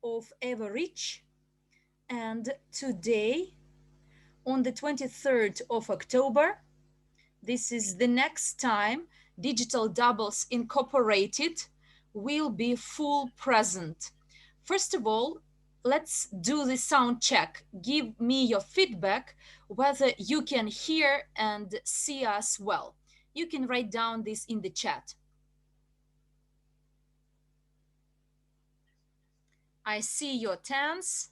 of Evorich, and today, on the 23rd of October, this is the next time Digital Doubles Incorporated will be full present. First of all, let's do the sound check. Give me your feedback whether you can hear and see us well. You can write down this in the chat. I see your tens.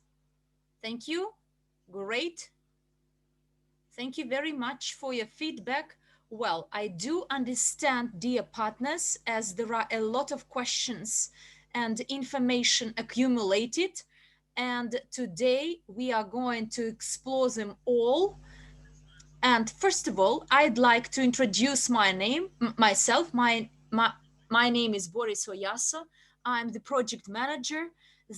Thank you. Great. Thank you very much for your feedback. Well, I do understand, dear partners, as there are a lot of questions and information accumulated. And today we are going to explore them all. And first of all, I'd like to introduce myself. My name is Boris Oyaso. I'm the project manager,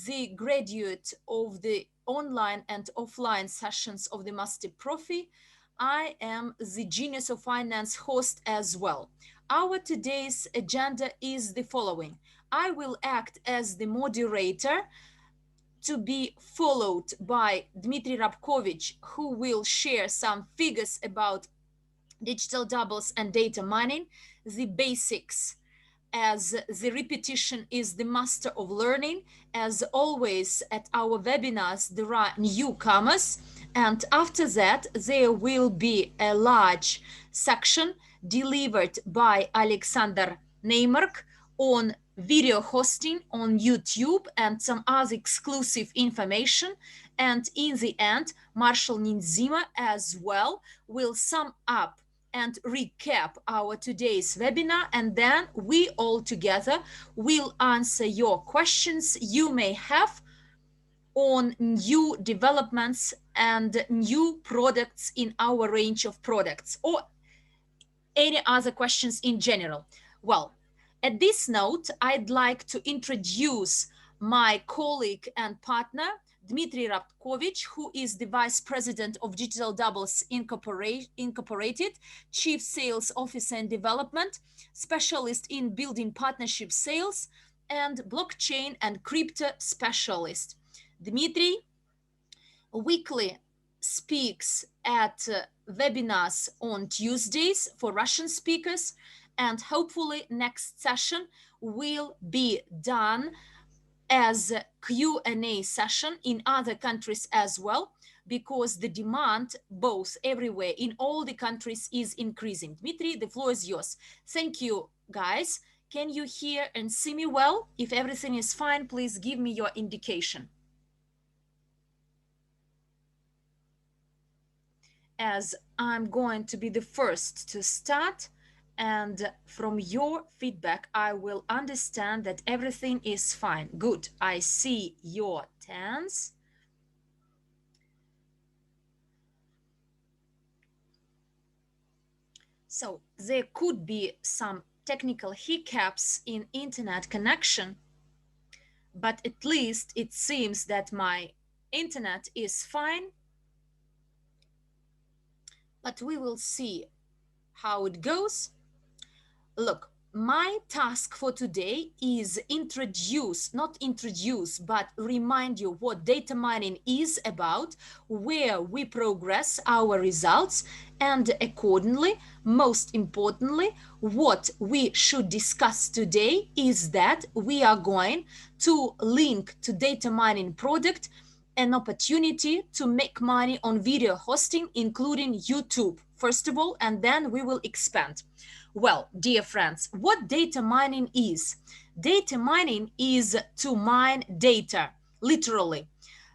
the graduate of the online and offline sessions of the Master Profi. I am the Genius of Finance host as well. Our today's agenda is the following. I will act as the moderator, to be followed by Dmitry Rabkovich, who will share some figures about digital doubles and data mining, the basics, as the repetition is the master of learning. As always, at our webinars, there are newcomers. And after that, there will be a large section delivered by Alexander Neymark on video hosting on YouTube and some other exclusive information. And in the end, Marshall Ninzima as well will sum up and recap our today's webinar, and then we all together will answer your questions you may have on new developments and new products in our range of products, or any other questions in general. Well, at this note, I'd like to introduce my colleague and partner, Dmitry Rabkovich, who is the Vice President of Digital Doubles Incorporated, Chief Sales Officer and Development, Specialist in Building Partnership Sales, and Blockchain and Crypto Specialist. Dmitry weekly speaks at webinars on Tuesdays for Russian speakers, and hopefully next session will be done as a Q&A session in other countries as well, because the demand both everywhere in all the countries is increasing. Dmitry, the floor is yours. Thank you, guys. Can you hear and see me well? If everything is fine, please give me your indication. As I'm going to be the first to start, and from your feedback, I will understand that everything is fine. Good. I see your tens. So there could be some technical hiccups in internet connection, but at least it seems that my internet is fine. But we will see how it goes. Look, my task for today is not introduce, but remind you what data mining is about, where we progress our results, and accordingly, most importantly, what we should discuss today is that we are going to link to data mining product an opportunity to make money on video hosting, including YouTube, first of all, and then we will expand. Well, dear friends, what data mining is? Data mining is to mine data, literally,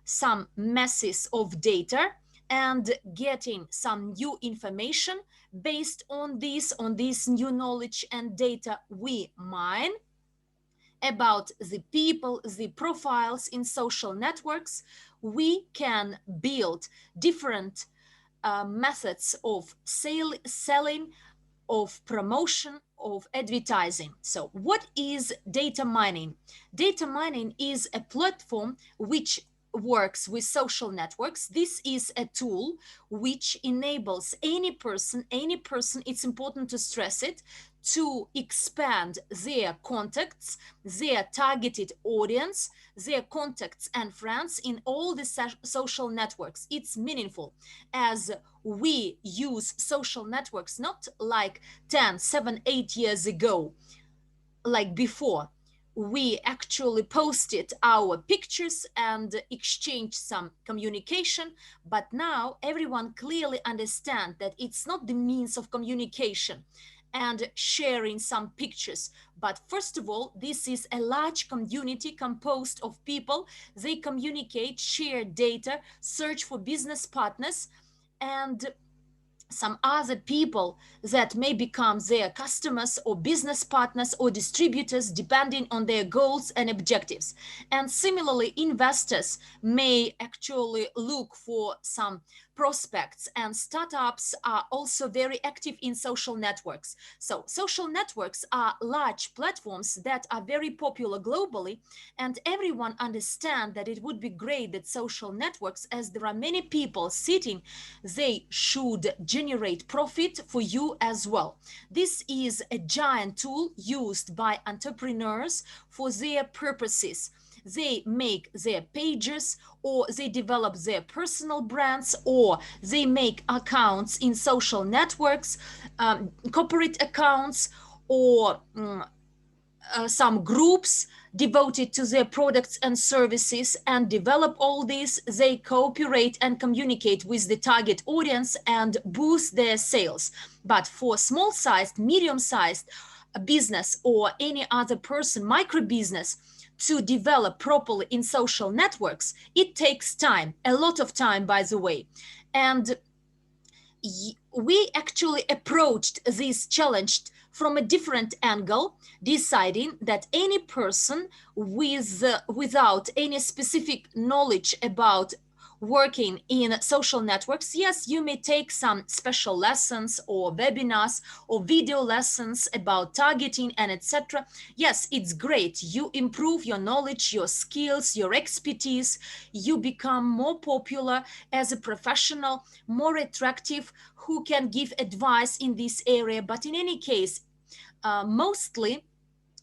some masses of data, and getting some new information based on this new knowledge and data we mine about the people, the profiles in social networks. We can build different methods of selling, of promotion, of advertising. So what is data mining? Data mining is a platform which works with social networks. This is a tool which enables any person, it's important to stress it, to expand their contacts, their targeted audience, their contacts and friends in all the social networks. It's meaningful, as we use social networks not like 10, 7, 8 years ago, like before. We actually posted our pictures and exchanged some communication, but now everyone clearly understands that it's not the means of communication and sharing some pictures, but first of all, this is a large community composed of people. They communicate, share data, search for business partners, and some other people that may become their customers or business partners or distributors depending on their goals and objectives. And similarly, investors may actually look for some prospects, and startups are also very active in social networks. So social networks are large platforms that are very popular globally, and everyone understands that it would be great that social networks, as there are many people sitting, they should generate profit for you as well. This is a giant tool used by entrepreneurs for their purposes. They make their pages, or they develop their personal brands, or they make accounts in social networks, corporate accounts, or some groups devoted to their products and services, and develop all this. They cooperate and communicate with the target audience and boost their sales. But for small sized, medium sized business or any other person, micro business, to develop properly in social networks, it takes time, a lot of time, by the way. And we actually approached this challenge from a different angle, deciding that any person without any specific knowledge about working in social networks, yes, you may take some special lessons or webinars or video lessons about targeting and etc. Yes, it's great. You improve your knowledge, your skills, your expertise. You become more popular as a professional, more attractive, who can give advice in this area. But in any case, mostly,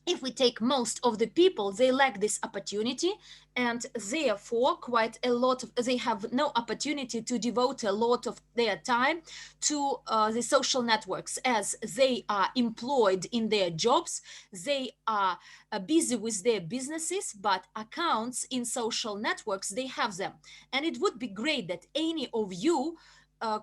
if we take most of the people, they lack this opportunity, and therefore quite a lot of, they have no opportunity to devote a lot of their time to the social networks, as they are employed in their jobs. They are busy with their businesses, but accounts in social networks, they have them. And it would be great that any of you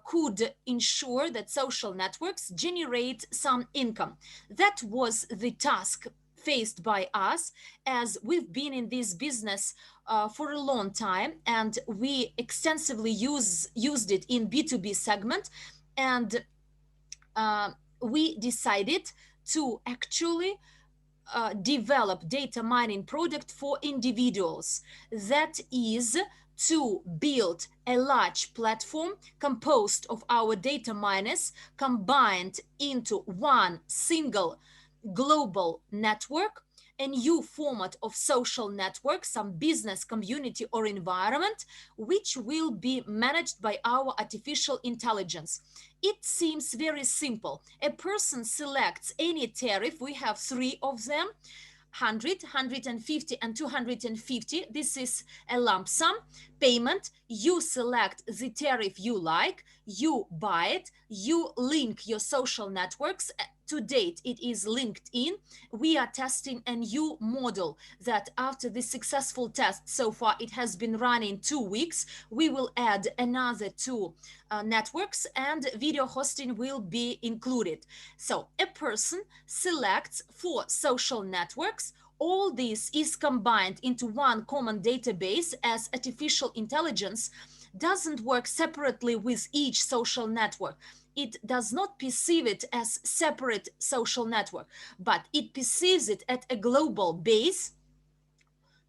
could ensure that social networks generate some income. That was the task faced by us, as we've been in this business for a long time, and we extensively used it in B2B segment. And uh, we decided to actually develop data mining product for individuals. That is to build a large platform composed of our data miners combined into one single global network, a new format of social network, some business community or environment, which will be managed by our artificial intelligence. It seems very simple. A person selects any tariff. We have three of them: 100, 150, and 250. This is a lump sum payment. You select the tariff you like, you buy it, you link your social networks. To date, it is LinkedIn. We are testing a new model that, after the successful test so far, it has been running 2 weeks. We will add another two networks, and video hosting will be included. So a person selects for social networks. All this is combined into one common database, as artificial intelligence doesn't work separately with each social network. It does not perceive it as separate social network, but it perceives it at a global base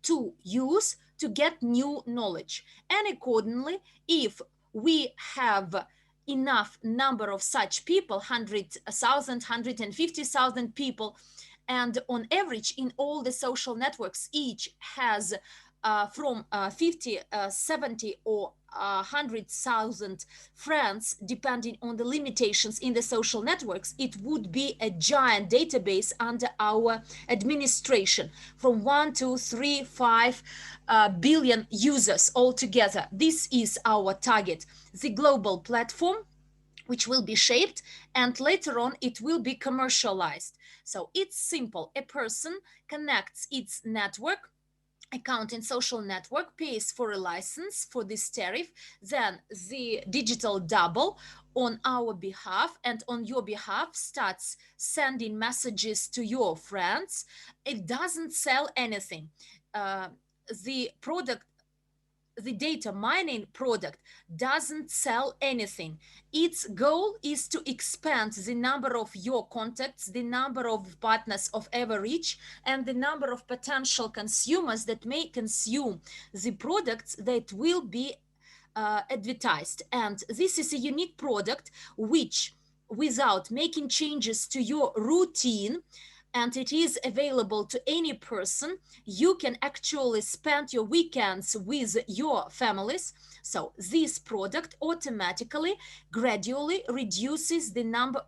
to use to get new knowledge. And accordingly, if we have enough number of such people, 100,000, 150,000 people, and on average in all the social networks, each has from 50, 70, or 100,000 friends, depending on the limitations in the social networks, it would be a giant database under our administration from 1, 2, 3, 5 billion users altogether. This is our target, the global platform, which will be shaped and later on it will be commercialized. So it's simple. A person connects its network account in social network, pays for a license for this tariff, then the digital double on our behalf and on your behalf starts sending messages to your friends. It doesn't sell anything. uh, the product, the data mining product, doesn't sell anything. Its goal is to expand the number of your contacts, the number of partners of Evorich, and the number of potential consumers that may consume the products that will be advertised. And this is a unique product which, without making changes to your routine, and it is available to any person, you can actually spend your weekends with your families. So this product automatically, gradually reduces the number,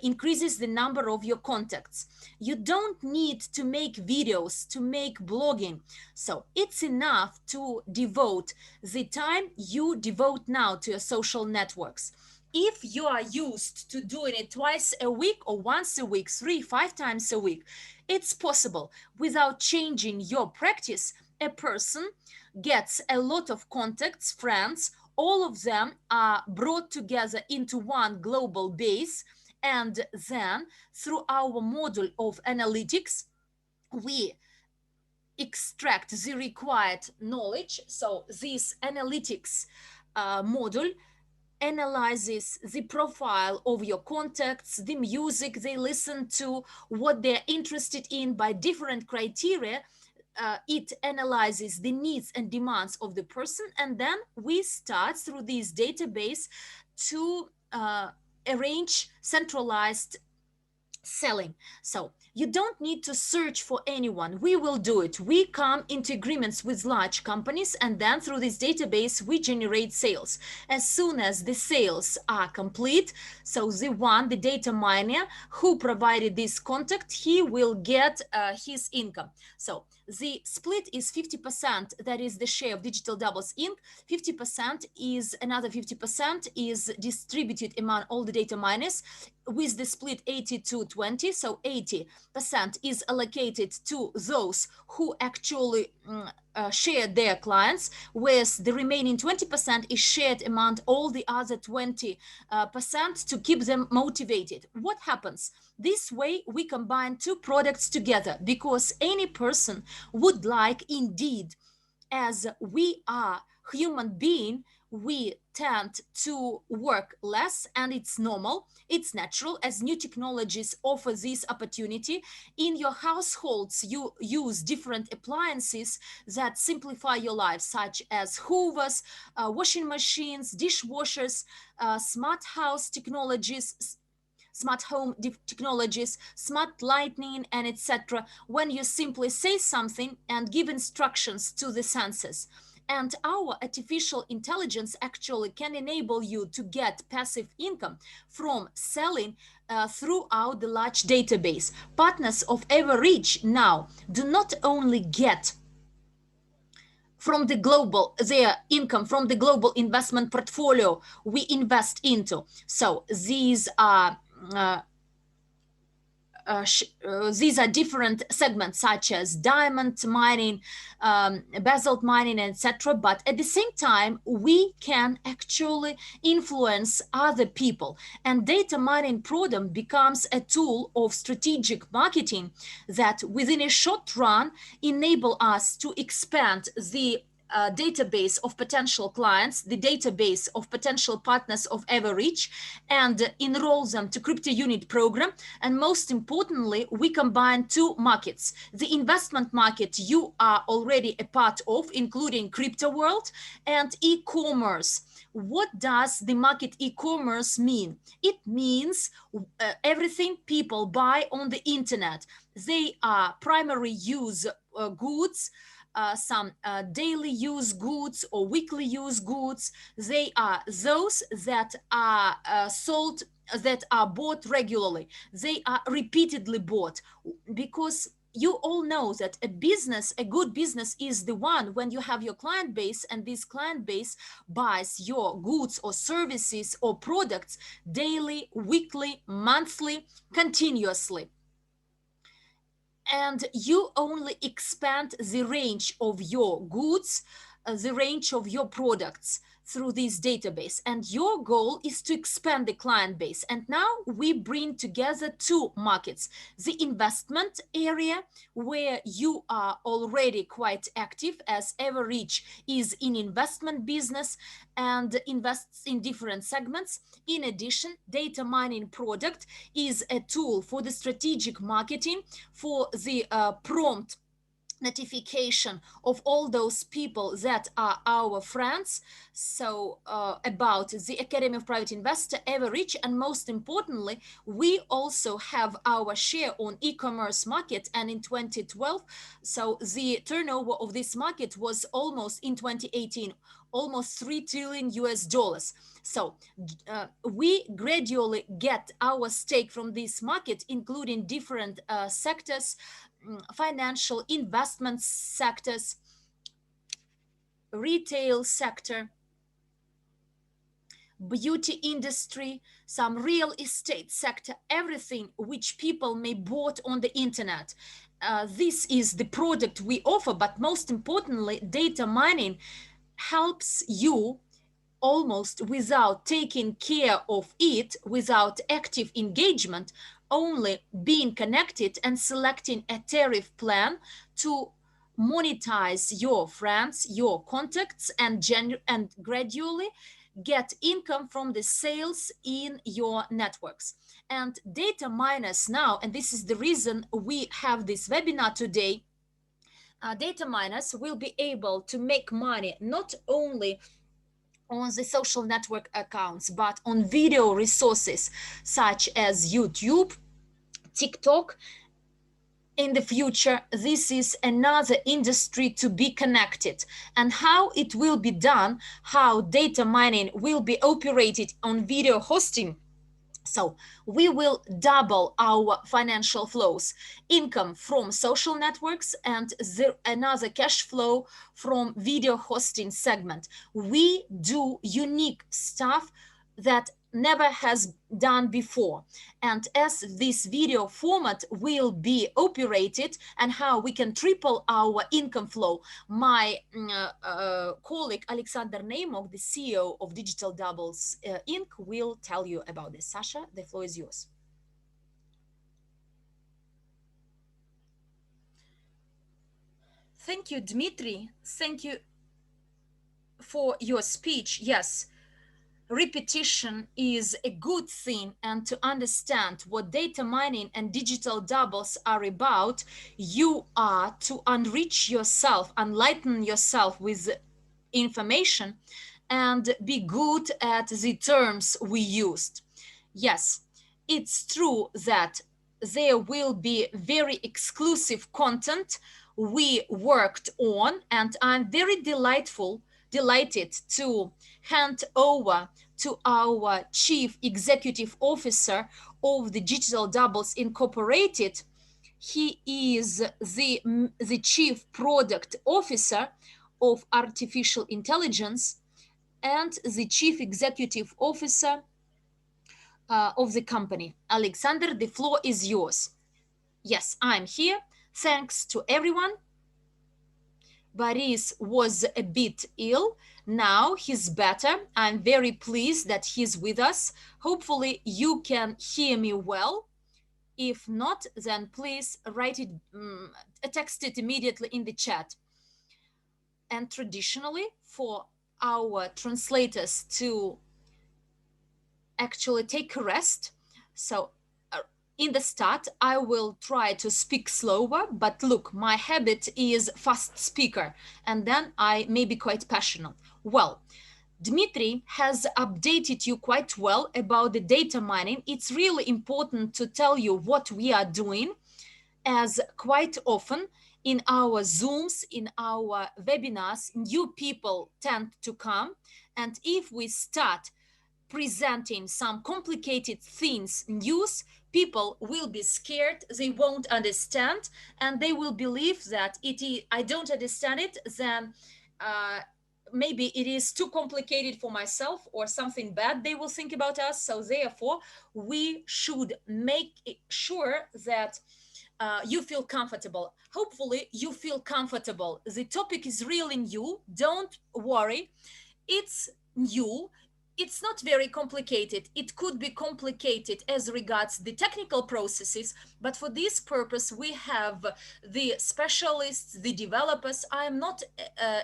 increases the number of your contacts. You don't need to make videos, to make blogging. So it's enough to devote the time you devote now to your social networks. If you are used to doing it twice a week or once a week, 3, 5 times a week, it's possible. Without changing your practice, a person gets a lot of contacts, friends, all of them are brought together into one global base, and then through our model of analytics, we extract the required knowledge. So this analytics model analyzes the profile of your contacts, the music they listen to, what they're interested in by different criteria. It analyzes the needs and demands of the person, and then we start through this database to arrange centralized selling. So you don't need to search for anyone. We will do it. We come into agreements with large companies, and then through this database we generate sales. As soon as the sales are complete, so the data miner who provided this contact, he will get his income. So the split is 50%, that is the share of Digital Doubles Inc. 50% is another 50% is distributed among all the data miners with the split 80 to 20. So 80% is allocated to those who actually share their clients, whereas the remaining 20% is shared among all the other 20% to keep them motivated. What happens? This way we combine two products together, because any person would like, indeed, as we are human being, we tend to work less, and it's normal, it's natural, as new technologies offer this opportunity. In your households you use different appliances that simplify your life, such as hoovers, washing machines, dishwashers, smart house technologies, smart home technologies, smart lighting, and etc., when you simply say something and give instructions to the sensors. And our artificial intelligence actually can enable you to get passive income from selling throughout the large database. Partners of Evorich now do not only get from the global their income from the global investment portfolio we invest into. So uh, these are different segments such as diamond mining, basalt mining, etc. But at the same time, we can actually influence other people. And data mining product becomes a tool of strategic marketing that within a short run enable us to expand the database of potential clients, the database of potential partners of Evorich, and enroll them to crypto unit program. And most importantly, we combine two markets: the investment market you are already a part of, including crypto world, and e-commerce. What does the market e-commerce mean? It means everything people buy on the internet. They are primary use goods, some daily use goods or weekly use goods. They are those that are sold, that are bought regularly. They are repeatedly bought, because you all know that a business, a good business, is the one when you have your client base, and this client base buys your goods or services or products daily, weekly, monthly, continuously. And you only expand the range of your goods, the range of your products through this database. And your goal is to expand the client base. And now we bring together two markets: the investment area, where you are already quite active, as Evorich is in investment business and invests in different segments. In addition, data mining product is a tool for the strategic marketing, for the prompt notification of all those people that are our friends. So about the Academy of Private Investor, Evorich, and most importantly, we also have our share on e-commerce market. And in 2012, so the turnover of this market was almost, in 2018, almost 3 trillion US dollars. So we gradually get our stake from this market, including different sectors, financial investment sectors, retail sector, beauty industry, some real estate sector, everything which people may bought on the internet. This is the product we offer, but most importantly, data mining helps you almost without taking care of it, without active engagement, only being connected and selecting a tariff plan to monetize your friends, your contacts, and gradually get income from the sales in your networks. And data miners now, and this is the reason we have this webinar today, data miners will be able to make money not only on the social network accounts, but on video resources such as YouTube, TikTok. In the future, this is another industry to be connected. And how it will be done, how data mining will be operated on video hosting. So we will double our financial flows, income from social networks, and another cash flow from video hosting segment. We do unique stuff that never has done before. And as this video format will be operated, and how we can triple our income flow, my colleague Alexander Neymog, the CEO of Digital Doubles Inc., will tell you about this. Sasha, the floor is yours. Thank you, Dmitry. Thank you for your speech. Yes, repetition is a good thing, and to understand what data mining and digital doubles are about, you are to enrich yourself, enlighten yourself with information, and be good at the terms we used. Yes, it's true that there will be very exclusive content we worked on, and I'm very delighted to hand over to our Chief Executive Officer of the Digital Doubles Incorporated. He is the Chief Product Officer of Artificial Intelligence and the Chief Executive Officer of the company. Alexander, the floor is yours. Yes, I'm here. Thanks to everyone. Boris was a bit ill. Now he's better. I'm very pleased that he's with us. Hopefully you can hear me well. If not, then please write it, text it immediately in the chat. And traditionally, for our translators to actually take a rest, so in the start, I will try to speak slower, but look, my habit is fast speaker, and then I may be quite passionate. Well, Dmitry has updated you quite well about the data mining. It's really important to tell you what we are doing, as quite often in our Zooms, in our webinars, new people tend to come. And if we start presenting some complicated things, news, people will be scared, they won't understand, and they will believe that I don't understand it, then uh, maybe it is too complicated for myself, or something bad they will think about us. So therefore, we should make sure that you feel comfortable. Hopefully you feel comfortable. The topic is really new, don't worry, it's new. It's not very complicated. It could be complicated as regards the technical processes, but for this purpose we have the specialists, the developers. I am not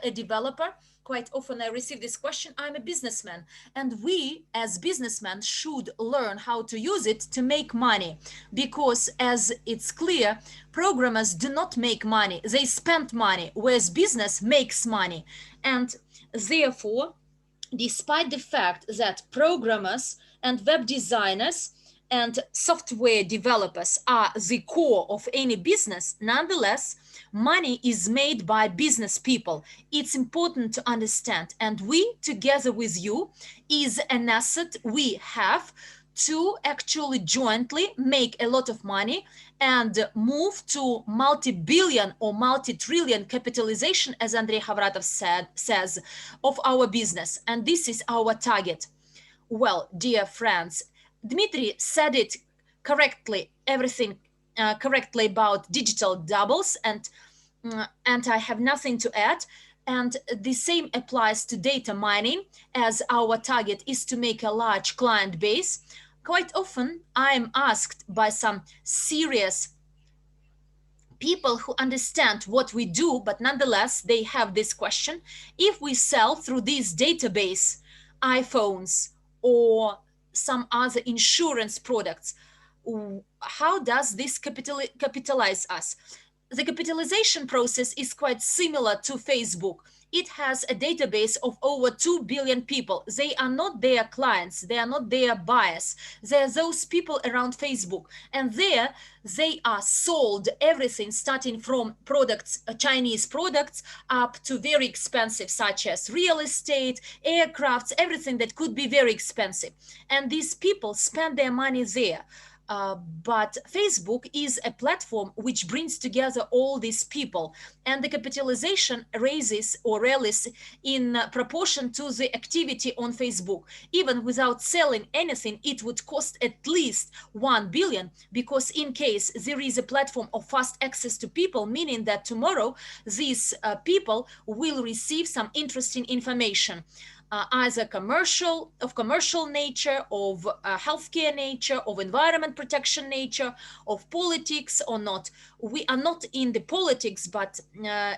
a developer. Quite often I receive this question. I'm a businessman, and we as businessmen should learn how to use it to make money, because as it's clear, programmers do not make money, they spend money, whereas business makes money. And therefore, despite the fact that programmers and web designers and software developers are the core of any business, nonetheless, money is made by business people. It's important to understand. And we, together with you, is an asset we have to actually jointly make a lot of money and move to multi-billion or multi-trillion capitalization, as Andrei Havratov says, of our business. And this is our target. Well, dear friends, Dmitry said it correctly, everything correctly about digital doubles, and I have nothing to add. And the same applies to data mining, as our target is to make a large client base. Quite often, I am asked by some serious people who understand what we do, but nonetheless, they have this question: if we sell through this database iPhones or some other insurance products, how does this capitalize us? The capitalization process is quite similar to Facebook. It has a database of over 2 billion people. They are not their clients, they are not their buyers. They are those people around Facebook. And there they are sold everything, starting from products, Chinese products, up to very expensive, such as real estate, aircrafts, everything that could be very expensive. And these people spend their money there. But Facebook is a platform which brings together all these people, and the capitalization raises or rallies in proportion to the activity on Facebook. Even without selling anything, it would cost at least 1 billion, because in case there is a platform of fast access to people, meaning that tomorrow these people will receive some interesting information, either commercial nature, of healthcare nature, of environment protection nature, of politics or not. We are not in the politics, but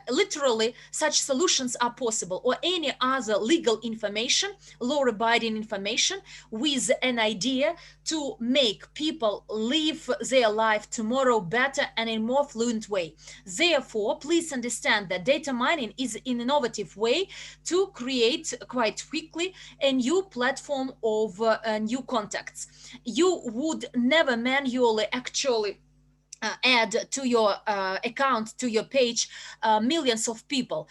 literally such solutions are possible, or any other legal information, law-abiding information, with an idea to make people live their life tomorrow better and in more fluent way. Therefore, please understand that data mining is an innovative way to create quite quickly a new platform of new contacts. You would never manually actually add to your account, to your page, millions of people.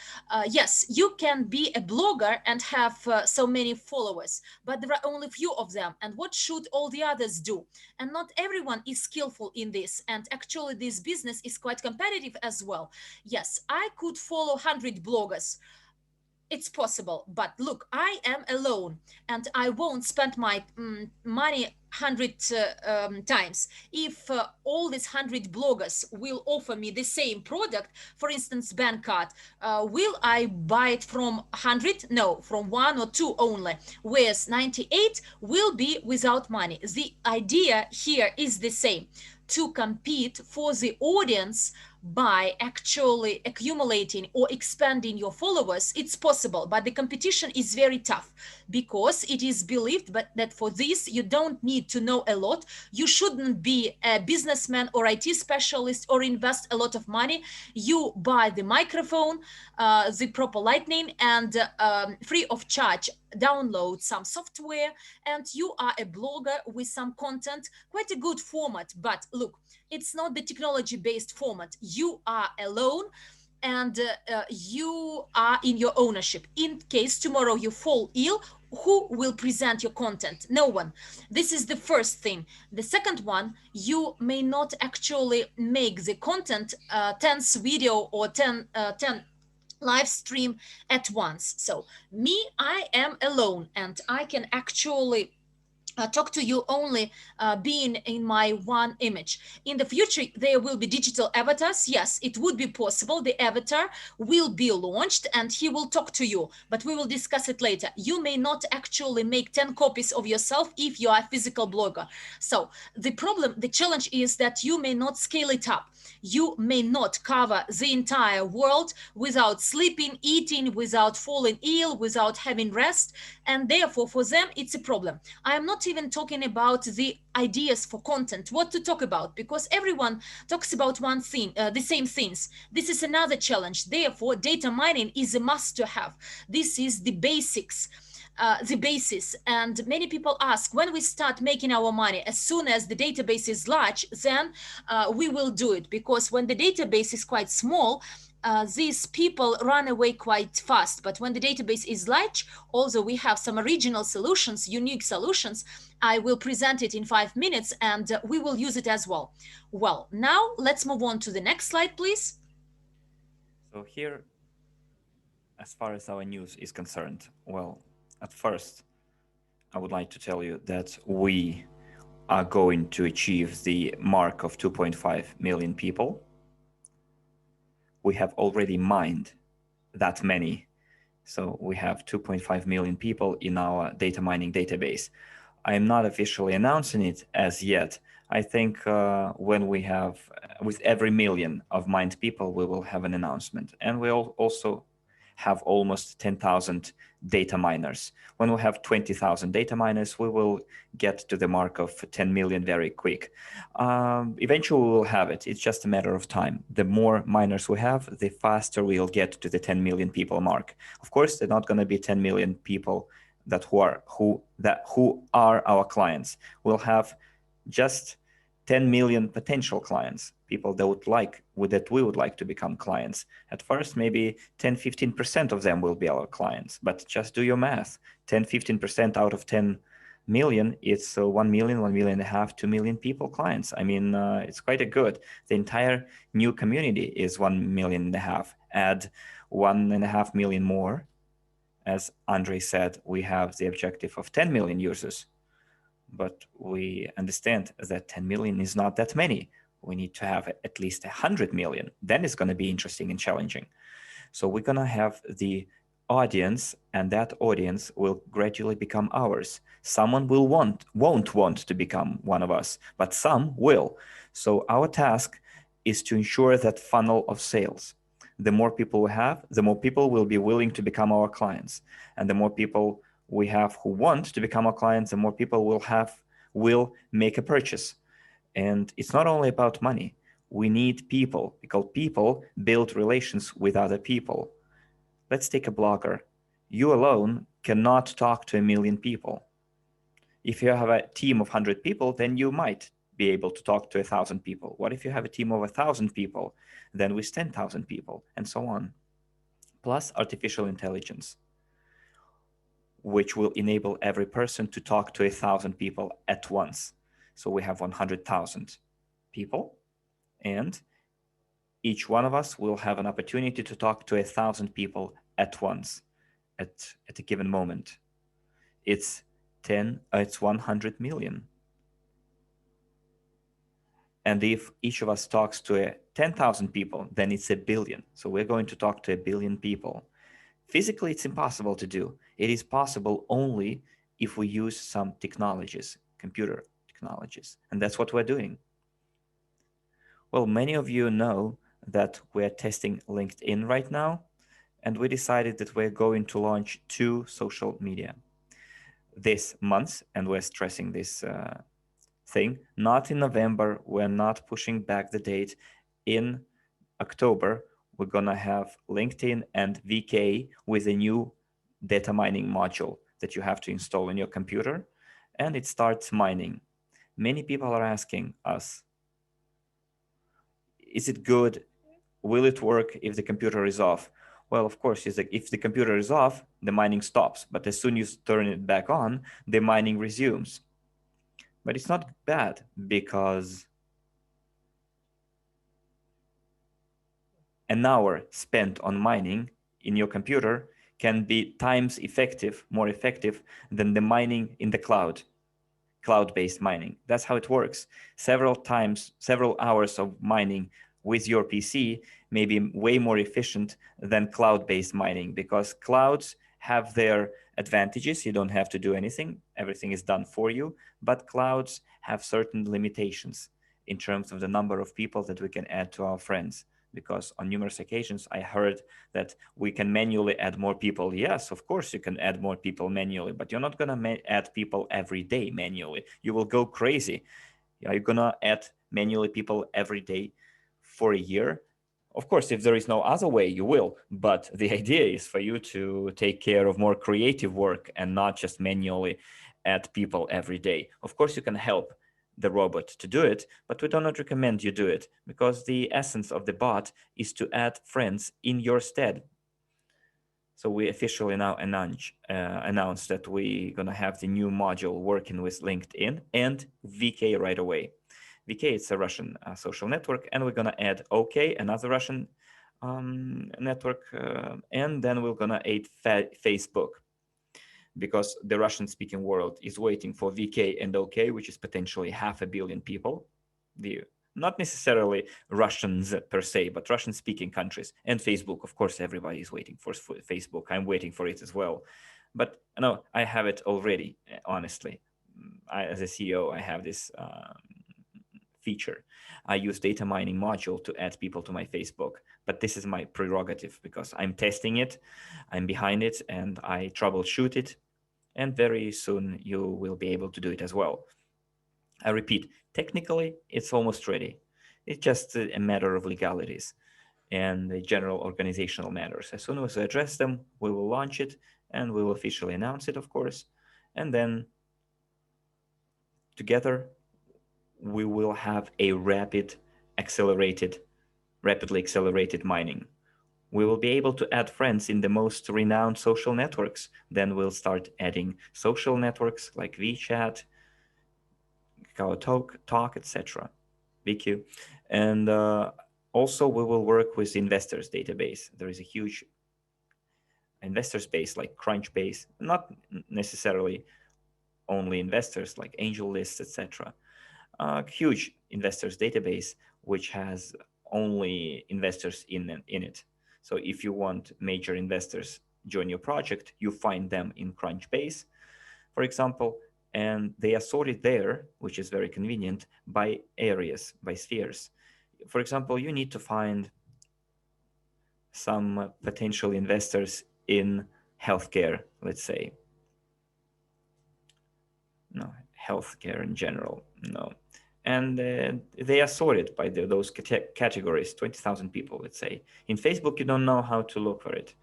Yes, you can be a blogger and have so many followers, but there are only few of them. And what should all the others do? And not everyone is skillful in this. And actually, this business is quite competitive as well. Yes, I could follow 100 bloggers. It's possible, but look, I am alone, and I won't spend my money 100 times. If all these 100 bloggers will offer me the same product, for instance bank card, will I buy it from 100? No, from one or two only, whereas 98 will be without money. The idea here is the same: to compete for the audience by actually accumulating or expanding your followers. It's possible, but the competition is very tough, because it is believed that for this you don't need to know a lot. You shouldn't be a businessman or IT specialist or invest a lot of money. You buy the microphone, the proper lightning, and free of charge download some software, and you are a blogger with some content, quite a good format. But look, It's not the technology based format. You are alone, and you are in your ownership. In case tomorrow you fall ill, who will present your content? No one. This is the first thing. The second one, you may not actually make the content 10th video or 10 live stream at once. So me, I am alone, and I can actually talk to you only being in my one image. In the future, there will be digital avatars. Yes, it would be possible. The avatar will be launched and he will talk to you, but we will discuss it later. You may not actually make 10 copies of yourself if you are a physical blogger. So the challenge is that you may not scale it up. You may not cover the entire world without sleeping, eating, without falling ill, without having rest, and therefore for them it's a problem. I am not even talking about the ideas for content, what to talk about, because everyone talks about one thing, the same things. This is another challenge. Therefore, data mining is a must to have. This is the basics. The basis, and many people ask, when we start making our money? As soon as the database is large, then we will do it, because when the database is quite small, these people run away quite fast. But when the database is large, although we have some original solutions, unique solutions, I will present it in 5 minutes, and we will use it as well. Well, now let's move on to the next slide, please. So here, as far as our news is concerned, well, at first, I would like to tell you that we are going to achieve the mark of 2.5 million people. We have already mined that many. So we have 2.5 million people in our data mining database. I am not officially announcing it as yet. I think when we have, with every million of mined people, we will have an announcement. And we also have almost 10,000 data miners. When we have 20,000 data miners, we will get to the mark of 10 million very quick. Eventually we will have it. It's just a matter of time. The more miners we have, the faster we'll get to the 10 million people mark. Of course, they're not going to be 10 million people who are our clients. We'll have just 10 million potential clients, people that we would like to become clients. At first, maybe 10-15% of them will be our clients, but just do your math. 10-15% out of 10 million, it's 1 million, 1.5 million, 2 million people clients. I mean, it's quite a good. The entire NEEW community is 1.5 million. Add 1.5 million more. As Andrei said, we have the objective of 10 million users, but we understand that 10 million is not that many. We need to have at least 100 million. Then it's going to be interesting and challenging. So we're going to have the audience, and that audience will gradually become ours. Someone won't want to become one of us, but some will. So our task is to ensure that funnel of sales. The more people we have, the more people will be willing to become our clients. And the more people we have who want to become our clients, the more people will make a purchase. And it's not only about money. We need people, because people build relations with other people. Let's take a blogger. You alone cannot talk to 1 million people. If you have a team of 100 people, then you might be able to talk to 1,000 people. What if you have a team of 1,000 people? Then with 10,000 people, and so on. Plus artificial intelligence, which will enable every person to talk to 1,000 people at once. So we have 100,000 people, and each one of us will have an opportunity to talk to 1,000 people at once, at a given moment. It's 100 million. And if each of us talks to 10,000 people, then it's 1 billion. So we're going to talk to 1 billion people. Physically, it's impossible to do. It is possible only if we use some technologies, computer technologies. And that's what we're doing. Well, many of you know that we're testing LinkedIn right now, and we decided that we're going to launch 2 social media this month, and we're stressing this thing. Not in November, we're not pushing back the date. In October, we're gonna have LinkedIn and VK with a new data mining module that you have to install in your computer, and it starts mining. Many people are asking us, Is it good? Will it work if the computer is off? Well, of course, is like if the computer is off, the mining stops. But as soon as you turn it back on, the mining resumes. But it's not bad because an hour spent on mining in your computer can be times effective, more effective than the mining in the cloud-based mining. That's how it works. Several times, several hours of mining with your PC may be way more efficient than cloud-based mining because clouds have their advantages. You don't have to do anything. Everything is done for you. But clouds have certain limitations in terms of the number of people that we can add to our friends. Because on numerous occasions, I heard that we can manually add more people. Yes, of course, you can add more people manually, but you're not going to add people every day manually. You will go crazy. Are you going to add manually people every day for a year? Of course, if there is no other way, you will. But the idea is for you to take care of more creative work and not just manually add people every day. Of course, you can help the robot to do it, but we do not recommend you do it because the essence of the bot is to add friends in your stead. So we officially now announced that we're gonna have the new module working with LinkedIn and VK right away. VK it's a Russian social network, and we're gonna add OK, another Russian network, and then we're gonna add Facebook because the Russian-speaking world is waiting for VK and OK, which is potentially 500 million people. The not necessarily Russians per se, but Russian-speaking countries and Facebook. Of course, everybody is waiting for Facebook. I'm waiting for it as well, but no, I have it already. Honestly, as a CEO, I have this feature. I use data mining module to add people to my Facebook, but this is my prerogative because I'm testing it, I'm behind it, and I troubleshoot it, and very soon you will be able to do it as well. I repeat, technically, it's almost ready. It's just a matter of legalities and the general organizational matters. As soon as we address them, we will launch it and we will officially announce it, of course. And then together, we will have a rapidly accelerated mining. We will be able to add friends in the most renowned social networks. Then we'll start adding social networks like WeChat, Talk, etc. BQ. And also we will work with investors database. There is a huge investors base like Crunchbase, not necessarily only investors like AngelList, etc. Huge investors database which has only investors in it. So if you want major investors join your project, you find them in Crunchbase, for example, and they are sorted there, which is very convenient, by areas, by spheres. For example, you need to find some potential investors in healthcare, let's say. No, healthcare in general, no. And they are sorted by those categories, 20,000 people, let's say. In Facebook, you don't know how to look for it.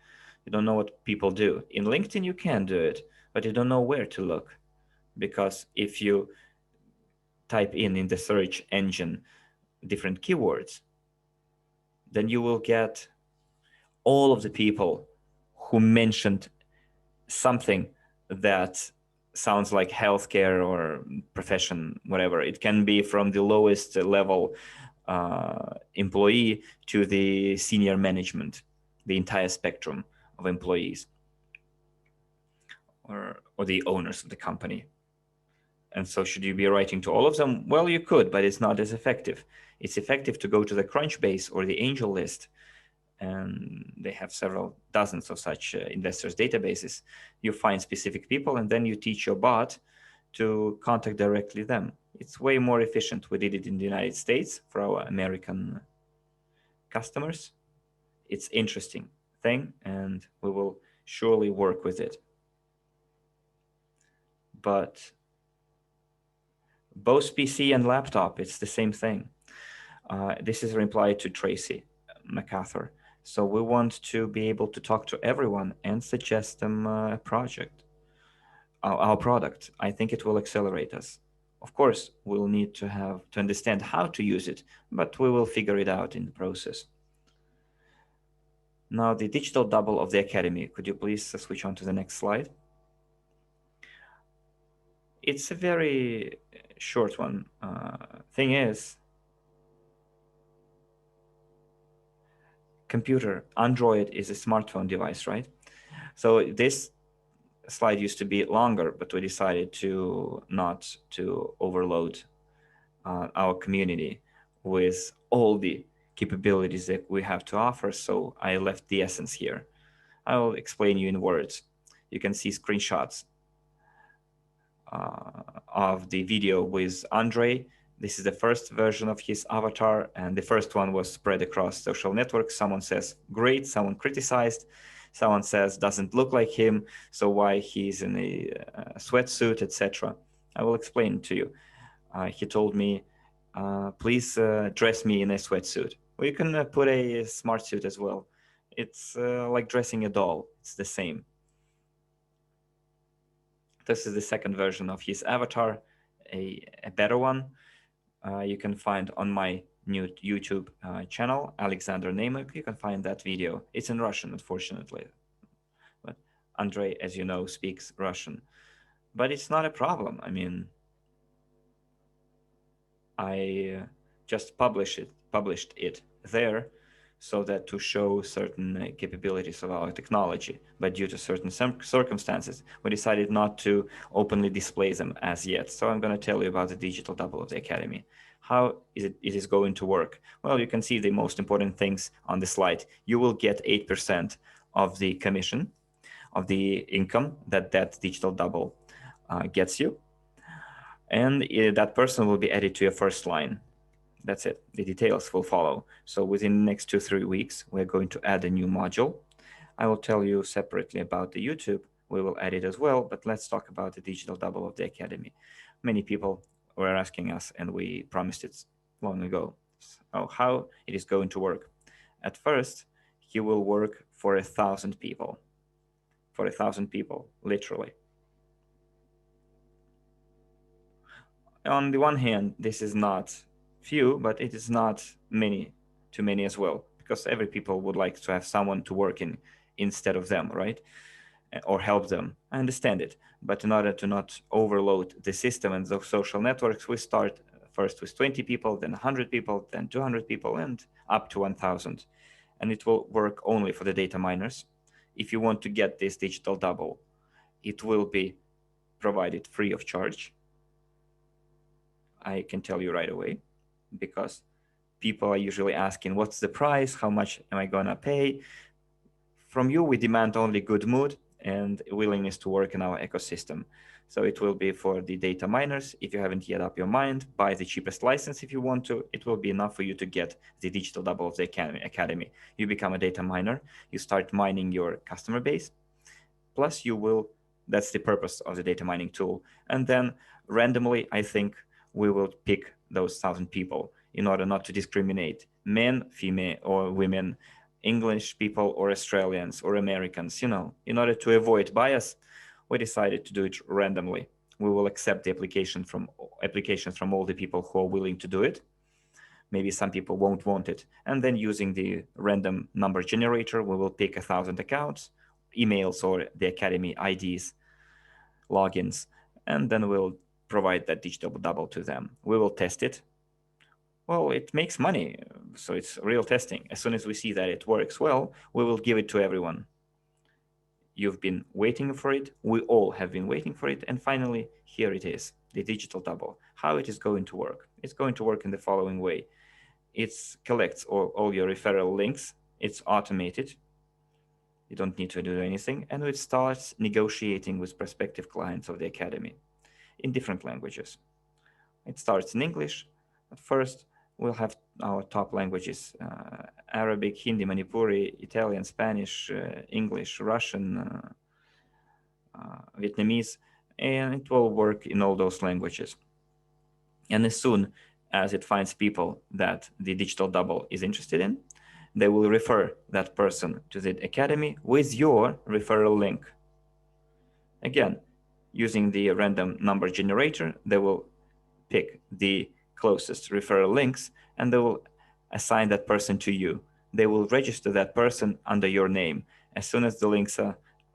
You don't know what people do. In LinkedIn, you can do it, but you don't know where to look. Because if you type in the search engine different keywords, then you will get all of the people who mentioned something that sounds like healthcare or profession, whatever. It can be from the lowest level employee to the senior management, the entire spectrum of employees or the owners of the company. And so should you be writing to all of them? Well, you could, but it's not as effective. It's effective to go to the Crunchbase or the Angel List, and they have several dozens of such investors databases. You find specific people, and then you teach your bot to contact directly them. It's way more efficient. We did it in the United States for our American customers. It's interesting thing, and we will surely work with it. But both PC and laptop, it's the same thing. This is a reply to Tracy MacArthur. So we want to be able to talk to everyone and suggest them a project, our product. I think it will accelerate us. Of course, we'll need to have to understand how to use it, but we will figure it out in the process. Now, the digital double of the academy. Could you please switch on to the next slide? It's a very short one. Thing is, computer, Android is a smartphone device, right? So this slide used to be longer, but we decided to not to overload our community with all the capabilities that we have to offer. So I left the essence here. I'll explain you in words. You can see screenshots of the video with Andre. This is the first version of his avatar, and the first one was spread across social networks. Someone says, great, someone criticized, someone says, doesn't look like him, so why he's in a sweatsuit, etc. I will explain to you. He told me, please dress me in a sweatsuit. Or you can put a smart suit as well. It's like dressing a doll, it's the same. This is the second version of his avatar, a better one. You can find on my new YouTube channel, Alexander Nemec. You can find that video. It's in Russian, unfortunately. But Andrei, as you know, speaks Russian. But it's not a problem. I mean, I just published it there so that to show certain capabilities of our technology, but due to certain circumstances, we decided not to openly display them as yet. So I'm going to tell you about the digital double of the Academy. How it is going to work? Well, you can see the most important things on the slide. You will get 8% of the commission, of the income that digital double gets you. And that person will be added to your first line. That's it. The details will follow. So within the next 2-3 weeks, we're going to add a new module. I will tell you separately about the YouTube. We will add it as well, but let's talk about the digital double of the Academy. Many people were asking us, and we promised it long ago. So how it is going to work? At first, he will work for 1,000 people. For 1,000 people, literally. On the one hand, this is not few, but it is not many, too many as well, because every people would like to have someone to work in instead of them, right? Or help them. I understand it, but in order to not overload the system and the social networks, we start first with 20 people, then 100 people, then 200 people, and up to 1,000. And it will work only for the data miners. If you want to get this digital double, it will be provided free of charge. I can tell you right away, because people are usually asking, what's the price? How much am I gonna pay? From you, we demand only good mood and willingness to work in our ecosystem. So it will be for the data miners. If you haven't yet up your mind, buy the cheapest license if you want to. It will be enough for you to get the digital double of the academy. You become a data miner. You start mining your customer base. Plus you will, that's the purpose of the data mining tool. And then randomly, I think we will pick those 1,000 people in order not to discriminate men, female, or women, English people, or Australians, or Americans. In order to avoid bias, we decided to do it randomly. We will accept the applications from all the people who are willing to do it. Maybe some people won't want it. And then using the random number generator, we will pick 1,000 accounts, emails, or the Academy IDs, logins, and then we'll provide that digital double to them. We will test it. Well, it makes money, so it's real testing. As soon as we see that it works well, we will give it to everyone. You've been waiting for it. We all have been waiting for it. And finally, here it is, the digital double. How it is going to work? It's going to work in the following way. It collects all your referral links. It's automated. You don't need to do anything. And it starts negotiating with prospective clients of the Academy in different languages. It starts in English. At first, we'll have our top languages, Arabic, Hindi, Manipuri, Italian, Spanish, English, Russian, Vietnamese, and it will work in all those languages. And as soon as it finds people that the digital double is interested in, they will refer that person to the academy with your referral link. Again, using the random number generator, they will pick the closest referral links, and they will assign that person to you. They will register that person under your name. As soon as the links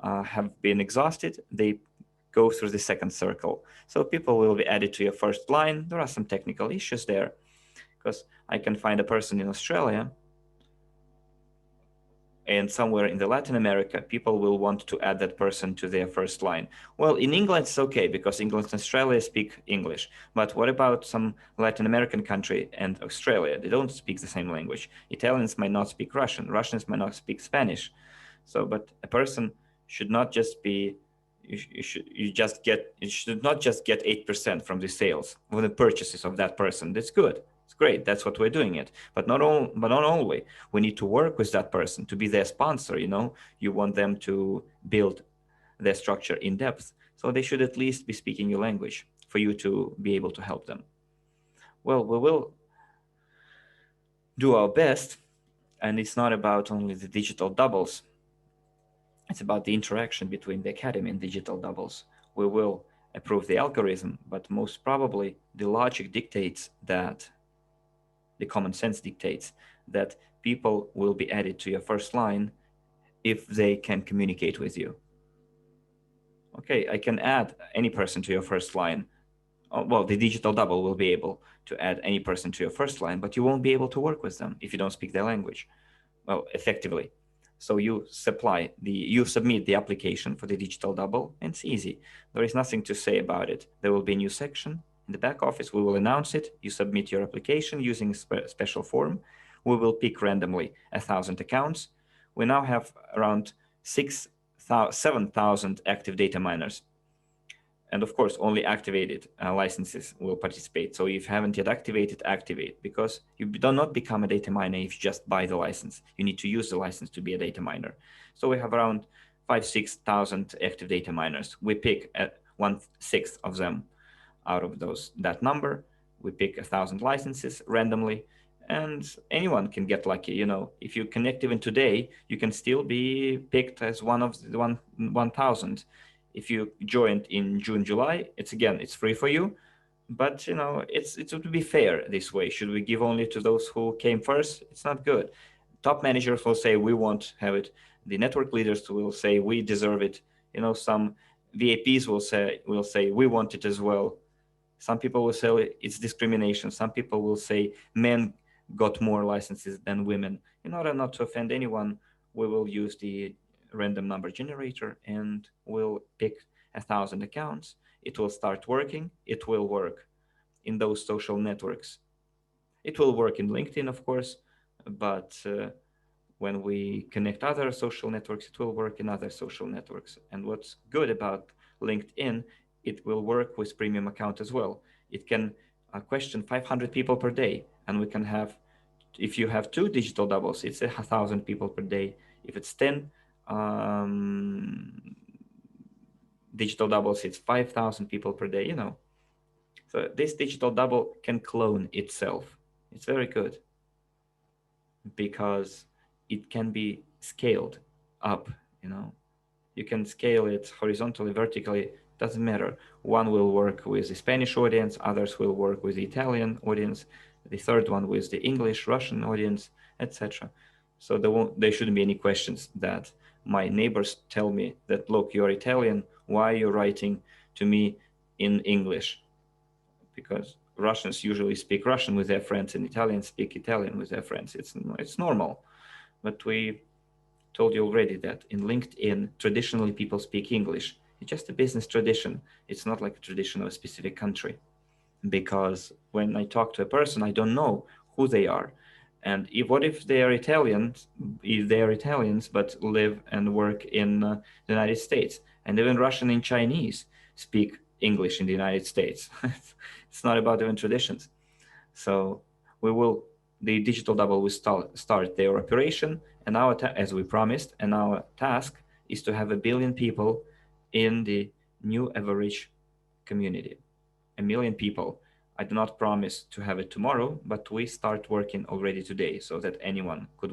have been exhausted, they go through the second circle. So people will be added to your first line. There are some technical issues there because I can find a person in Australia and somewhere in the Latin America, people will want to add that person to their first line. Well, in England, it's okay because England and Australia speak English. But what about some Latin American country and Australia? They don't speak the same language. Italians might not speak Russian. Russians might not speak Spanish. So, but a person should not just be you should not just get 8% from the sales from the purchases of that person. That's good. It's great. That's what we're doing it. But not only. We need to work with that person to be their sponsor. You want them to build their structure in depth. So they should at least be speaking your language for you to be able to help them. Well, we will do our best, and it's not about only the digital doubles. It's about the interaction between the academy and digital doubles. We will approve the algorithm, but most probably the logic dictates that, the common sense dictates that people will be added to your first line if they can communicate with you. Okay, I can add any person to your first line. Well, the digital double will be able to add any person to your first line, but you won't be able to work with them if you don't speak their language. Well, effectively. So you submit the application for the digital double, and it's easy. There is nothing to say about it. There will be a new section in the back office. We will announce it. You submit your application using a special form. We will pick randomly 1,000 accounts. We now have around 7,000 active data miners. And of course, only activated licenses will participate. So if you haven't yet activated, activate, because you do not become a data miner if you just buy the license. You need to use the license to be a data miner. So we have around 5,000-6,000 active data miners. We pick 1/6 of them out of that number. We pick 1,000 licenses randomly, and anyone can get lucky. If you connect even today, you can still be picked as one of the 1,000. If you joined in June, July, it's free for you. But it would be fair this way. Should we give only to those who came first? It's not good. Top managers will say we won't have it. The network leaders will say we deserve it. Some VAPs will say we want it as well. Some people will say it's discrimination. Some people will say men got more licenses than women. In order not to offend anyone, we will use the random number generator and we'll pick 1,000 accounts. It will start working. It will work in those social networks. It will work in LinkedIn, of course, but when we connect other social networks, it will work in other social networks. And what's good about LinkedIn, it will work with premium account as well. It can question 500 people per day, and we can have, if you have 2 digital doubles, it's 1,000 people per day. If it's 10 digital doubles, it's 5,000 people per day. So this digital double can clone itself. It's very good because it can be scaled up. You can scale it horizontally, vertically, doesn't matter. One will work with the Spanish audience, others will work with the Italian audience, the third one with the English, Russian audience, etc. So there shouldn't be any questions that my neighbors tell me that, look, you're Italian, why are you writing to me in English? Because Russians usually speak Russian with their friends and Italians speak Italian with their friends. It's normal. But we told you already that in LinkedIn, traditionally people speak English. It's just a business tradition. It's not like a tradition of a specific country. Because when I talk to a person, I don't know who they are. And what if they are Italians? If they are Italians but live and work in the United States, and even Russian and Chinese speak English in the United States. It's not about even traditions. So the digital double will start their operation, and as we promised, and our task is to have 1 billion people in the new Evorich community. 1 million people. I do not promise to have it tomorrow, but we start working already today so that anyone could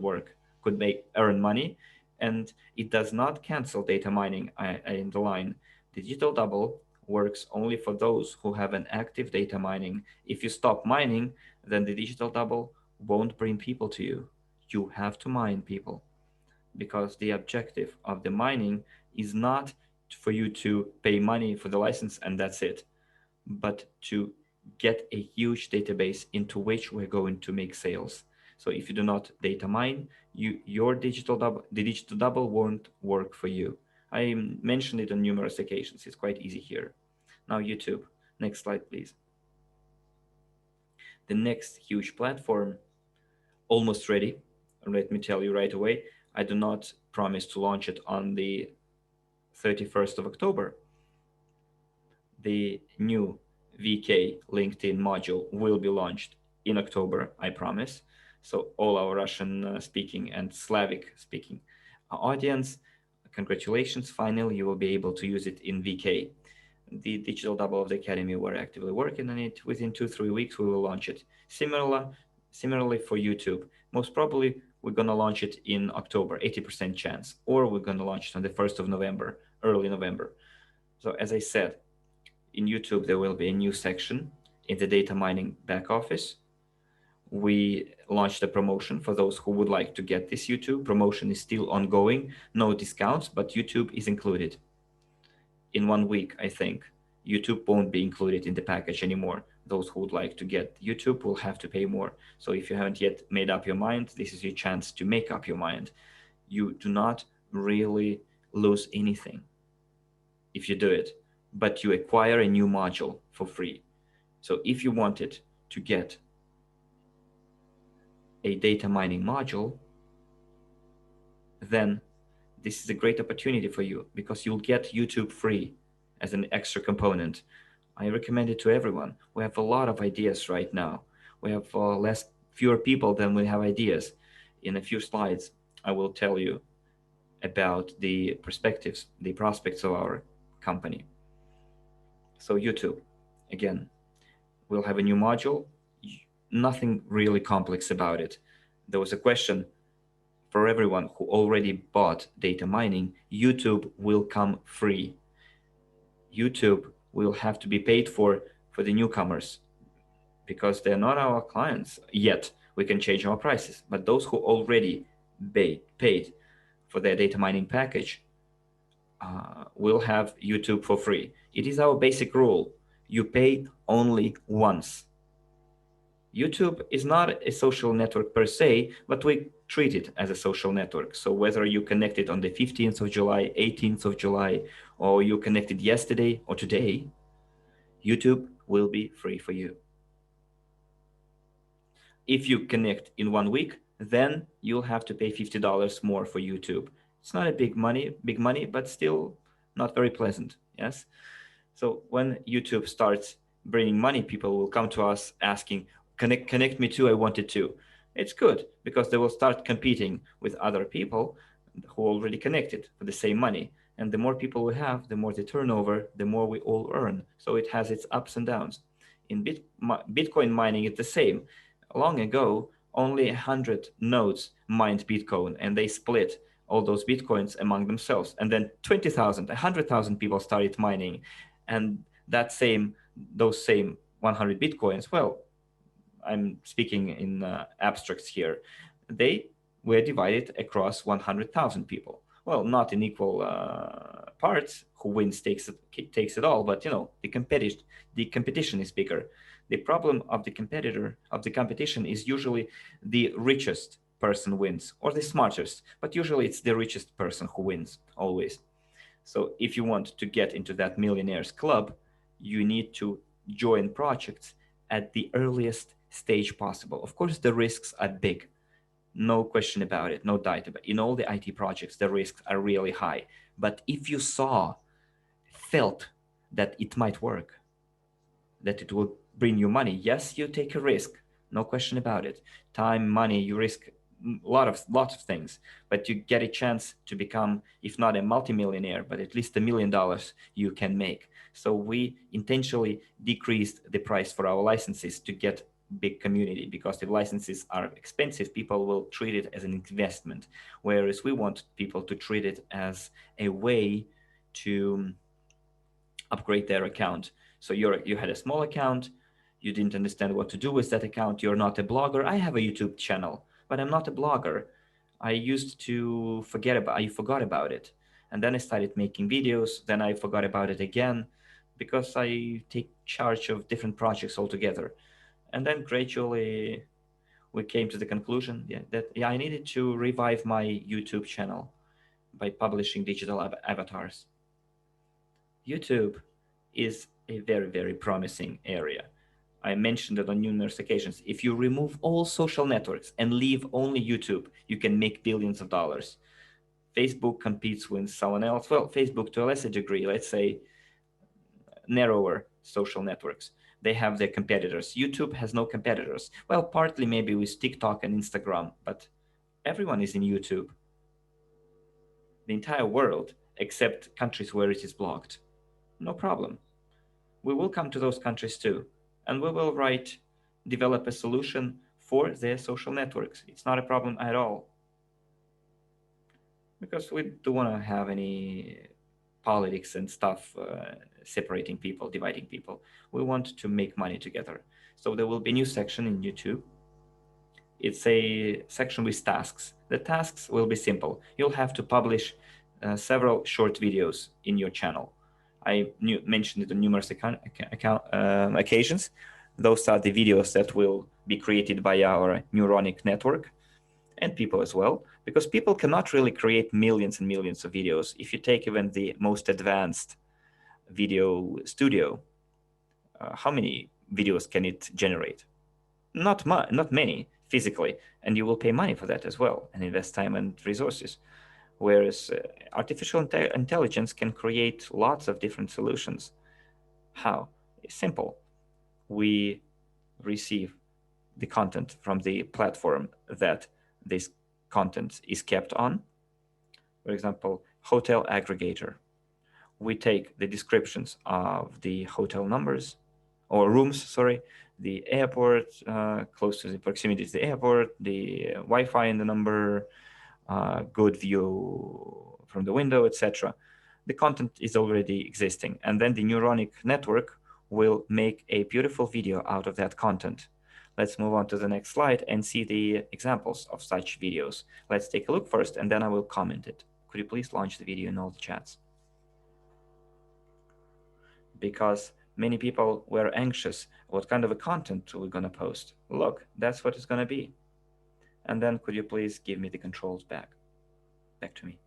earn money, and it does not cancel data mining in the line. Digital double works only for those who have an active data mining. If you stop mining, then the digital double won't bring people to you. You have to mine people, because the objective of the mining is not for you to pay money for the license and that's it, but to get a huge database into which we're going to make sales. So if you do not data mine, your the digital double won't work for you. I mentioned it on numerous occasions. It's quite easy here. Now YouTube. Next slide, please. The next huge platform, almost ready. Let me tell you right away. I do not promise to launch it on the 31st of October. The new VK LinkedIn module will be launched in October, I promise. So all our Russian speaking and Slavic speaking audience, congratulations, finally you will be able to use it in VK. The digital double of the academy, we're actively working on it. Within 2-3 weeks we will launch it. Similarly for YouTube, most probably we're gonna launch it in October, 80% chance, or we're gonna launch it on the 1st of November, early November. So as I said, in YouTube, there will be a new section in the data mining back office. We launched a promotion for those who would like to get this YouTube. Promotion is still ongoing, no discounts, but YouTube is included. In 1 week, I think, YouTube won't be included in the package anymore. Those who would like to get YouTube will have to pay more. So if you haven't yet made up your mind, this is your chance to make up your mind. You do not really lose anything if you do it, but you acquire a new module for free. So if you wanted to get a data mining module, then this is a great opportunity for you, because you'll get YouTube free as an extra component. I recommend it to everyone. We have a lot of ideas right now. We have fewer people than we have ideas. In a few slides, I will tell you about the perspectives, the prospects of our company. So YouTube, again, we'll have a new module. Nothing really complex about it. There was a question for everyone who already bought data mining. YouTube will come free. YouTube will have to be paid for the newcomers, because they're not our clients yet. We can change our prices, but those who already paid for their data mining package will have YouTube for free. It is our basic rule. You pay only once. YouTube is not a social network per se, but we treat it as a social network. So whether you connected on the 15th of July, 18th of July, or you connected yesterday or today, YouTube will be free for you. If you connect in 1 week, then you'll have to pay $50 more for YouTube. It's not a big money, but still not very pleasant. Yes. So when YouTube starts bringing money, people will come to us asking, connect me too, I want it too. It's good, because they will start competing with other people who already connected for the same money. And the more people we have, the more the turnover, the more we all earn. So it has its ups and downs. In Bitcoin mining, it's the same. Long ago, only 100 nodes mined Bitcoin, and they split all those Bitcoins among themselves. And then 20,000, 100,000 people started mining. And those same 100 Bitcoins, well, I'm speaking in abstracts here, they were divided across 100,000 people. Well, not in equal parts. Who wins takes it all. But the competition is bigger. The problem of the competition is usually the richest person wins, or the smartest. But usually it's the richest person who wins always. So if you want to get into that millionaires club, you need to join projects at the earliest stage possible. Of course, the risks are big. No question about it, no doubt about it. In all the IT projects, the risks are really high. But if you felt that it might work, that it will bring you money, yes, you take a risk, no question about it. Time, money, you risk lots of things, but you get a chance to become, if not a multimillionaire, but at least $1 million you can make. So we intentionally decreased the price for our licenses to get big community, because if licenses are expensive, people will treat it as an investment, whereas we want people to treat it as a way to upgrade their account. So you had a small account, you didn't understand what to do with that account. You're not a blogger. I have a YouTube channel, but I'm not a blogger. I forgot about it. And then I started making videos. Then I forgot about it again because I take charge of different projects altogether. And then gradually we came to the conclusion, that I needed to revive my YouTube channel by publishing digital avatars. YouTube is a very, very promising area. I mentioned it on numerous occasions. If you remove all social networks and leave only YouTube, you can make billions of dollars. Facebook competes with someone else. Well, Facebook to a lesser degree, let's say narrower social networks. They have their competitors. YouTube has no competitors. Well, partly maybe with TikTok and Instagram, but everyone is in YouTube. The entire world, except countries where it is blocked. No problem. We will come to those countries too, and we will develop a solution for their social networks. It's not a problem at all, because we don't want to have any politics and stuff separating people, dividing people. We want to make money together. So there will be a new section in YouTube. It's a section with tasks. The tasks will be simple. You'll have to publish several short videos in your channel. I mentioned it on numerous occasions. Those are the videos that will be created by our neuronic network and people as well, because people cannot really create millions and millions of videos. If you take even the most advanced video studio, how many videos can it generate? Not many physically, and you will pay money for that as well and invest time and resources. Whereas artificial intelligence can create lots of different solutions. How? It's simple. We receive the content from the platform that this content is kept on. For example, hotel aggregator. We take the descriptions of the hotel numbers or rooms, sorry, the airport, close to the proximity to the airport, the Wi-Fi in the number, good view from the window, etc. The content is already existing, and then the neuronic network will make a beautiful video out of that content. Let's move on to the next slide and see the examples of such videos. Let's take a look first, and then I will comment it. Could you please launch the video in all the chats? Because many people were anxious what kind of a content we're going to post. Look, that's what it's going to be. And then could you please give me the controls back to me?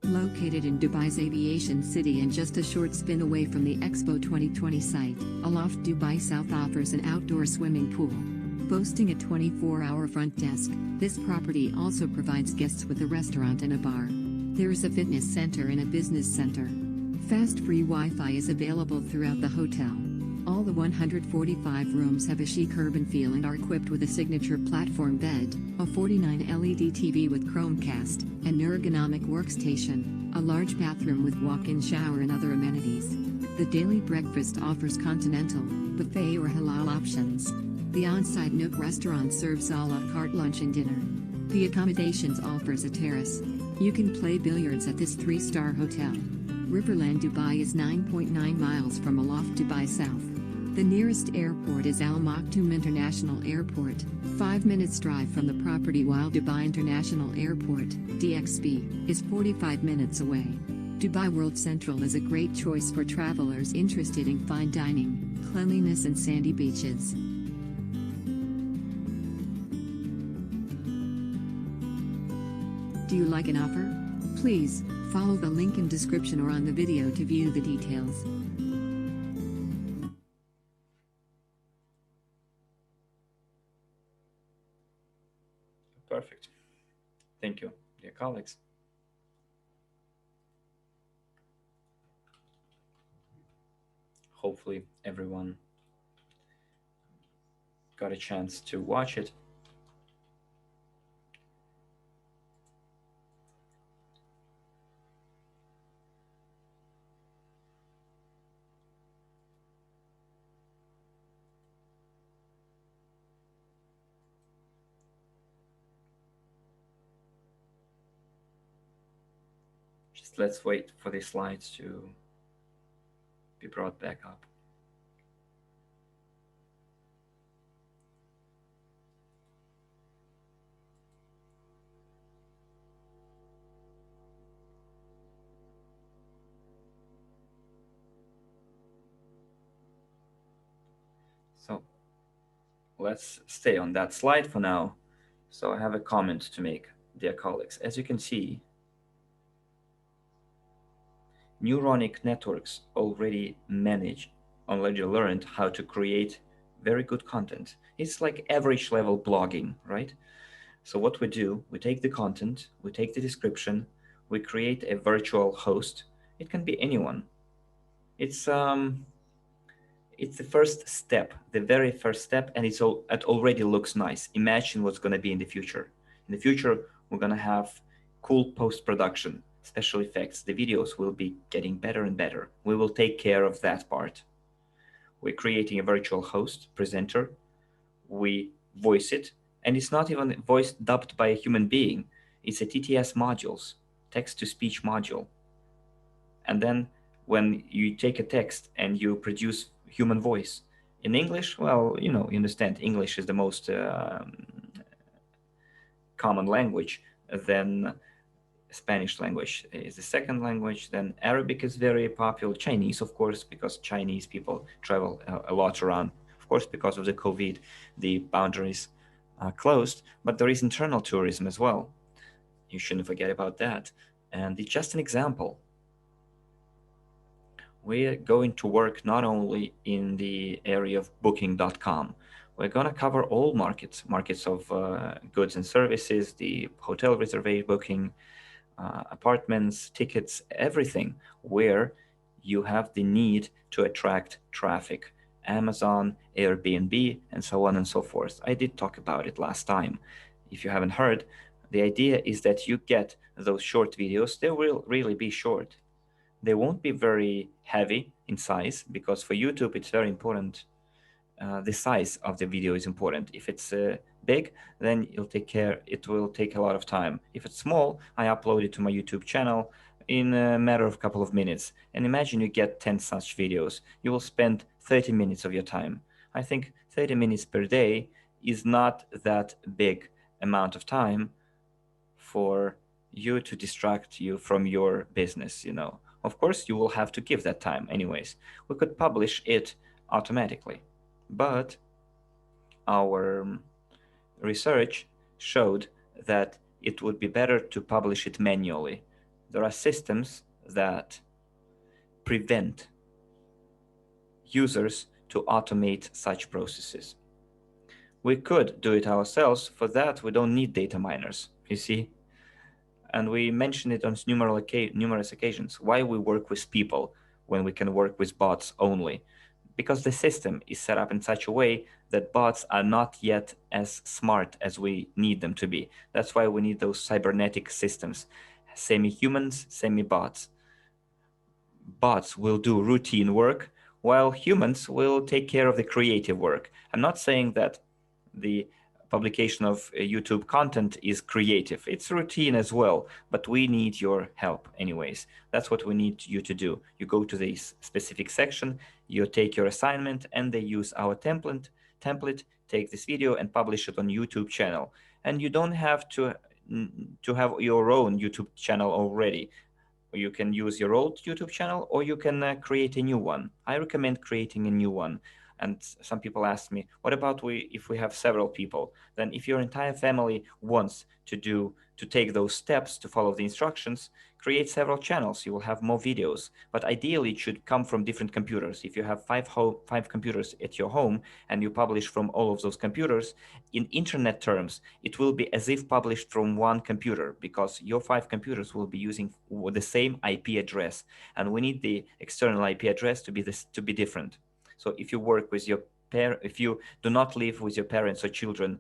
Located in Dubai's aviation city and just a short spin away from the Expo 2020 site, Aloft Dubai South offers an outdoor swimming pool. Boasting a 24-hour front desk, this property also provides guests with a restaurant and a bar. There is a fitness center and a business center. Fast free Wi-Fi is available throughout the hotel. All the 145 rooms have a chic urban feel and are equipped with a signature platform bed, a 49 LED TV with Chromecast, an ergonomic workstation, a large bathroom with walk-in shower and other amenities. The daily breakfast offers continental, buffet or halal options. The on-site Nook restaurant serves a la carte lunch and dinner. The accommodations offers a terrace. You can play billiards at this 3-star hotel. Riverland Dubai is 9.9 miles from Aloft Dubai South. The nearest airport is Al Maktoum International Airport, 5 minutes drive from the property, while Dubai International Airport, DXB, is 45 minutes away. Dubai World Central is a great choice for travelers interested in fine dining, cleanliness and sandy beaches. Do you like an offer? Please, follow the link in description or on the video to view the details. Perfect. Thank you, dear colleagues. Hopefully everyone got a chance to watch it. Just let's wait for the slides to be brought back up. So let's stay on that slide for now. So I have a comment to make, dear colleagues. As you can see, neuronic networks already learned how to create very good content. It's like average level blogging, right? So what we do, we take the content, we take the description, we create a virtual host. It can be anyone. It's um it's the first step, the very first step, and it already looks nice. Imagine what's going to be in the future. In the future, we're going to have cool post production, special effects. The videos will be getting better and better. We will take care of that part. We're creating a virtual host, presenter. We voice it, and it's not even voice dubbed by a human being. It's a TTS modules, text to speech module. And then when you take a text and you produce human voice in English, well, you understand English is the most common language. Then Spanish language is the second language. Then Arabic is very popular. Chinese, of course, because Chinese people travel a lot around. Of course, because of the COVID, the boundaries are closed. But there is internal tourism as well. You shouldn't forget about that. And it's just an example. We're going to work not only in the area of booking.com. We're going to cover all markets of goods and services, the hotel reservation booking, apartments, tickets, everything where you have the need to attract traffic. Amazon, Airbnb, and so on and so forth. I did talk about it last time. If you haven't heard, the idea is that you get those short videos. They will really be short. They won't be very heavy in size because for YouTube it's very important. The size of the video is important. If it's big, then it will take a lot of time. If it's small, I upload it to my YouTube channel in a matter of a couple of minutes. And imagine you get 10 such videos. You will spend 30 minutes of your time. I think 30 minutes per day is not that big amount of time for you to distract you from your business. Of course, you will have to give that time anyways. We could publish it automatically, but our research showed that it would be better to publish it manually. There are systems that prevent users to automate such processes. We could do it ourselves. For that, we don't need data miners, you see? And we mentioned it on numerous occasions, why we work with people when we can work with bots only. Because the system is set up in such a way that bots are not yet as smart as we need them to be. That's why we need those cybernetic systems, semi-humans, semi-bots. Bots will do routine work, while humans will take care of the creative work. I'm not saying that the publication of YouTube content is creative. It's routine as well, but we need your help anyways. That's what we need you to do. You go to this specific section, you take your assignment, and they use our template, take this video and publish it on YouTube channel. And you don't have to have your own YouTube channel already. You can use your old YouTube channel or you can create a new one. I recommend creating a new one. And some people ask me, what about if we have several people? Then if your entire family wants to take those steps to follow the instructions, create several channels. You will have more videos, but ideally it should come from different computers. If you have five computers at your home and you publish from all of those computers, in internet terms, it will be as if published from one computer because your 5 computers will be using the same IP address, and we need the external IP address to be different. So if you work with if you do not live with your parents or children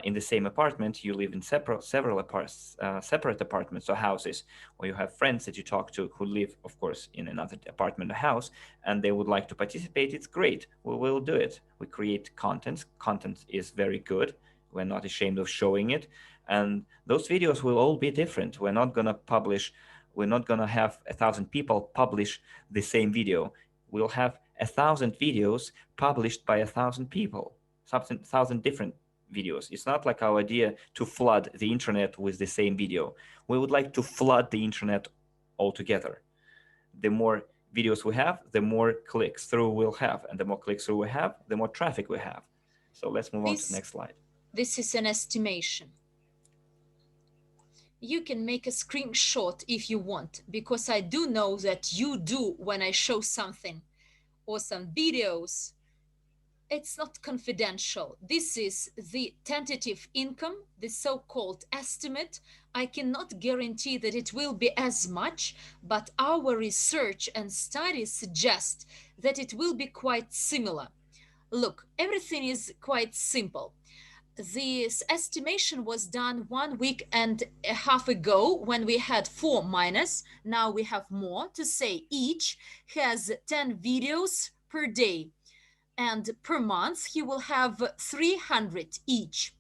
in the same apartment, you live in separate apartments or houses, or you have friends that you talk to who live, of course, in another apartment or house, and they would like to participate, it's great. We will do it. We create content. Content is very good. We're not ashamed of showing it. And those videos will all be different. We're not going to have 1,000 people publish the same video. we'll have 1,000 videos published by 1,000 people, 1,000 different videos. It's not like our idea to flood the internet with the same video. We would like to flood the internet altogether. The more videos we have, the more clicks through we'll have, and the more clicks through we have, the more traffic we have. So let's move on to the This next slide. this is an estimation. You can make a screenshot if you want, because I do know that you do when I show something or some videos. It's not confidential. This is the tentative income, the so-called estimate. I cannot guarantee that it will be as much, but our research and studies suggest that it will be quite similar. Look, everything is quite simple. This estimation was done 1 week and a half ago when we had 4 miners. Now we have more to say. Each has 10 videos per day, and per month he will have 300 each.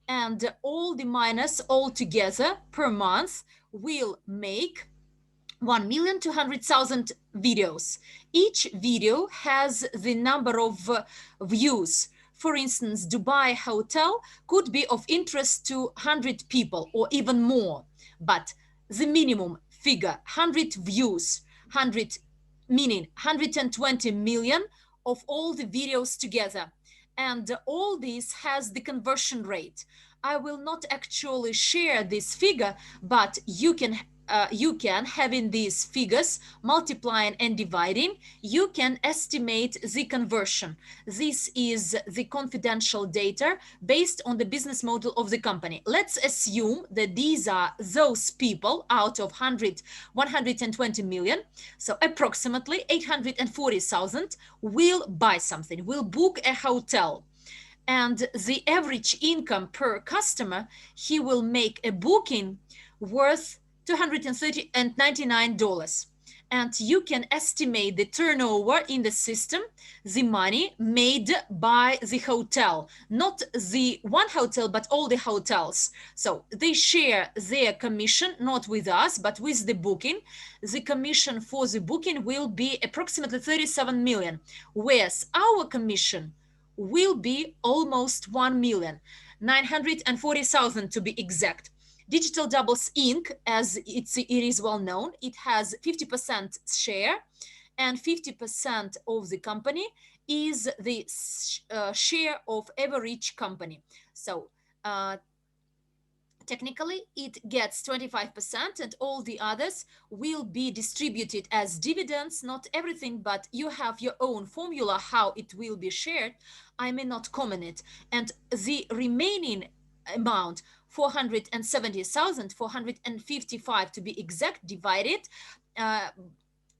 And all the miners all together per month will make 1,200,000 videos. Each video has the number of views. For instance, Dubai hotel could be of interest to 100 people or even more, but the minimum figure, 100 views, 100 meaning 120 million of all the videos together. And all this has the conversion rate. I will not actually share this figure, but you can having these figures multiplying and dividing, you can estimate the conversion. This is the confidential data based on the business model of the company. Let's assume that these are those people out of 120 million, so approximately 840,000 will buy something, will book a hotel, and the average income per customer, he will make a booking worth $299. And you can estimate the turnover in the system, the money made by the hotel, not the one hotel, but all the hotels. So they share their commission, not with us, but with the booking. The commission for the booking will be approximately 37 million, whereas our commission will be almost 1,940,000 to be exact. Digital Doubles Inc., as it is well known, it has 50% share, and 50% of the company is the share of Evorich company. So technically it gets 25%, and all the others will be distributed as dividends. Not everything, but you have your own formula how it will be shared. I may not comment it. And the remaining amount, 470,455 to be exact, divided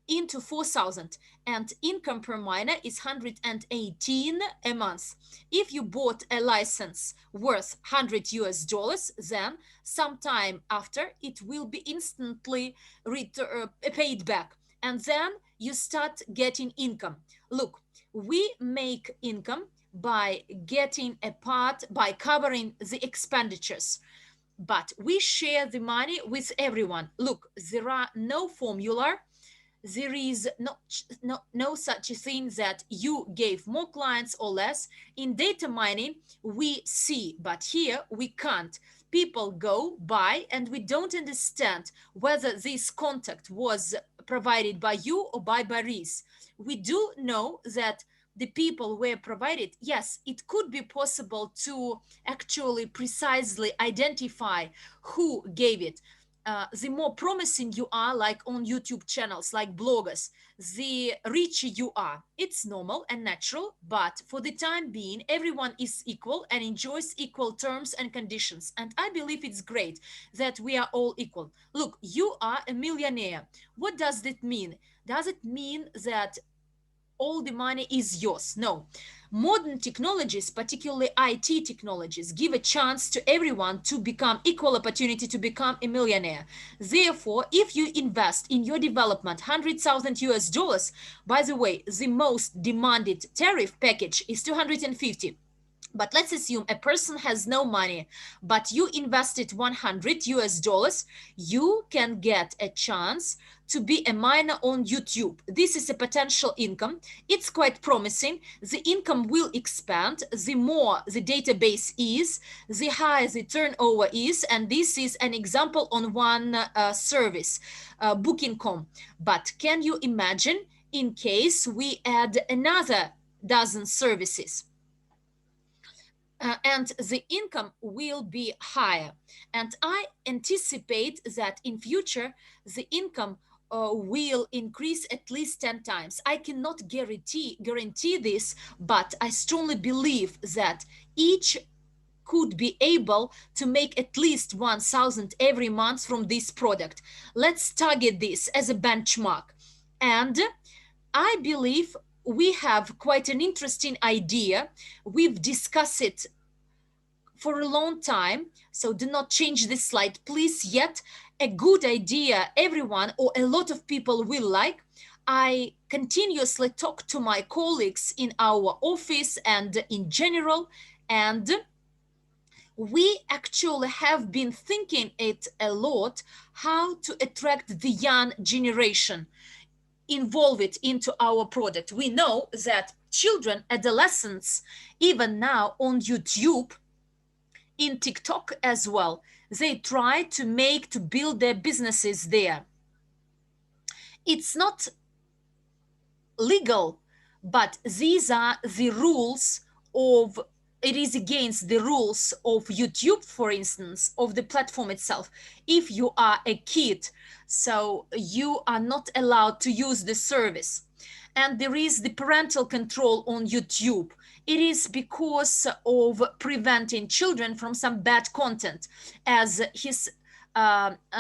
into 4,000, and income per miner is 118 a month. If you bought a license worth 100 US dollars, then sometime after it will be instantly paid back, and then you start getting income. Look, we make income by getting a part, by covering the expenditures, but we share the money with everyone. Look, there are no formula, there is no such a thing that you gave more clients or less. In data mining we see, but here we can't. People go by and we don't understand whether this contact was provided by you or by Boris. We do know that the people were provided. Yes, it could be possible to actually precisely identify who gave it. The more promising you are, like on YouTube channels, like bloggers, the richer you are. It's normal and natural, but for the time being, everyone is equal and enjoys equal terms and conditions. And I believe it's great that we are all equal. Look, you are a millionaire. What does that mean? Does it mean that all the money is yours? No. Modern technologies, particularly IT technologies, give a chance to everyone to become equal opportunity to become a millionaire. Therefore, if you invest in your development 100,000 US dollars, by the way, the most demanded tariff package is 250. But let's assume a person has no money, but you invested 100 US dollars, you can get a chance to be a miner on YouTube. This is a potential income. It's quite promising. The income will expand. The more the database is, the higher the turnover is. And this is an example on one service, Booking.com. But can you imagine in case we add another dozen services? And the income will be higher. And I anticipate that in future, the income will increase at least 10 times. I cannot guarantee this, but I strongly believe that each could be able to make at least 1,000 every month from this product. Let's target this as a benchmark. And I believe we have quite an interesting idea. We've discussed it for a long time, so do not change this slide, please, yet. A good idea everyone or a lot of people will like. I continuously talk to my colleagues in our office and in general, and we actually have been thinking it a lot how to attract the young generation, involve it into our product. We know that children, adolescents, even now on YouTube, in TikTok as well, they try to build their businesses there. It's not legal, but these are the rules of, it is against the rules of YouTube, for instance, of the platform itself. If you are a kid, so you are not allowed to use the service. And there is the parental control on YouTube. It is because of preventing children from some bad content, as his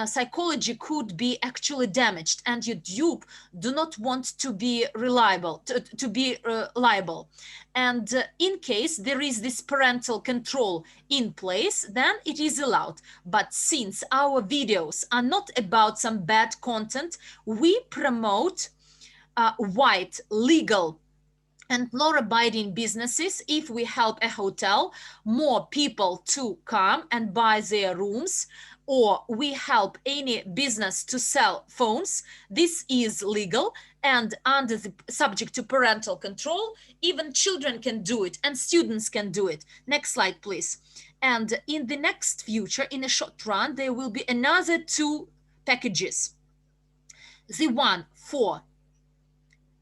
psychology could be actually damaged, and YouTube do not want to be reliable, to be liable. And in case there is this parental control in place, then it is allowed. But since our videos are not about some bad content, we promote white, legal, and law-abiding businesses. If we help a hotel, more people to come and buy their rooms, or we help any business to sell phones, this is legal and under the subject to parental control. Even children can do it and students can do it. Next slide, please. And in the next future, in a short run, there will be another two packages. The one for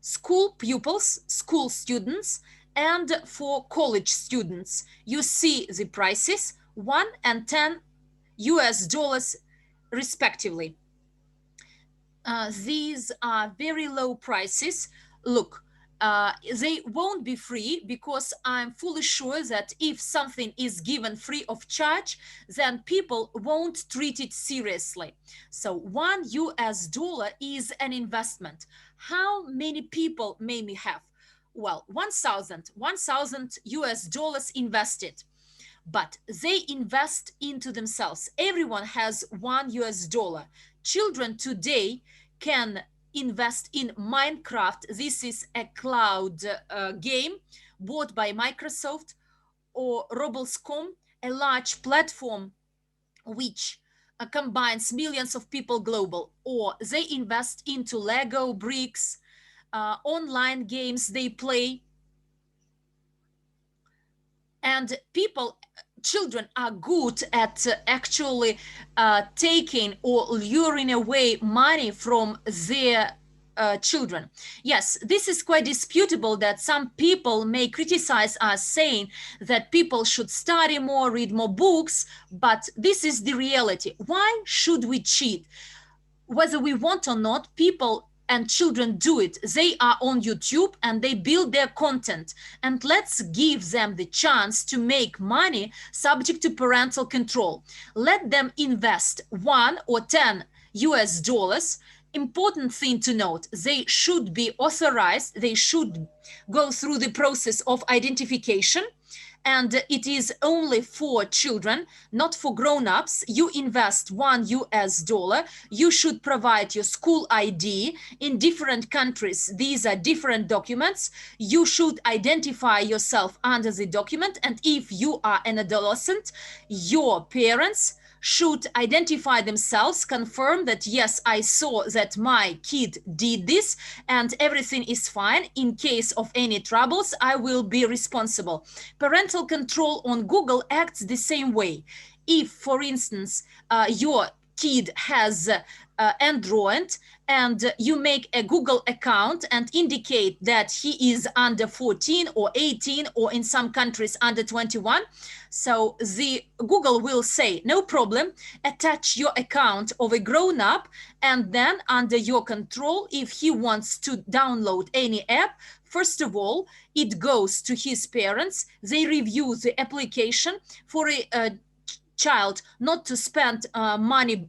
school pupils, school students, and for college students. You see the prices, 1 and 10 US dollars respectively. These are very low prices. Look, they won't be free, because I'm fully sure that if something is given free of charge, then people won't treat it seriously. So 1 US dollar is an investment. How many people may we have? Well, 1,000 US dollars invested, but they invest into themselves. Everyone has 1 US dollar. Children today can invest in Minecraft. This is a cloud game bought by Microsoft, or Roblox.com, a large platform which combines millions of people global. Or they invest into Lego bricks, online games they play. And children are good at actually taking or luring away money from their children. Yes, this is quite disputable, that some people may criticize us, saying that people should study more, read more books, but this is the reality. Why should we cheat? Whether we want or not, people and children do it. They are on YouTube and they build their content. And let's give them the chance to make money subject to parental control. Let them invest 1 or 10 US dollars. Important thing to note, they should be authorized. They should go through the process of identification. and it is only for children, not for grown-ups. You invest $1. You should provide your school ID. In different countries, these are different documents. You should identify yourself under the document, and if you are an adolescent, your parents should identify themselves, confirm that yes, I saw that my kid did this and everything is fine. In case of any troubles, I will be responsible. Parental control on Google acts the same way. If, for instance, your kid has Android, and you make a Google account and indicate that he is under 14 or 18, or in some countries under 21, so the Google will say, no problem, attach your account of a grown-up, and then under your control, if he wants to download any app, first of all, it goes to his parents. They review the application for a child not to spend money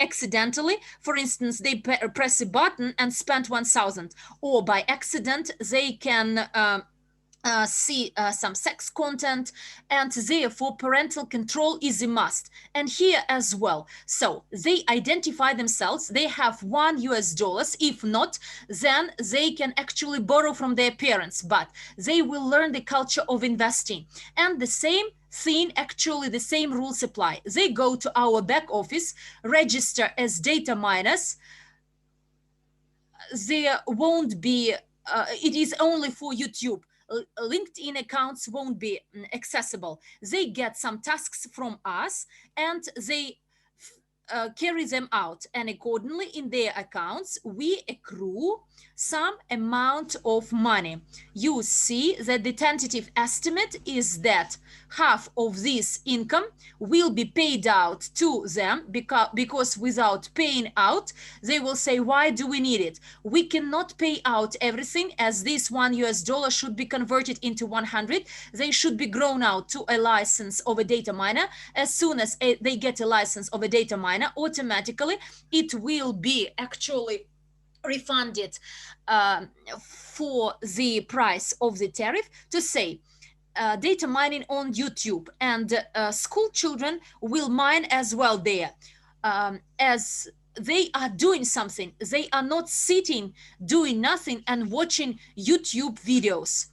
accidentally. For instance, they press a button and spend 1,000, or by accident they can see some sex content, and therefore parental control is a must. And here as well, so they identify themselves, they have $1. If not, then they can actually borrow from their parents, but they will learn the culture of investing. And the same thing, actually the same rules apply. They go to our back office, register as data miners. There won't be it is only for YouTube. LinkedIn accounts won't be accessible. They get some tasks from us, and they carry them out, and accordingly in their accounts we accrue some amount of money. You see that the tentative estimate is that half of this income will be paid out to them, because without paying out, they will say, why do we need it? We cannot pay out everything, as this $1 should be converted into 100. They should be grown out to a license of a data miner. As soon as they get a license of a data miner, automatically it will be actually refunded for the price of the tariff. To say, data mining on YouTube, and school children will mine as well there, as they are doing something. They are not sitting doing nothing and watching YouTube videos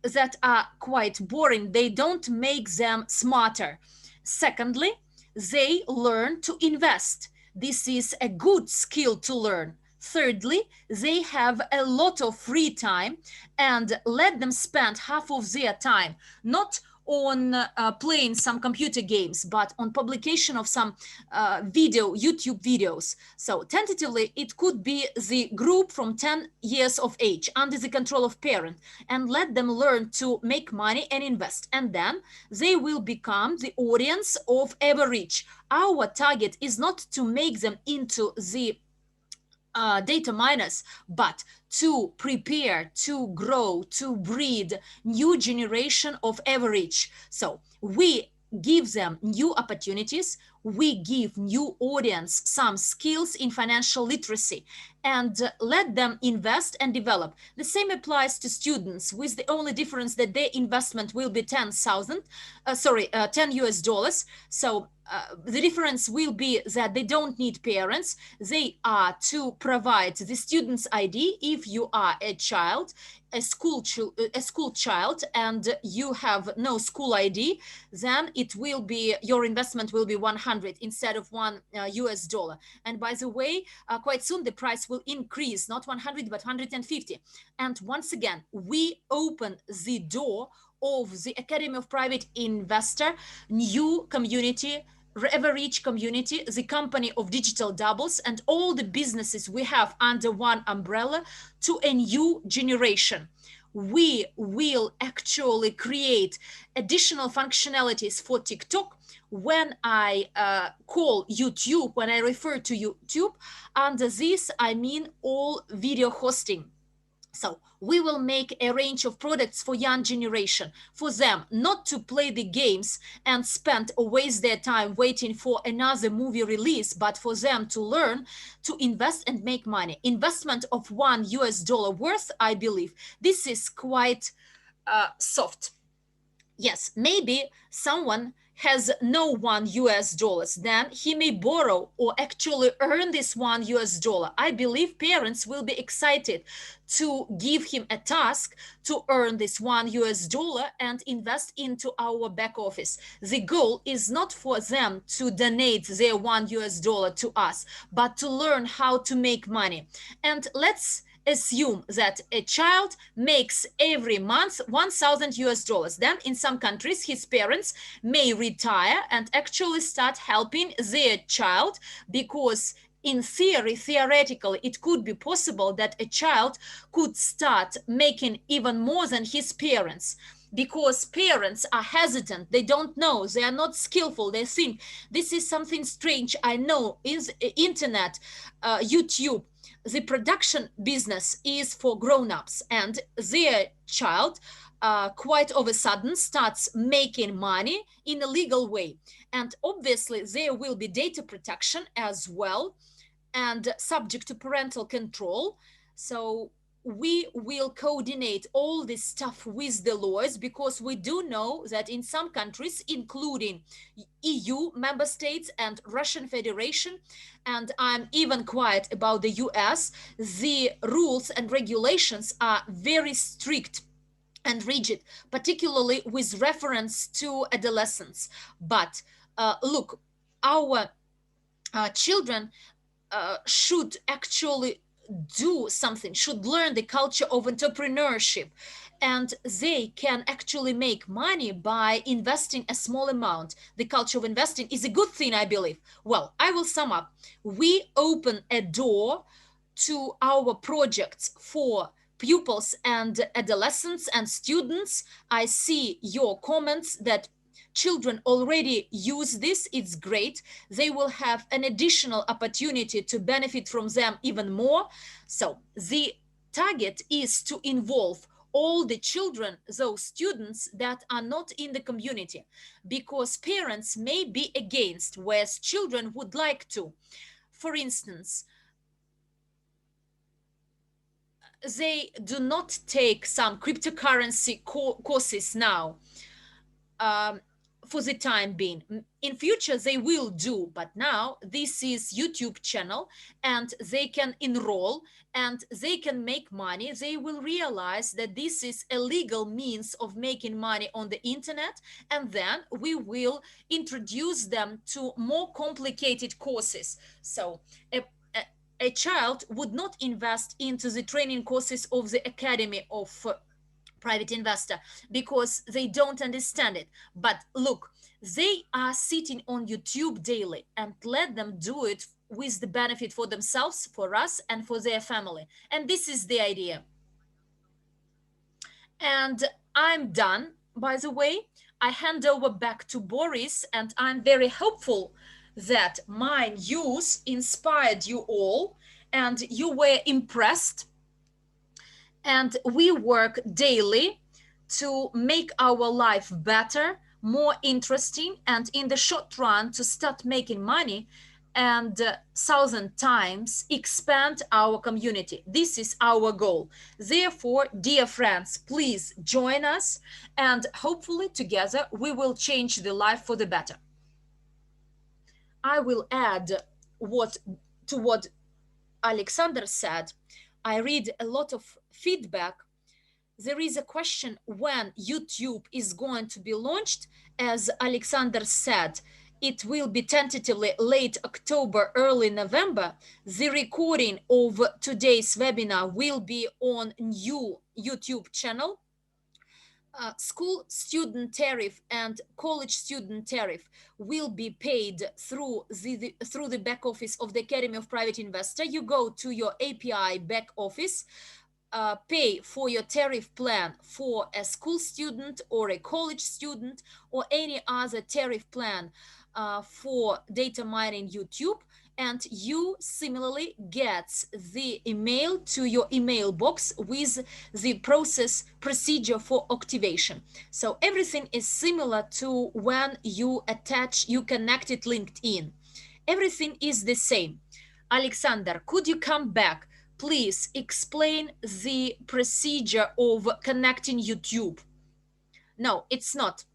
that are quite boring. They don't make them smarter. Secondly, they learn to invest. This is a good skill to learn. Thirdly, they have a lot of free time, and let them spend half of their time not on playing some computer games, but on publication of some YouTube videos. So tentatively, it could be the group from 10 years of age under the control of parent, and let them learn to make money and invest. And then they will become the audience of Evorich. Our target is not to make them into the data miners, but to prepare, to grow, to breed new generation of Evorich. So we give them new opportunities, we give new audience some skills in financial literacy, and let them invest and develop. The same applies to students, with the only difference that their investment will be 10,000 $10 US. So the difference will be that they don't need parents. They are to provide the student's ID. If you are a child, a school child, and you have no school ID, then it will be, your investment will be 100 instead of $1. And by the way, quite soon the price will increase, not 100 but 150. And once again, we open the door of the Academy of Private Investor new community, Evorich community, the company of digital doubles, and all the businesses we have under one umbrella, to a new generation. We will actually create additional functionalities for TikTok. When I call YouTube, when I refer to YouTube, under this I mean all video hosting. So we will make a range of products for young generation, for them not to play the games and spend or waste their time waiting for another movie release, but for them to learn to invest and make money. Investment of $1 worth, I believe this is quite soft. Yes, maybe someone has no $1, then he may borrow or actually earn this $1. I believe parents will be excited to give him a task to earn this $1 and invest into our back office. The goal is not for them to donate their $1 to us, but to learn how to make money. And let's assume that a child makes every month $1,000. Then in some countries his parents may retire and actually start helping their child, because in theory, theoretically, it could be possible that a child could start making even more than his parents, because parents are hesitant, they don't know, they are not skillful, they think this is something strange. I know in the internet, YouTube, the production business is for grown-ups, and their child quite of a sudden starts making money in a legal way. And obviously there will be data protection as well, and subject to parental control. So we will coordinate all this stuff with the lawyers, because we do know that in some countries, including EU member states and Russian Federation, and I'm even quiet about the US, the rules and regulations are very strict and rigid, particularly with reference to adolescents. But look, our children should actually do something, should learn the culture of entrepreneurship, and they can actually make money by investing a small amount. The culture of investing is a good thing, I believe. Well, I will sum up. We open a door to our projects for pupils and adolescents and students. I see your comments that children already use this. It's great. They will have an additional opportunity to benefit from them even more. So the target is to involve all the children, those students that are not in the community, because parents may be against, whereas children would like to. For instance, they do not take some cryptocurrency courses now, um, for the time being. In future they will do, but now this is YouTube channel, and they can enroll and they can make money. They will realize that this is a legal means of making money on the internet, and then we will introduce them to more complicated courses. So a, a child would not invest into the training courses of the Academy of private investor, because they don't understand it. But look, they are sitting on YouTube daily, and let them do it with the benefit for themselves, for us, and for their family. And this is the idea. And I'm done, by the way. I hand over back to Boris, and I'm very hopeful that my news inspired you all and you were impressed. And we work daily to make our life better, more interesting, and in the short run to start making money and 1,000 times expand our community. This is our goal. Therefore, dear friends, please join us, and hopefully together we will change the life for the better. I will add what to what Alexander said. I read a lot of feedback. There is a question when YouTube is going to be launched. As Alexander said, it will be tentatively late October, early November. The recording of today's webinar will be on NEEW YouTube channel. School student tariff and college student tariff will be paid through the back office of the Academy of Private Investor. You go to your API back office, pay for your tariff plan for a school student or a college student or any other tariff plan for data mining YouTube, and you similarly get the email to your email box with the procedure for activation. So everything is similar to when you connected LinkedIn. Everything is the same. Alexander, could you come back? Please explain the procedure of connecting YouTube. No, it's not.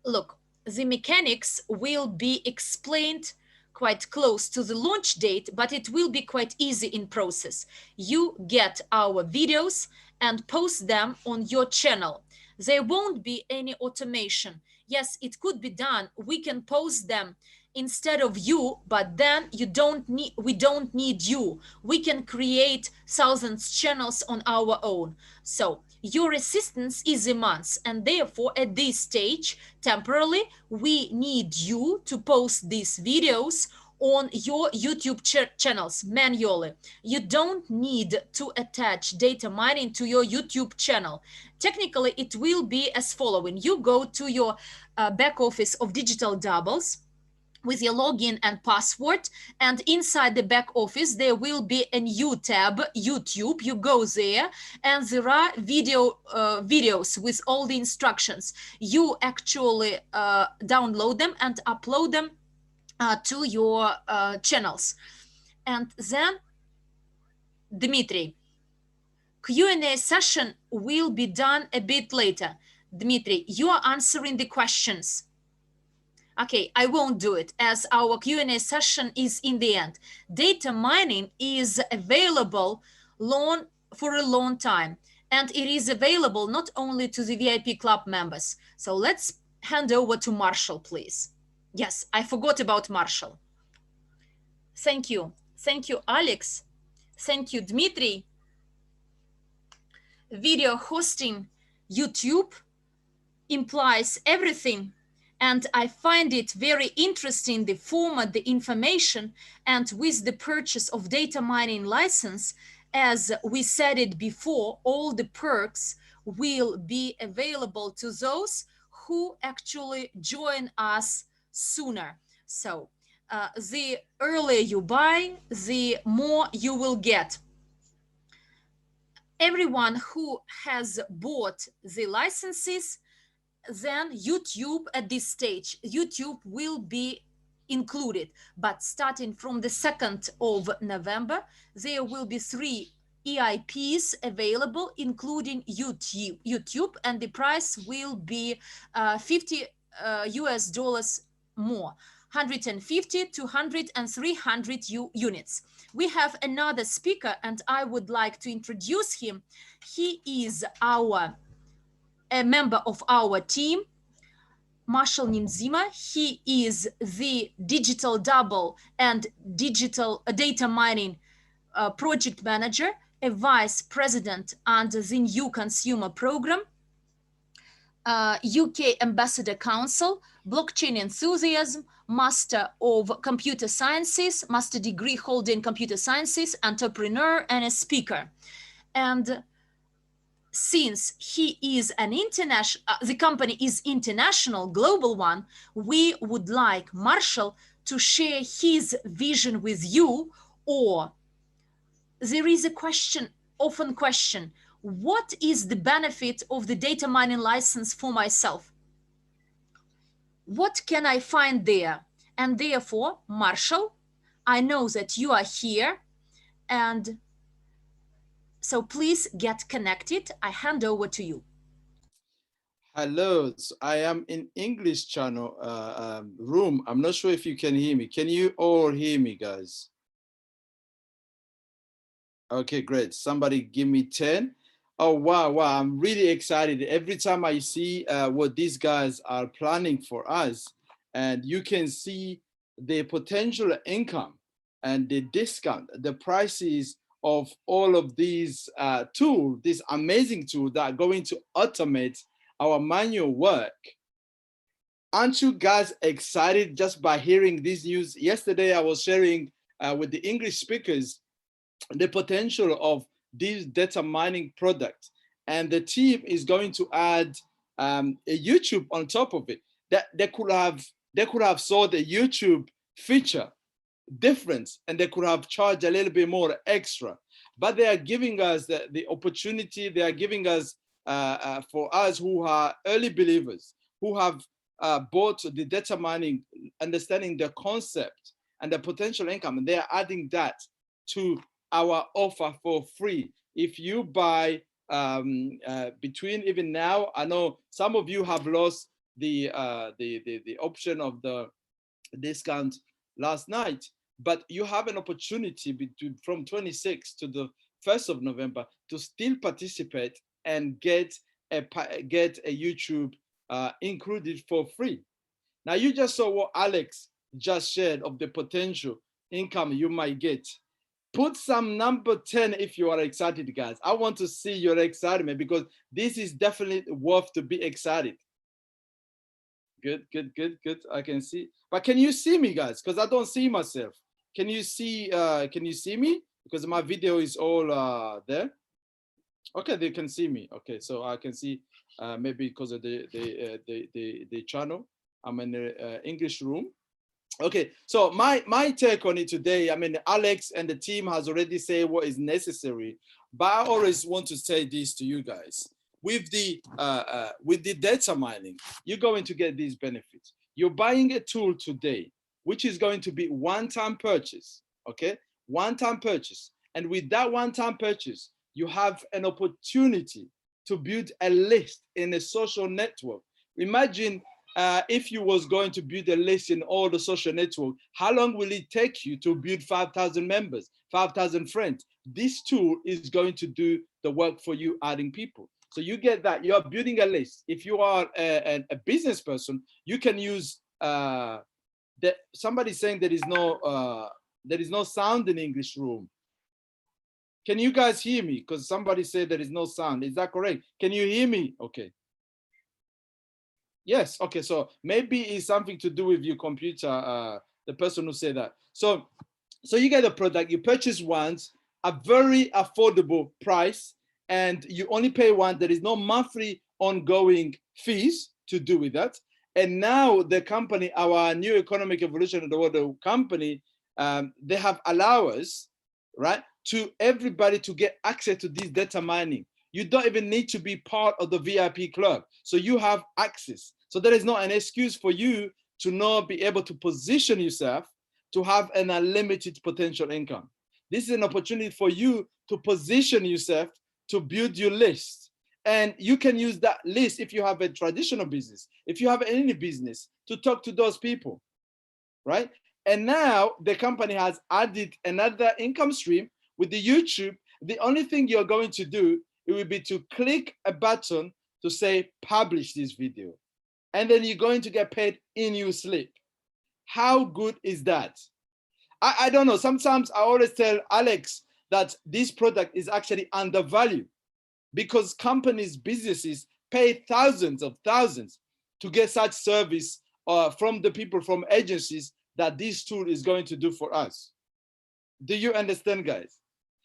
look, the mechanics will be explained quite close to the launch date, but it will be quite easy in process. You get our videos and post them on your channel. There won't be any automation. Yes, it could be done. We can post them instead of you, but then we don't need you. We can create thousands channels on our own. So your assistance is immense, and therefore at this stage temporarily we need you to post these videos on your YouTube channels manually. You don't need to attach data mining to your YouTube channel. Technically it will be as following: you go to your back office of Digital Doubles with your login and password, and inside the back office there will be a new tab, YouTube. You go there and there are videos with all the instructions. You actually download them and upload them to your channels. And then, Dmitry, Q&A session will be done a bit later. Dmitry, you are answering the questions. Okay, I won't do it as our Q&A session is in the end. Data mining is available for a long time, and it is available not only to the VIP club members. So let's hand over to Marshall, please. Yes, I forgot about Marshall. Thank you. Thank you, Alex. Thank you, Dmitry. Video hosting YouTube implies everything, and I find it very interesting, the format, the information, and with the purchase of data mining license, as we said it before, all the perks will be available to those who actually join us sooner. So the earlier you buy, the more you will get. Everyone who has bought the licenses, then YouTube at this stage, YouTube will be included. But starting from the 2nd of November, there will be 3 EIPs available, including YouTube, and the price will be $50 US more. 150, 200, and 300 units. We have another speaker, and I would like to introduce him. He is a member of our team, Marshall Nimzima. He is the digital double and digital data mining project manager, a vice president under the NEEW consumer program, UK Ambassador Council, blockchain enthusiasm, master of computer sciences, master degree holder in computer sciences, entrepreneur, and a speaker. And since he is an international, the company is international, global one, we would like Marshall to share his vision with you. Or there is a question, often question, what is the benefit of the data mining license for myself? What can I find there? And therefore, Marshall, I know that you are here, and so please get connected. I hand over to you. Hello, so I am in English channel room. I'm not sure if you can hear me. Can you all hear me, guys? Okay, great. Somebody give me 10. Oh, wow, wow. I'm really excited. Every time I see what these guys are planning for us, and you can see the potential income and the discount, the prices of all of these tools, this amazing tool that are going to automate our manual work. Aren't you guys excited just by hearing this news? Yesterday, I was sharing with the English speakers the potential of these data mining products, and the team is going to add a YouTube on top of it. That they could have sold a YouTube feature difference, and they could have charged a little bit more extra, but they are giving us the opportunity. They are giving us for us who are early believers, who have bought the data mining, understanding the concept and the potential income, and they are adding that to our offer for free. If you buy between even now, I know some of you have lost the option of the discount last night, but you have an opportunity from 26th to the 1st of November to still participate and get a YouTube included for free. Now you just saw what Alex just shared of the potential income you might get. Put some number 10 if you are excited, guys. I want to see your excitement because this is definitely worth to be excited. Good, good, good, good. I can see. But can you see me, guys? Because I don't see myself. Can you see me? Because my video is all there. Okay, they can see me. Okay, so I can see maybe because of the channel. I'm in the English room. Okay, so my take on it today, I mean, Alex and the team has already said what is necessary, but I always want to say this to you guys. With the data mining, you're going to get these benefits. You're buying a tool today, which is going to be one-time purchase, okay? One-time purchase. And with that one-time purchase, you have an opportunity to build a list in a social network. Imagine if you was going to build a list in all the social network, how long will it take you to build 5,000 members, 5,000 friends? This tool is going to do the work for you, adding people. So you get that, you're building a list. If you are a business person, you can use, somebody's saying there is no sound in English room. Can you guys hear me? Because somebody said there is no sound. Is that correct? Can you hear me? Okay. Yes, okay, so maybe it's something to do with your computer, the person who said that. So you get a product, you purchase once, a very affordable price, and you only pay one. There is no monthly ongoing fees to do with that. And now the company, our new economic evolution of the world company, they have allowed us, right, to everybody to get access to this data mining. You don't even need to be part of the VIP club. So you have access. So there is not an excuse for you to not be able to position yourself to have an unlimited potential income. This is an opportunity for you to position yourself to build your list. And you can use that list if you have a traditional business, if you have any business, to talk to those people, right? And now the company has added another income stream with the YouTube. The only thing you're going to do, it will be to click a button to say, publish this video. And then you're going to get paid in your sleep. How good is that? I don't know. Sometimes I always tell Alex that this product is actually undervalued because companies, businesses pay thousands of thousands to get such service from the people, from agencies that this tool is going to do for us. Do you understand, guys?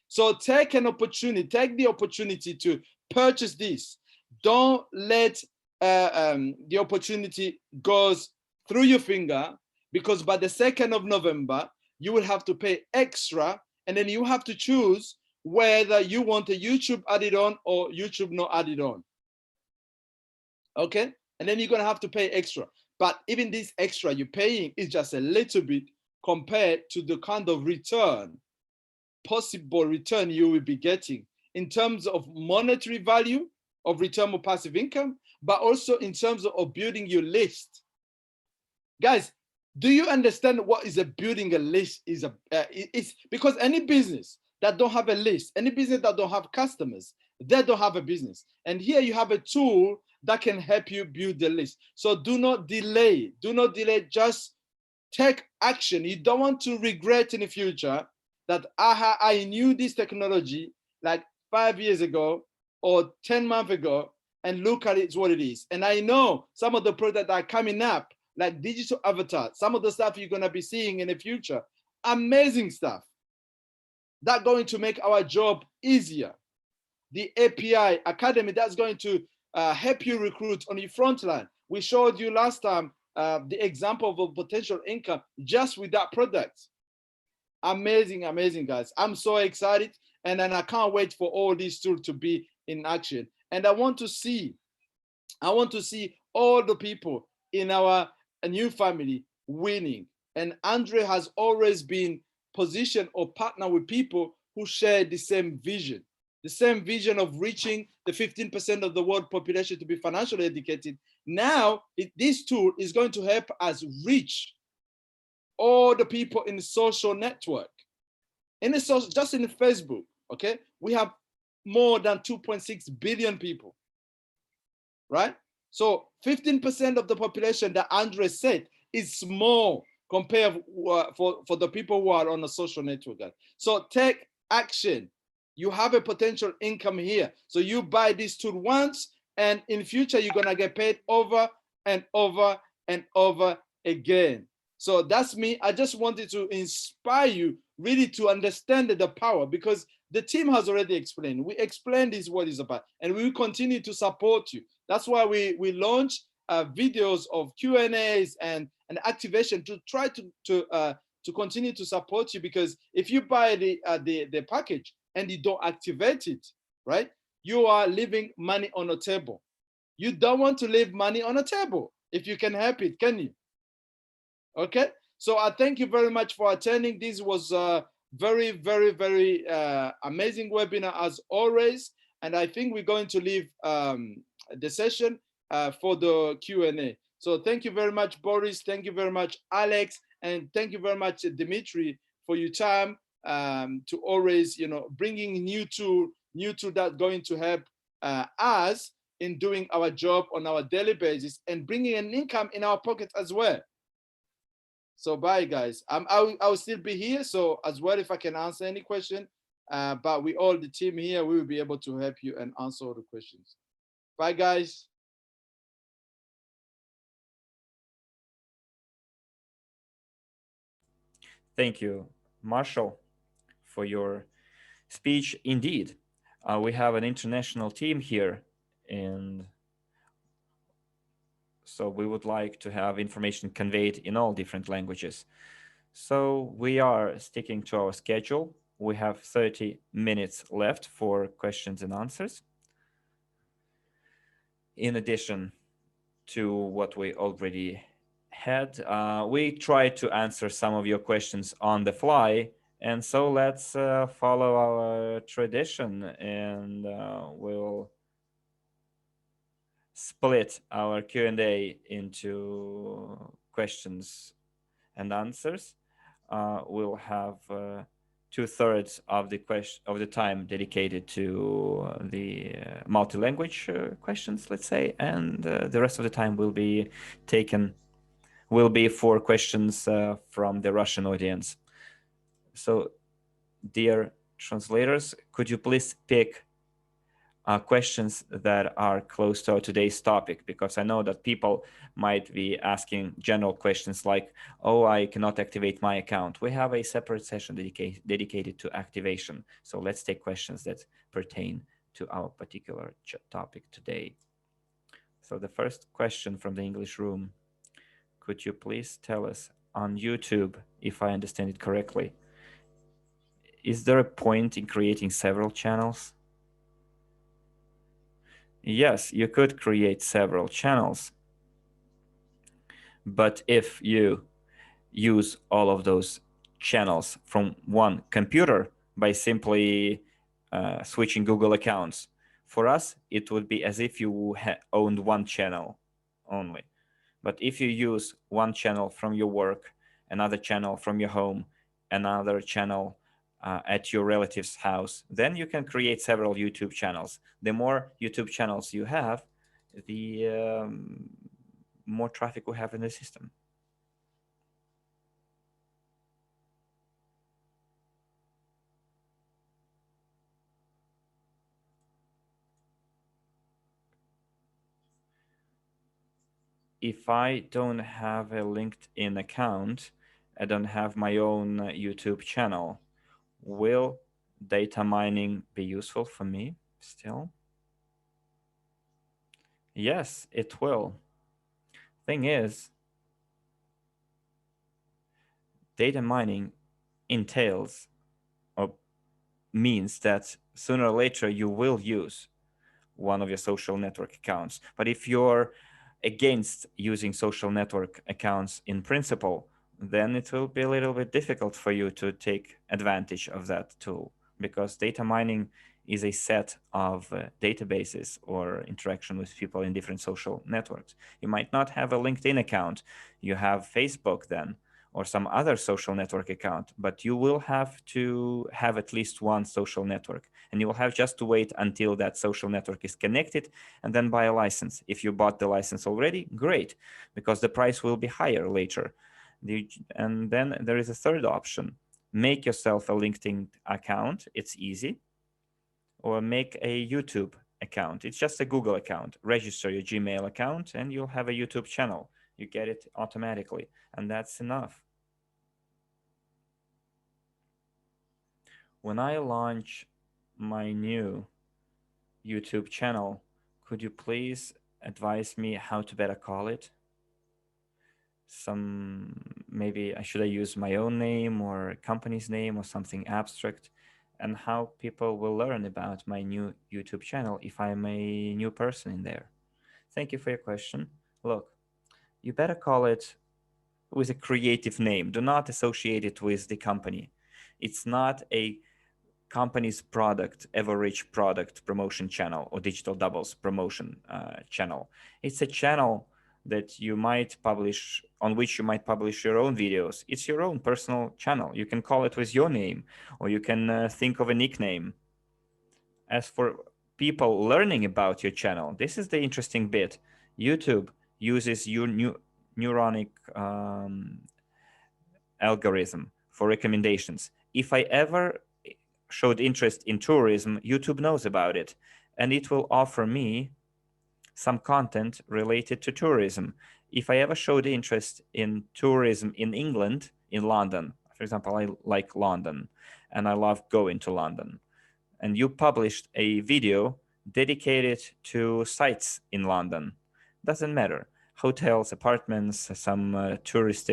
So take the opportunity to purchase this. Don't let the opportunity goes through your finger, because by the 2nd of November, you will have to pay extra, and then you have to choose whether you want a YouTube added on or YouTube not added on. Okay? And then you're gonna have to pay extra. But even this extra you're paying is just a little bit compared to the kind of return, possible return you will be getting in terms of monetary value of return of passive income, but also in terms of building your list. Guys, do you understand what is a building a list is? It's because any business that don't have a list, any business that don't have customers, they don't have a business. And here you have a tool that can help you build the list. So do not delay. Do not delay. Just take action. You don't want to regret in the future that I knew this technology like 5 years ago or 10 months ago, and look at it, what it is. And I know some of the products that are coming up, like digital avatar, some of the stuff you're gonna be seeing in the future, amazing stuff. That's going to make our job easier. The API Academy, that's going to help you recruit on your front line. We showed you last time the example of a potential income just with that product. Amazing, amazing, guys. I'm so excited, and then I can't wait for all these tools to be in action. And I want to see all the people in our new family winning. And Andre has always been positioned or partner with people who share the same vision. the same vision of reaching the 15% of the world population to be financially educated. Now, this tool is going to help us reach all the people in the social network. In the social, just in Facebook, okay, we have more than 2.6 billion people, right? So 15% of the population that Andre said is small compared for the people who are on the social network. So take action. You have a potential income here. So you buy this tool once, and in future, you're gonna get paid over and over and over again. So that's me. I just wanted to inspire you really to understand the power, because the team has already explained. We explained this what it's about, and we will continue to support you. That's why we launch videos of Q&As and activation to try to continue to support you. Because if you buy the package and you don't activate it, right, you are leaving money on the table. You don't want to leave money on the table. If you can help it, can you? Okay, so I thank you very much for attending. This was a very, very, very amazing webinar as always. And I think we're going to leave the session for the Q&A. So thank you very much, Boris. Thank you very much, Alex. And thank you very much, Dimitri, for your time to always, bringing new tool that's going to help us in doing our job on our daily basis and bringing an income in our pocket as well. So bye, guys. I'll still be here. So as well, if I can answer any question, but we all the team here, we will be able to help you and answer all the questions. Bye, guys. Thank you, Marshall, for your speech. Indeed, we have an international team here, and so we would like to have information conveyed in all different languages. So we are sticking to our schedule. We have 30 minutes left for questions and answers. In addition to what we already had, we tried to answer some of your questions on the fly. And so let's follow our tradition, and we'll split our Q&A into questions and answers. We'll have 2/3 of the time dedicated to the multi-language questions, let's say, and the rest of the time will be for questions from the Russian audience. So, dear translators, could you please pick questions that are close to today's topic? Because I know that people might be asking general questions like, oh, I cannot activate my account. We have a separate session dedicated to activation. So let's take questions that pertain to our particular topic today. So the first question from the English room, could you please tell us on YouTube, if I understand it correctly, is there a point in creating several channels? Yes, you could create several channels, but if you use all of those channels from one computer by simply switching Google accounts, for us, it would be as if you owned one channel only. But if you use one channel from your work, another channel from your home, another channel at your relative's house, then you can create several YouTube channels. The more YouTube channels you have, the more traffic we have in the system. If I don't have a LinkedIn account, I don't have my own YouTube channel, will data mining be useful for me still? Yes, it will. Thing is, data mining entails or means that sooner or later you will use one of your social network accounts. But if you're against using social network accounts in principle, then it will be a little bit difficult for you to take advantage of that tool, because data mining is a set of databases or interaction with people in different social networks. You might not have a LinkedIn account, you have Facebook then, or some other social network account, but you will have to have at least one social network. And you will have just to wait until that social network is connected and then buy a license. If you bought the license already, great, because the price will be higher later. And then there is a third option. Make yourself a LinkedIn account. It's easy. Or make a YouTube account. It's just a Google account. Register your Gmail account and you'll have a YouTube channel. You get it automatically, and that's enough. When I launch my new YouTube channel, could you please advise me how to better call it? Some maybe should I use my own name or a company's name or something abstract? And how people will learn about my new YouTube channel if I'm a new person in there? Thank you for your question. Look, you better call it with a creative name. Do not associate it with the company. It's not a company's product, Evorich product promotion channel or digital doubles promotion channel. It's a channel that you might publish, on which you might publish your own videos. It's your own personal channel. You can call it with your name, or you can think of a nickname. As for people learning about your channel, this is the interesting bit. YouTube uses your neuronic algorithm for recommendations. If I ever showed interest in tourism, YouTube knows about it, and it will offer me some content related to tourism. If I ever showed interest in tourism in England, in London, for example, I like London and I love going to London, and you published a video dedicated to sites in London, doesn't matter. Hotels, apartments, some tourist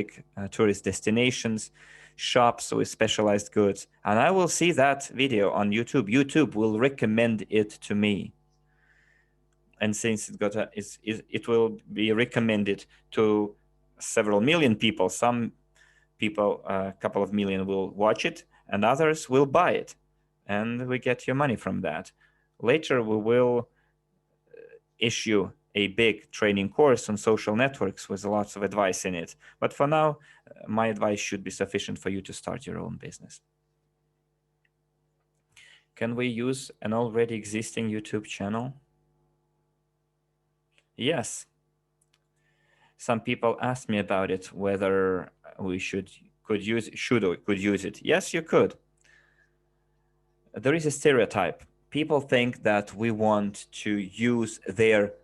destinations, shops with specialized goods, and I will see that video on YouTube. YouTube will recommend it to me, and since it will be recommended to several million people, some people, a couple of million, will watch it, and others will buy it, and we get your money from that. Later, we will issue a big training course on social networks with lots of advice in it. But for now, my advice should be sufficient for you to start your own business. Can we use an already existing YouTube channel? Yes. Some people asked me about it, whether we could use it. Yes, you could. There is a stereotype. People think that we want to use their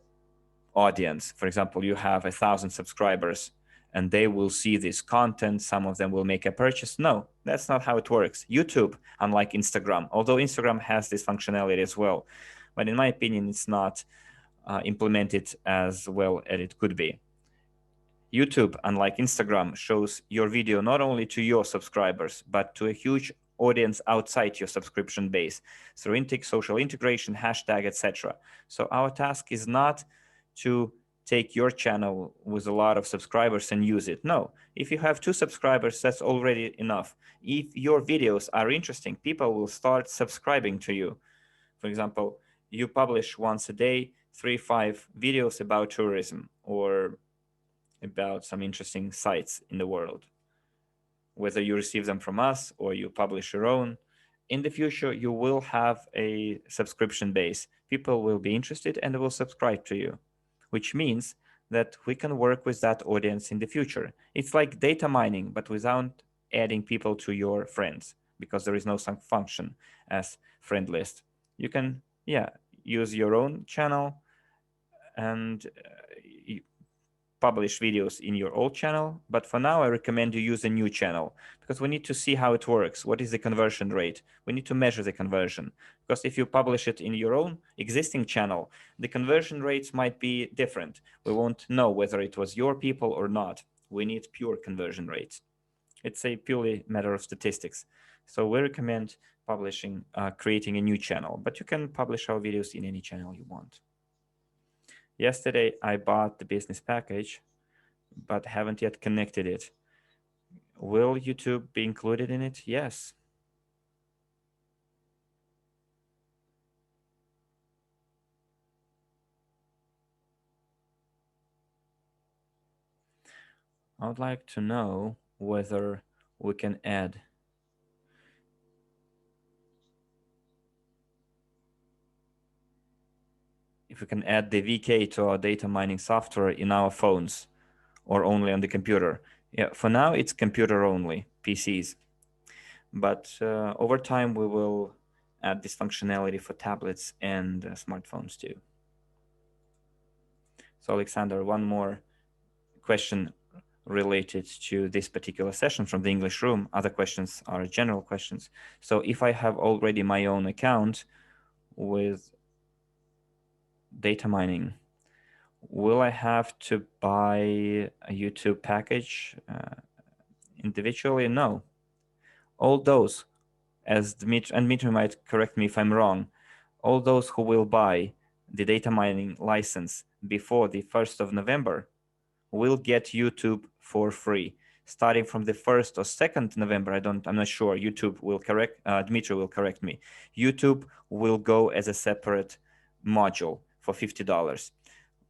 audience. For example, you have 1,000 subscribers and they will see this content. Some of them will make a purchase. No, that's not how it works. YouTube, unlike Instagram, although Instagram has this functionality as well, but in my opinion, it's not implemented as well as it could be. YouTube, unlike Instagram, shows your video not only to your subscribers, but to a huge audience outside your subscription base through social integration, hashtag, etc. So our task is not to take your channel with a lot of subscribers and use it. No, if you have 2 subscribers, that's already enough. If your videos are interesting, people will start subscribing to you. For example, you publish once a day 3-5 videos about tourism or about some interesting sites in the world. Whether you receive them from us or you publish your own, in the future you will have a subscription base. People will be interested and will subscribe to you, which means that we can work with that audience in the future. It's like data mining, but without adding people to your friends, because there is no some function as friend list. You can, use your own channel and publish videos in your old channel. But for now, I recommend you use a new channel, because we need to see how it works. What is the conversion rate? We need to measure the conversion, because if you publish it in your own existing channel, the conversion rates might be different. We won't know whether it was your people or not. We need pure conversion rates. It's a purely matter of statistics. So we recommend creating a new channel, but you can publish our videos in any channel you want. Yesterday, I bought the business package, but haven't yet connected it. Will YouTube be included in it? Yes. I would like to know whether we can add if we can add the VK to our data mining software in our phones or only on the computer. Yeah, for now it's computer only, PCs. But over time we will add this functionality for tablets and smartphones too. So Alexander, one more question related to this particular session from the English room. Other questions are general questions. So if I have already my own account with data mining, will I have to buy a YouTube package individually? No. All those, as Dmitry might correct me if I'm wrong, all those who will buy the data mining license before the 1st of November will get YouTube for free. Starting from the 1st or 2nd November, I'm not sure, YouTube will correct, Dmitry will correct me. YouTube will go as a separate module for $50.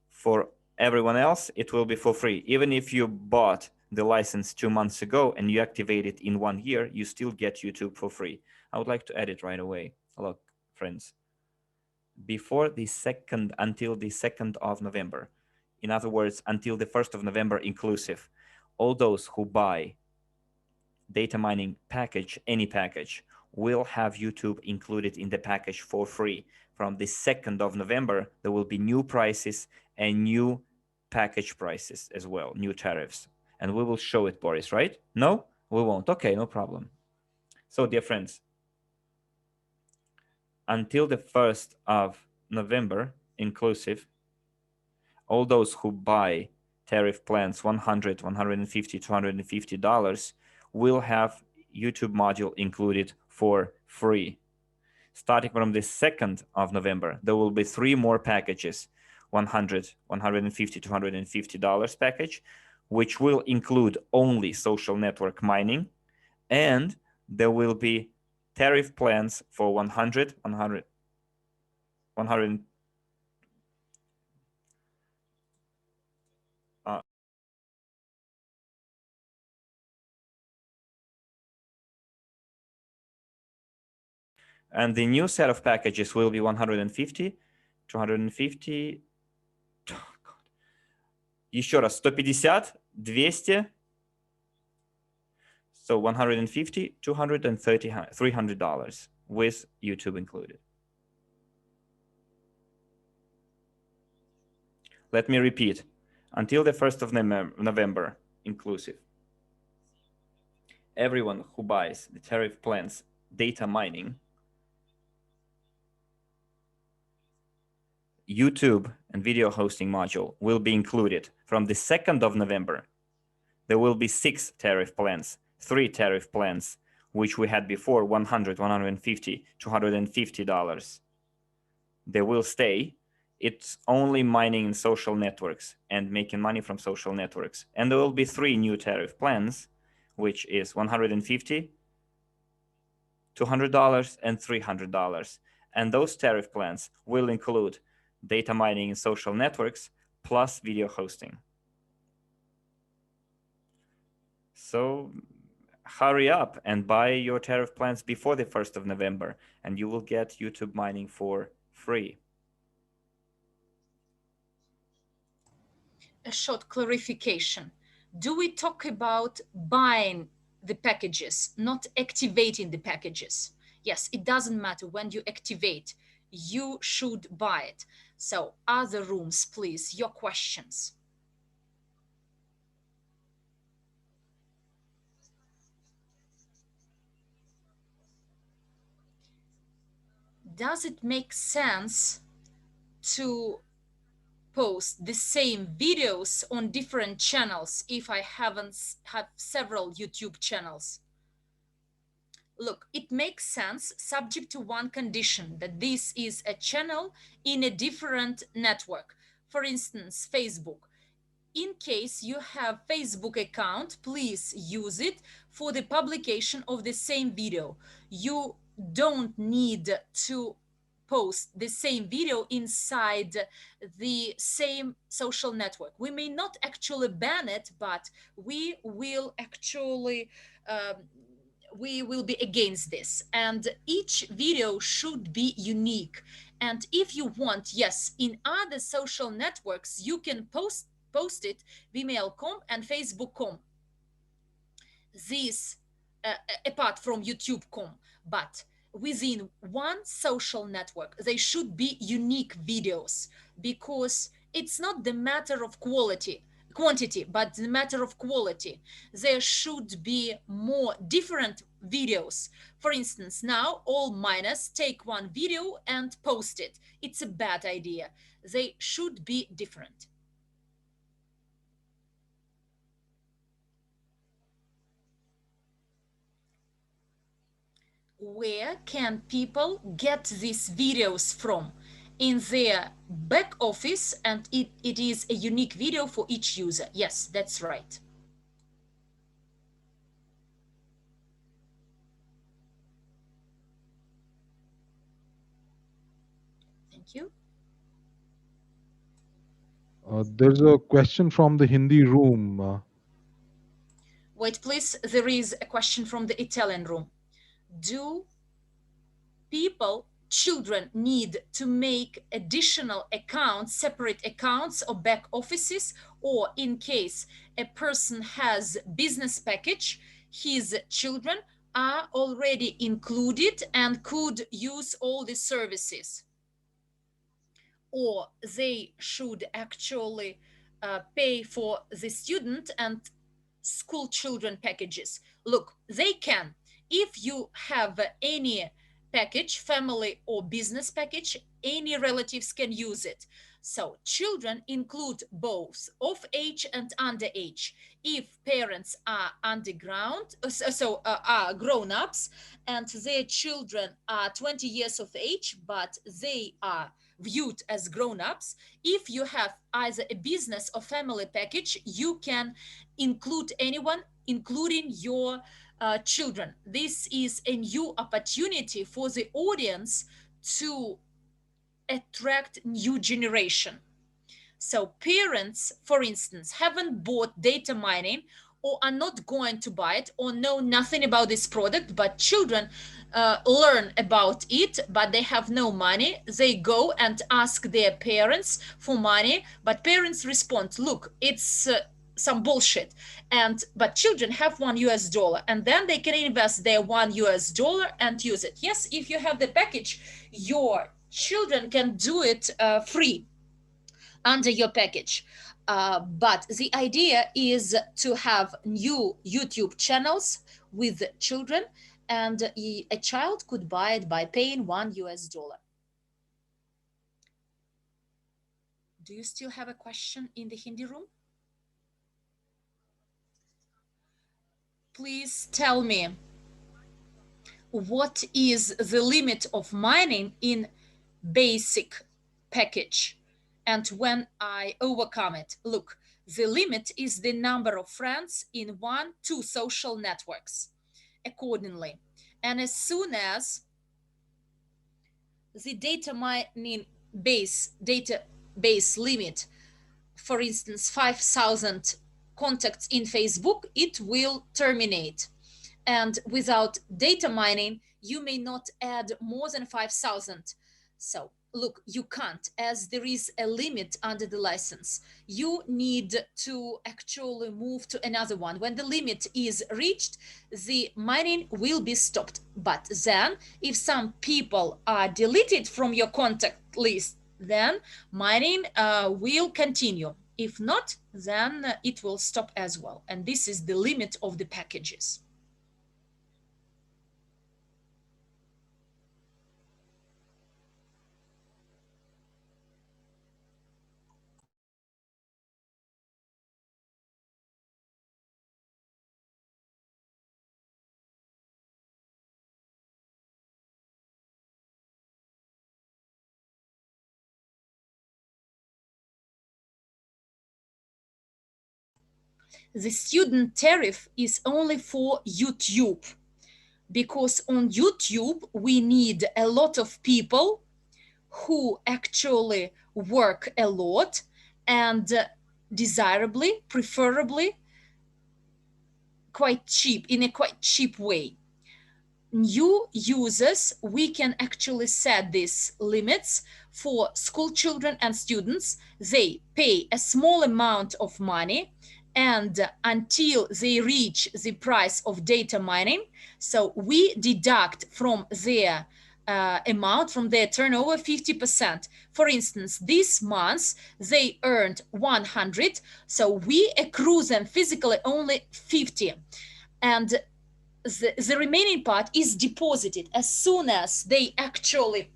For everyone else, it will be for free. Even if you bought the license 2 months ago and you activate it in 1 year, you still get YouTube for free. I would like to add it right away. Look, friends, before the 2nd, until the 2nd of November, in other words, until the 1st of November inclusive, all those who buy data mining package, any package, will have YouTube included in the package for free. From the 2nd of November, there will be new prices and new package prices as well, new tariffs. And we will show it, Boris, right? No? We won't. Okay, no problem. So, dear friends, until the 1st of November, inclusive, all those who buy tariff plans $100, $150, $250 will have YouTube module included for free. Starting from the 2nd of November, there will be 3 more packages, $100, $150, $250 package, which will include only social network mining, and there will be tariff plans for 100, 100, 100 and the new set of packages will be 150, 250, еще раз, 150, 200, so 150, 230, $300 with YouTube included. Let me repeat, until the 1st of November, inclusive. Everyone who buys the tariff plans data mining, YouTube and video hosting module will be included. From the 2nd of November, there will be 6 tariff plans, 3 tariff plans, which we had before, $100, $150, $250. They will stay. It's only mining in social networks and making money from social networks. And there will be 3 new tariff plans, which is $150, $200, and $300. And those tariff plans will include data mining in social networks plus video hosting. So hurry up and buy your tariff plans before the 1st of November, and you will get YouTube mining for free. A short clarification. Do we talk about buying the packages, not activating the packages? Yes, it doesn't matter when you activate, you should buy it. So, other rooms, please, your questions. Does it make sense to post the same videos on different channels if I haven't have several YouTube channels? Look, it makes sense subject to one condition, that this is a channel in a different network. For instance, Facebook. In case you have Facebook account, please use it for the publication of the same video. You don't need to post the same video inside the same social network. We may not actually ban it, but we will actually we will be against this, and each video should be unique. And if you want, yes, in other social networks you can post it, vimeo.com and facebook.com, this apart from youtube.com, but within one social network they should be unique videos, because it's not the matter of quantity, but the matter of quality. There should be more different videos. For instance, now all minors take one video and post it. It's a bad idea. They should be different. Where can people get these videos from? In their back office, and it is a unique video for each user. Yes, that's right. Thank you. There's a question from the Hindi room. Wait, please. There is a question from the Italian room. Do children need to make additional accounts, separate accounts or back offices, or in case a person has business package, his children are already included and could use all the services, or they should actually pay for the student and school children packages? Look, they can. If you have any package, family or business package, any relatives can use it. So children include both of age and underage. If parents are underground, are grown-ups, and their children are 20 years of age, but they are viewed as grown-ups, if you have either a business or family package, you can include anyone, including your children. This is a new opportunity for the audience to attract new generation. So parents, for instance, haven't bought data mining or are not going to buy it or know nothing about this product, but children learn about it, but they have no money. They go and ask their parents for money, but parents respond, look, it's some bullshit. And but children have $1, and then they can invest their $1 and use it. Yes, if you have the package, your children can do it free under your package. But the idea is to have new YouTube channels with children, and a child could buy it by paying $1. Do you still have a question in the Hindi room? Please tell me, what is the limit of mining in basic package, and when I overcome it? Look, the limit is the number of friends in 1-2 social networks accordingly. And as soon as the data mining database limit, for instance 5,000 contacts in Facebook, it will terminate. And without data mining, you may not add more than 5,000. So look, you can't, as there is a limit under the license. You need to actually move to another one. When the limit is reached, the mining will be stopped. But then if some people are deleted from your contact list, then mining will continue. If not, then it will stop as well. And this is the limit of the packages. The student tariff is only for YouTube, because on YouTube we need a lot of people who actually work a lot and desirably, preferably, quite cheap, in a quite cheap way. New users, we can actually set these limits for school children and students. They pay a small amount of money, and until they reach the price of data mining, so we deduct from their amount, from their turnover, 50%. For instance, this month they earned 100, so we accrue them physically only 50, and the remaining part is deposited as soon as they actually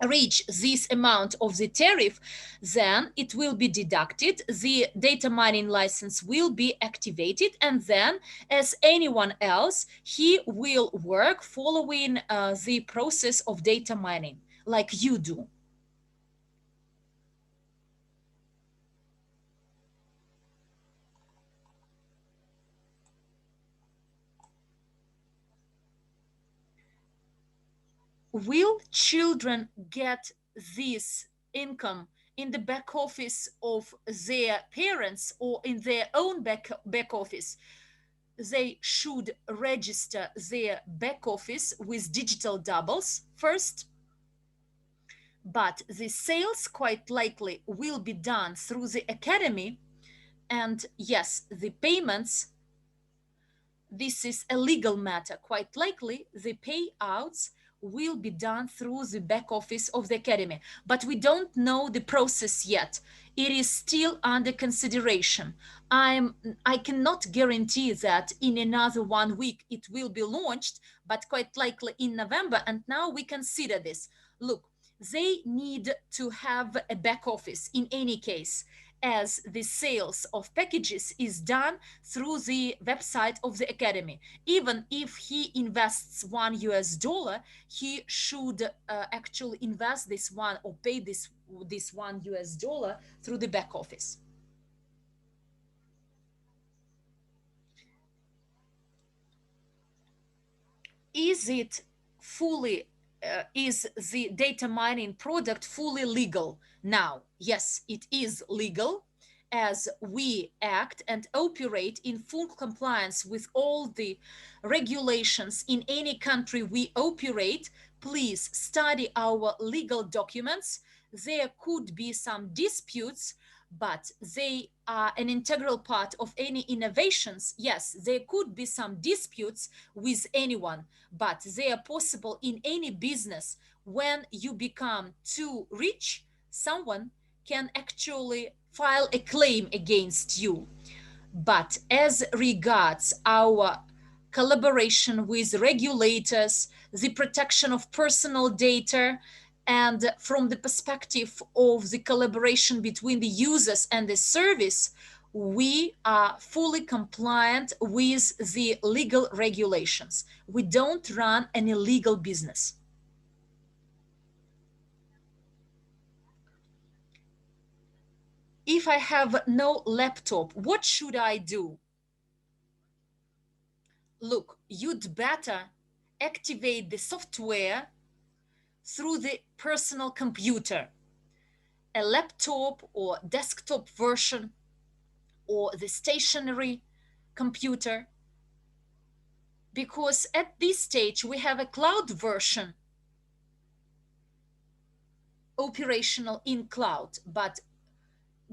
reach this amount of the tariff. Then it will be deducted, the data mining license will be activated, and then, as anyone else, he will work following the process of data mining like you do. Will children get this income in the back office of their parents or in their own back office? They should register their back office with digital doubles first, but the sales quite likely will be done through the academy. And yes, the payments, this is a legal matter. Quite likely, the payouts will be done through the back office of the academy, but we don't know the process yet. It is still under consideration. I cannot guarantee that in another 1 week it will be launched, but quite likely in November. And now we consider this. Look, they need to have a back office in any case, as the sales of packages is done through the website of the academy. Even if he invests $1, he should actually invest this one or pay this $1 through the back office. Is it fully is the data mining product fully legal now? Yes, it is legal, as we act and operate in full compliance with all the regulations in any country we operate. Please study our legal documents. There could be some disputes, but they are an integral part of any innovations. Yes, there could be some disputes with anyone, but they are possible in any business. When you become too rich, someone can actually file a claim against you. But as regards our collaboration with regulators, the protection of personal data, and from the perspective of the collaboration between the users and the service, we are fully compliant with the legal regulations. We don't run an illegal business. If I have no laptop, what should I do? Look, you'd better activate the software through the personal computer, a laptop or desktop version, or the stationary computer, because at this stage we have a cloud version operational in cloud, but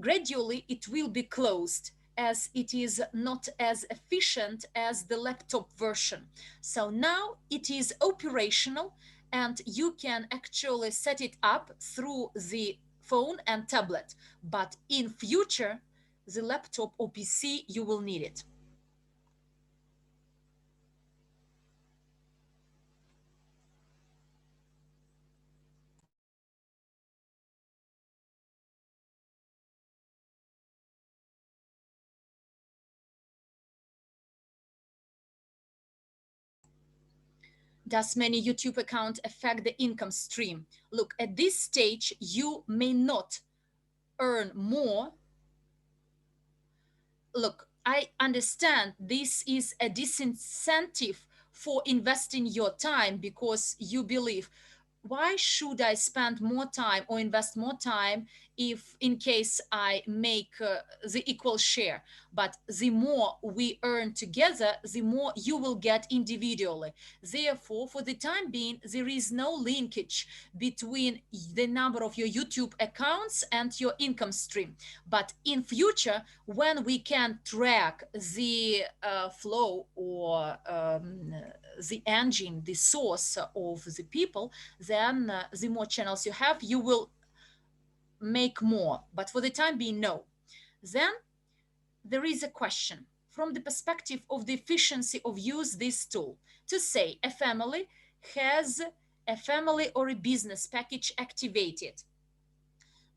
gradually it will be closed, as it is not as efficient as the laptop version. So now it is operational, and you can actually set it up through the phone and tablet, but in future the laptop or PC, you will need it. Does many YouTube account affect the income stream? Look, at this stage, you may not earn more. Look, I understand this is a disincentive for investing your time, because you believe why should I spend more time or invest more time if in case I make the equal share? But the more we earn together, the more you will get individually. Therefore, for the time being, there is no linkage between the number of your YouTube accounts and your income stream. But in future, when we can track the flow or the engine, the source of the people, then the more channels you have, you will make more. But for the time being, no. Then there is a question from the perspective of the efficiency of use this tool. To say a family has a family or a business package activated,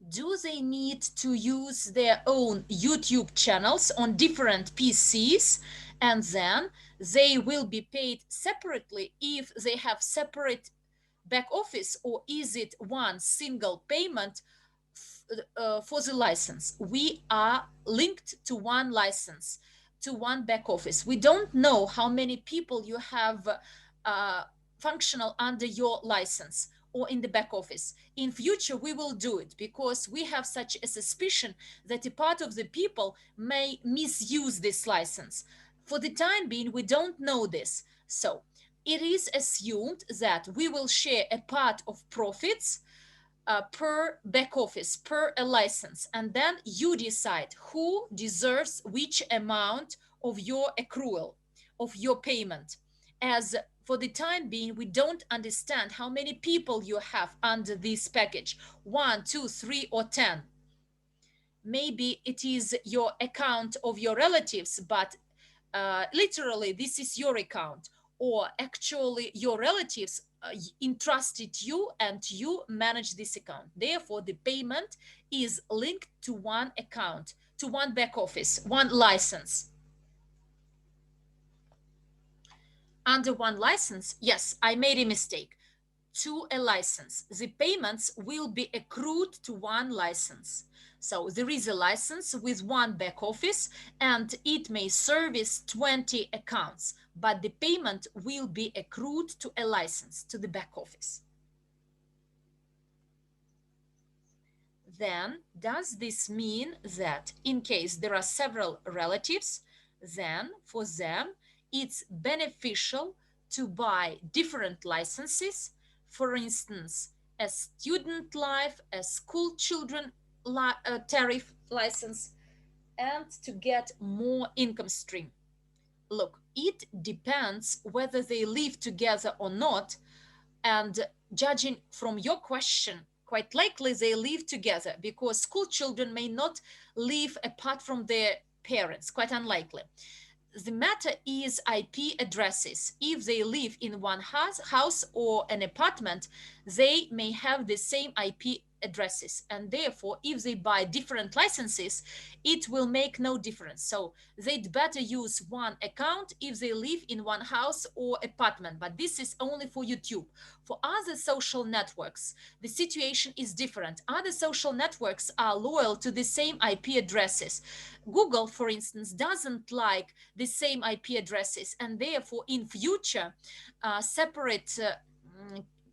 do they need to use their own YouTube channels on different PCs, and then they will be paid separately if they have separate back office, or is it one single payment for the license? We are linked to one license, to one back office. We don't know how many people you have uh, functional under your license or in the back office. In future, we will do it because we have such a suspicion that a part of the people may misuse this license. For the time being, we don't know this. So it is assumed that we will share a part of profits per back office, per a license, and then you decide who deserves which amount of your accrual, of your payment. As for the time being, we don't understand how many people you have under this package, one, two, three, or 10. Maybe it is your account of your relatives, but literally this is your account, or actually your relatives entrusted you and you manage this account. Therefore, the payment is linked to one account, to one back office, one license. Under one license, yes, I made a mistake. To a license, the payments will be accrued to one license. So there is a license with one back office and it may service 20 accounts, but the payment will be accrued to a license, to the back office. Then does this mean that in case there are several relatives, then for them it's beneficial to buy different licenses? For instance, a student life, a school children tariff license, and to get more income stream. Look, it depends whether they live together or not, and judging from your question, quite likely they live together because school children may not live apart from their parents, quite unlikely. The matter is IP addresses. If they live in one house or an apartment, they may have the same IP addresses, and therefore if they buy different licenses, it will make no difference. So they'd better use one account if they live in one house or apartment. But this is only for YouTube. For other social networks, the situation is different. Other social networks are loyal to the same IP addresses. Google, for instance, doesn't like the same IP addresses, and therefore in future separate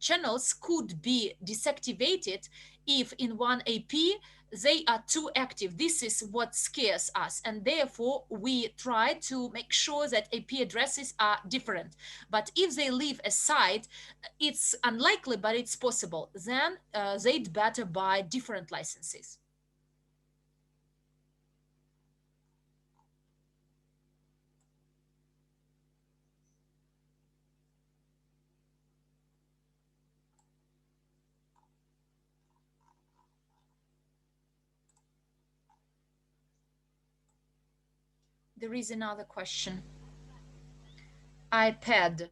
channels could be deactivated if in one IP they are too active. This is what scares us, and therefore we try to make sure that IP addresses are different. But if they live aside, it's unlikely, but it's possible. Then they'd better buy different licenses. There is another question. iPad.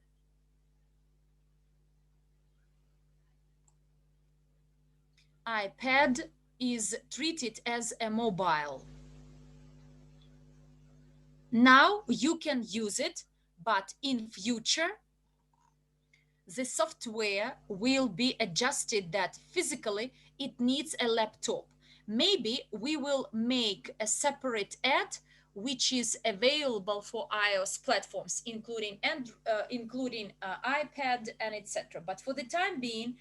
iPad is treated as a mobile. Now you can use it, but in future, the software will be adjusted that physically it needs a laptop. Maybe we will make a separate ad which is available for iOS platforms, including iPad and etc. But for the time being,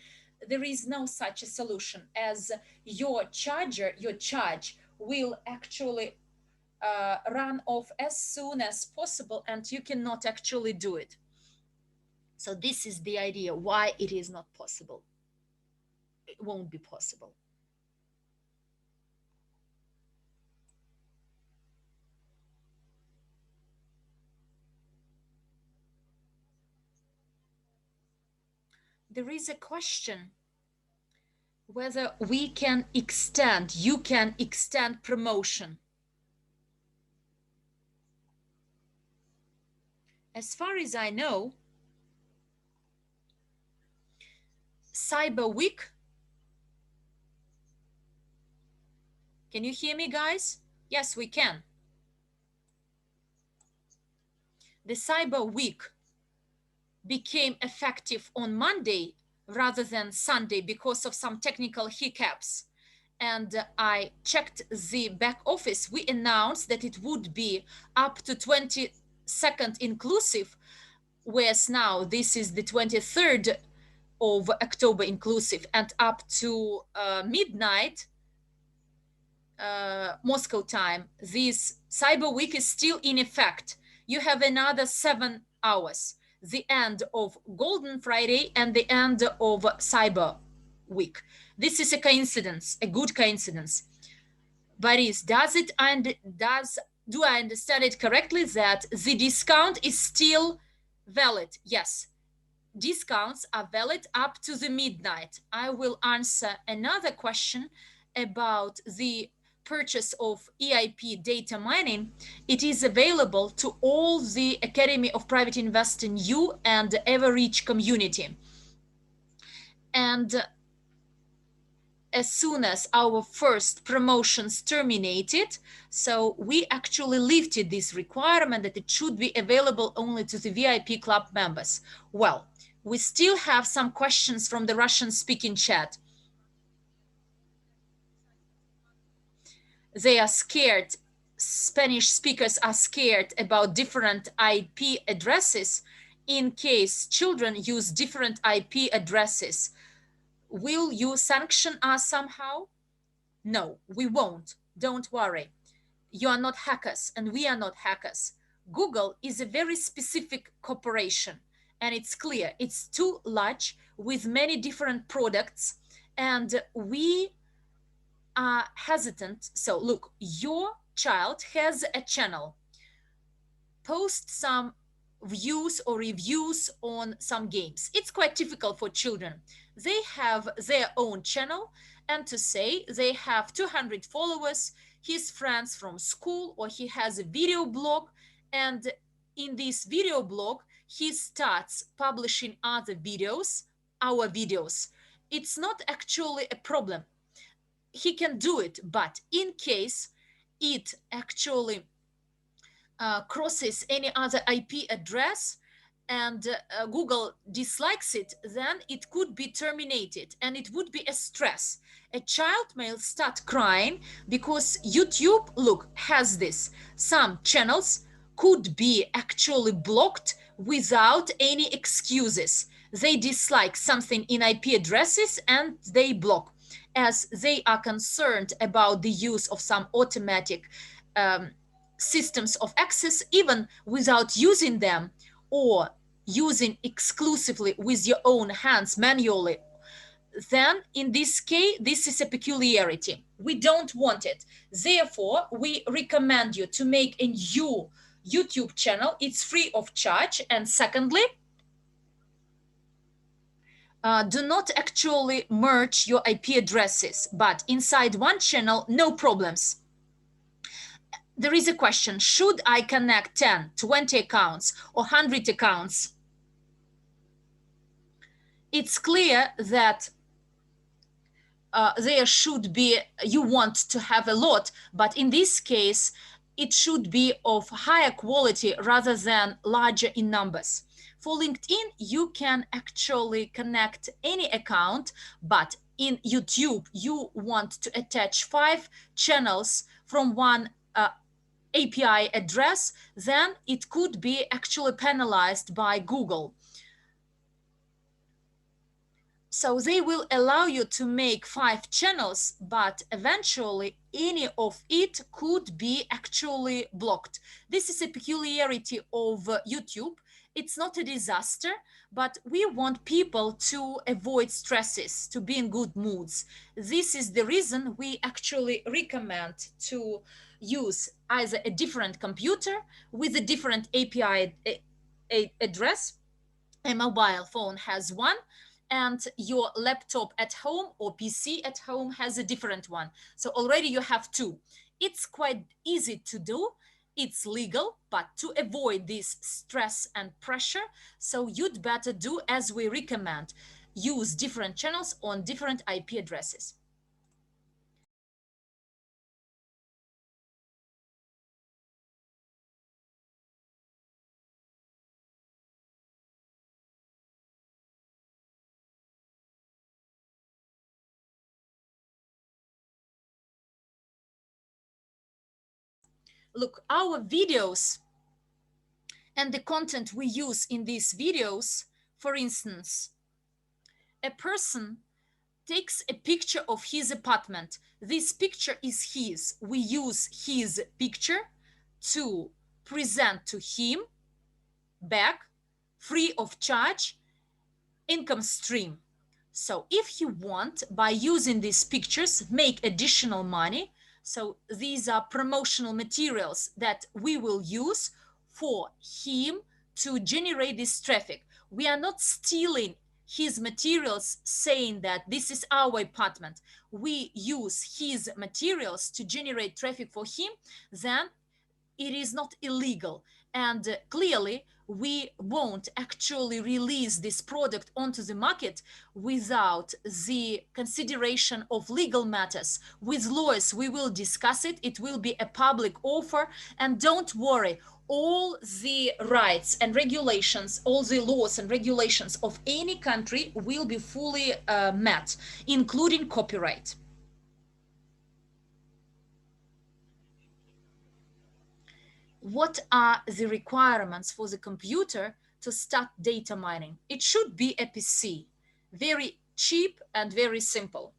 there is no such a solution, as your charge will actually run off as soon as possible, and you cannot actually do it. So this is the idea why it is not possible. It won't be possible. There is a question whether you can extend promotion. As far as I know, Cyber Week. Can you hear me, guys? Yes, we can. The Cyber Week became effective on Monday rather than Sunday because of some technical hiccups. And I checked the back office. We announced that it would be up to 22nd inclusive, whereas now this is the 23rd of October inclusive, and up to midnight Moscow time, this Cyber Week is still in effect. You have another 7 hours, the end of Golden Friday and the end of Cyber Week. This is a coincidence, a good coincidence. Boris, do I understand it correctly that the discount is still valid? Yes, discounts are valid up to the midnight. I will answer another question about the purchase of EIP data mining. It is available to all the Academy of Private Investing NEEW and Evorich community. And as soon as our first promotions terminated, so we actually lifted this requirement that it should be available only to the VIP club members. Well, we still have some questions from the Russian-speaking chat. They are scared, Spanish speakers are scared about different IP addresses in case children use different IP addresses. Will you sanction us somehow? No, we won't. Don't worry. You are not hackers and we are not hackers. Google is a very specific corporation, and it's clear it's too large with many different products, and we are hesitant. So look, your child has a channel, post some views or reviews on some games. It's quite difficult for children. They have their own channel, and to say they have 200 followers, his friends from school, or he has a video blog, and in this video blog he starts publishing other videos, our videos. It's not actually a problem. He can do it, but in case it actually crosses any other IP address and Google dislikes it, then it could be terminated, and it would be a stress. A child may start crying because YouTube, look, has this. Some channels could be actually blocked without any excuses. They dislike something in IP addresses and they block, as they are concerned about the use of some automatic systems of access, even without using them or using exclusively with your own hands manually. Then in this case, this is a peculiarity. We don't want it. Therefore, we recommend you to make a new YouTube channel. It's free of charge. And secondly, do not actually merge your IP addresses, but inside one channel, no problems. There is a question, should I connect 10, 20 accounts or 100 accounts? It's clear that there should be, you want to have a lot, but in this case, it should be of higher quality rather than larger in numbers. For LinkedIn, you can actually connect any account, but in YouTube, you want to attach 5 channels from one API address, then it could be actually penalized by Google. So they will allow you to make 5 channels, but eventually any of it could be actually blocked. This is a peculiarity of YouTube. It's not a disaster, but we want people to avoid stresses, to be in good moods. This is the reason we actually recommend to use either a different computer with a different API address. A mobile phone has one, and your laptop at home or PC at home has a different one. So already you have two. It's quite easy to do. It's legal, but to avoid this stress and pressure, so you'd better do as we recommend. Use different channels on different IP addresses. Look, our videos and the content we use in these videos, for instance, a person takes a picture of his apartment. This picture is his. We use his picture to present to him back, free of charge, income stream. So if you want, by using these pictures, make additional money, so these are promotional materials that we will use for him to generate this traffic. We are not stealing his materials saying that this is our apartment. We use his materials to generate traffic for him, then it is not illegal. And clearly, we won't actually release this product onto the market without the consideration of legal matters. With lawyers, we will discuss it. It will be a public offer. And don't worry, all the rights and regulations, all the laws and regulations of any country will be fully met, including copyright. What are the requirements for the computer to start data mining? It should be a PC, very cheap and very simple.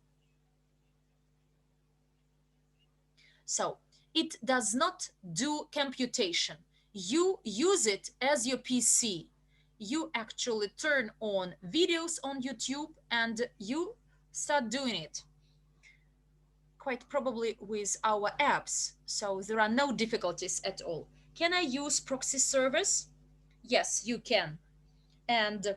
So it does not do computation. You use it as your PC. You actually turn on videos on YouTube and you start doing it, quite probably with our apps. So there are no difficulties at all. Can I use proxy servers? Yes, you can. And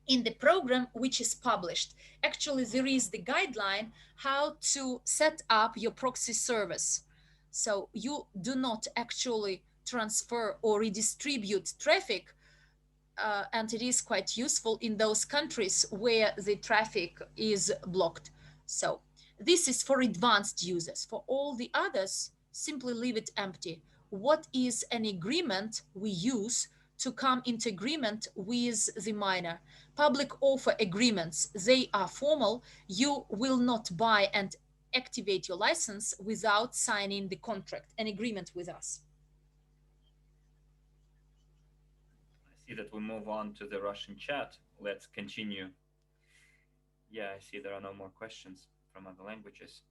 in the program which is published, actually there is the guideline how to set up your proxy service. So you do not actually transfer or redistribute traffic, and it is quite useful in those countries where the traffic is blocked. So this is for advanced users. For all the others, simply leave it empty. What is an agreement we use to come into agreement with the miner? Public offer agreements, they are formal. You will not buy and activate your license without signing the contract, an agreement with us. I see that we move on to the Russian chat. Let's continue. Yeah, I see there are no more questions from other languages.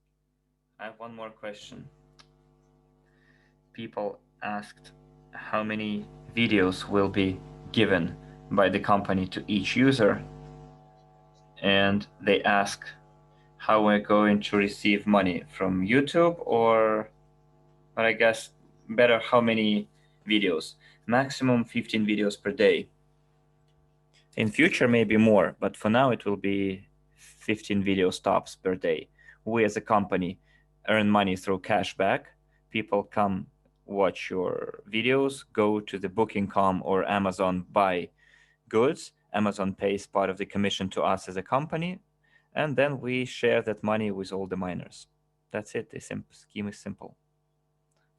I have one more question. People asked how many videos will be given by the company to each user, and they ask how we're going to receive money from YouTube, or I guess better, how many videos. Maximum 15 videos per day. In future, maybe more, but for now it will be 15 video stops per day. We as a company earn money through cashback. People come watch your videos, go to the booking.com or Amazon, buy goods. Amazon pays part of the commission to us as a company, and then we share that money with all the miners. That's it. The scheme is simple.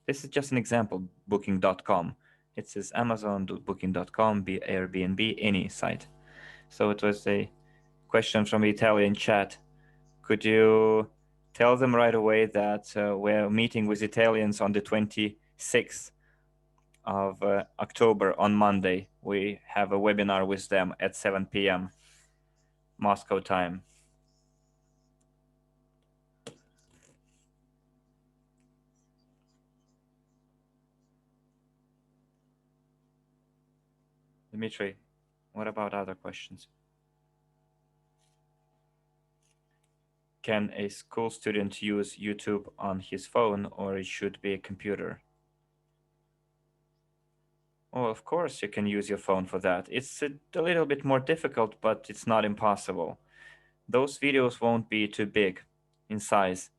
This is just an example, booking.com. It says Amazon, booking.com, Airbnb, any site. So it was a question from the Italian chat. Could you tell them right away that we're meeting with Italians on the 26th of October on Monday. We have a webinar with them at 7 p.m. Moscow time. Dmitry, what about other questions? Can a school student use YouTube on his phone, or it should be a computer? Oh, of course you can use your phone for that. It's a little bit more difficult, but it's not impossible. Those videos won't be too big in size,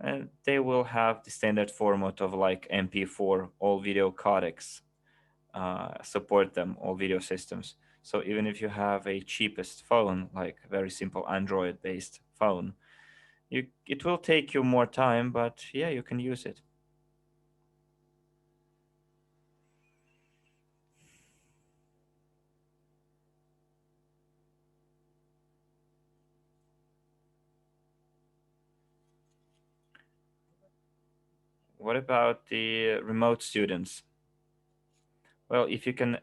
and they will have the standard format of like MP4. All video codecs support them, all video systems. So even if you have a cheapest phone, like a very simple Android-based phone, it will take you more time, but yeah, you can use it. What about the remote students? Well, if you can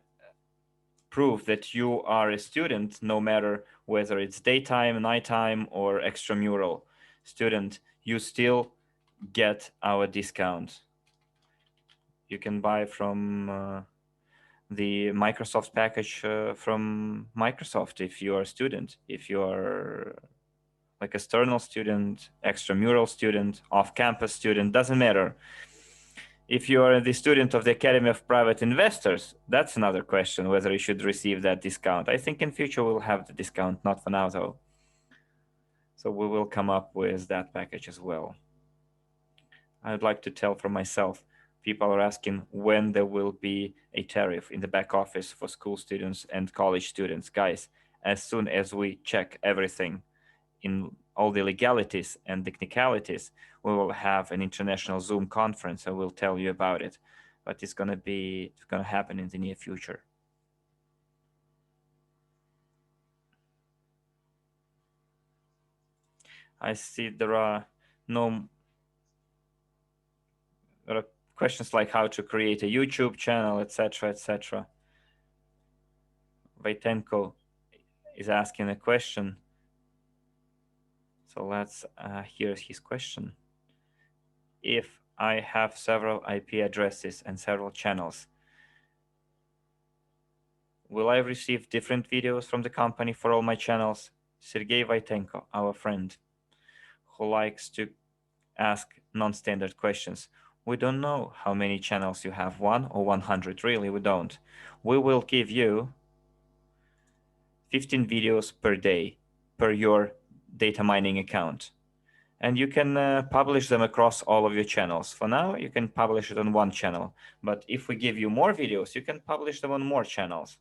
prove that you are a student, no matter whether it's daytime, nighttime, or extramural student, you still get our discount. You can buy from the Microsoft package from Microsoft if you are a student. If you are like external student, extramural student, off-campus student, doesn't matter. If you are the student of the Academy of Private Investors, that's another question, whether you should receive that discount. I think in future we'll have the discount, not for now though. So we will come up with that package as well. I'd like to tell for myself, people are asking when there will be a tariff in the back office for school students and college students. Guys, as soon as we check everything in all the legalities and technicalities, we will have an international Zoom conference and we'll tell you about it. But it's gonna happen in the near future. I see there are questions like how to create a YouTube channel, etc., etc. Vaitenko is asking a question. So let's hear his question. If I have several IP addresses and several channels, will I receive different videos from the company for all my channels? Sergey Vaitenko, our friend, who likes to ask non-standard questions. We don't know how many channels you have, 1 or 100. Really, we don't. We will give you 15 videos per day per your data mining account. And you can publish them across all of your channels. For now, you can publish it on one channel. But if we give you more videos, you can publish them on more channels.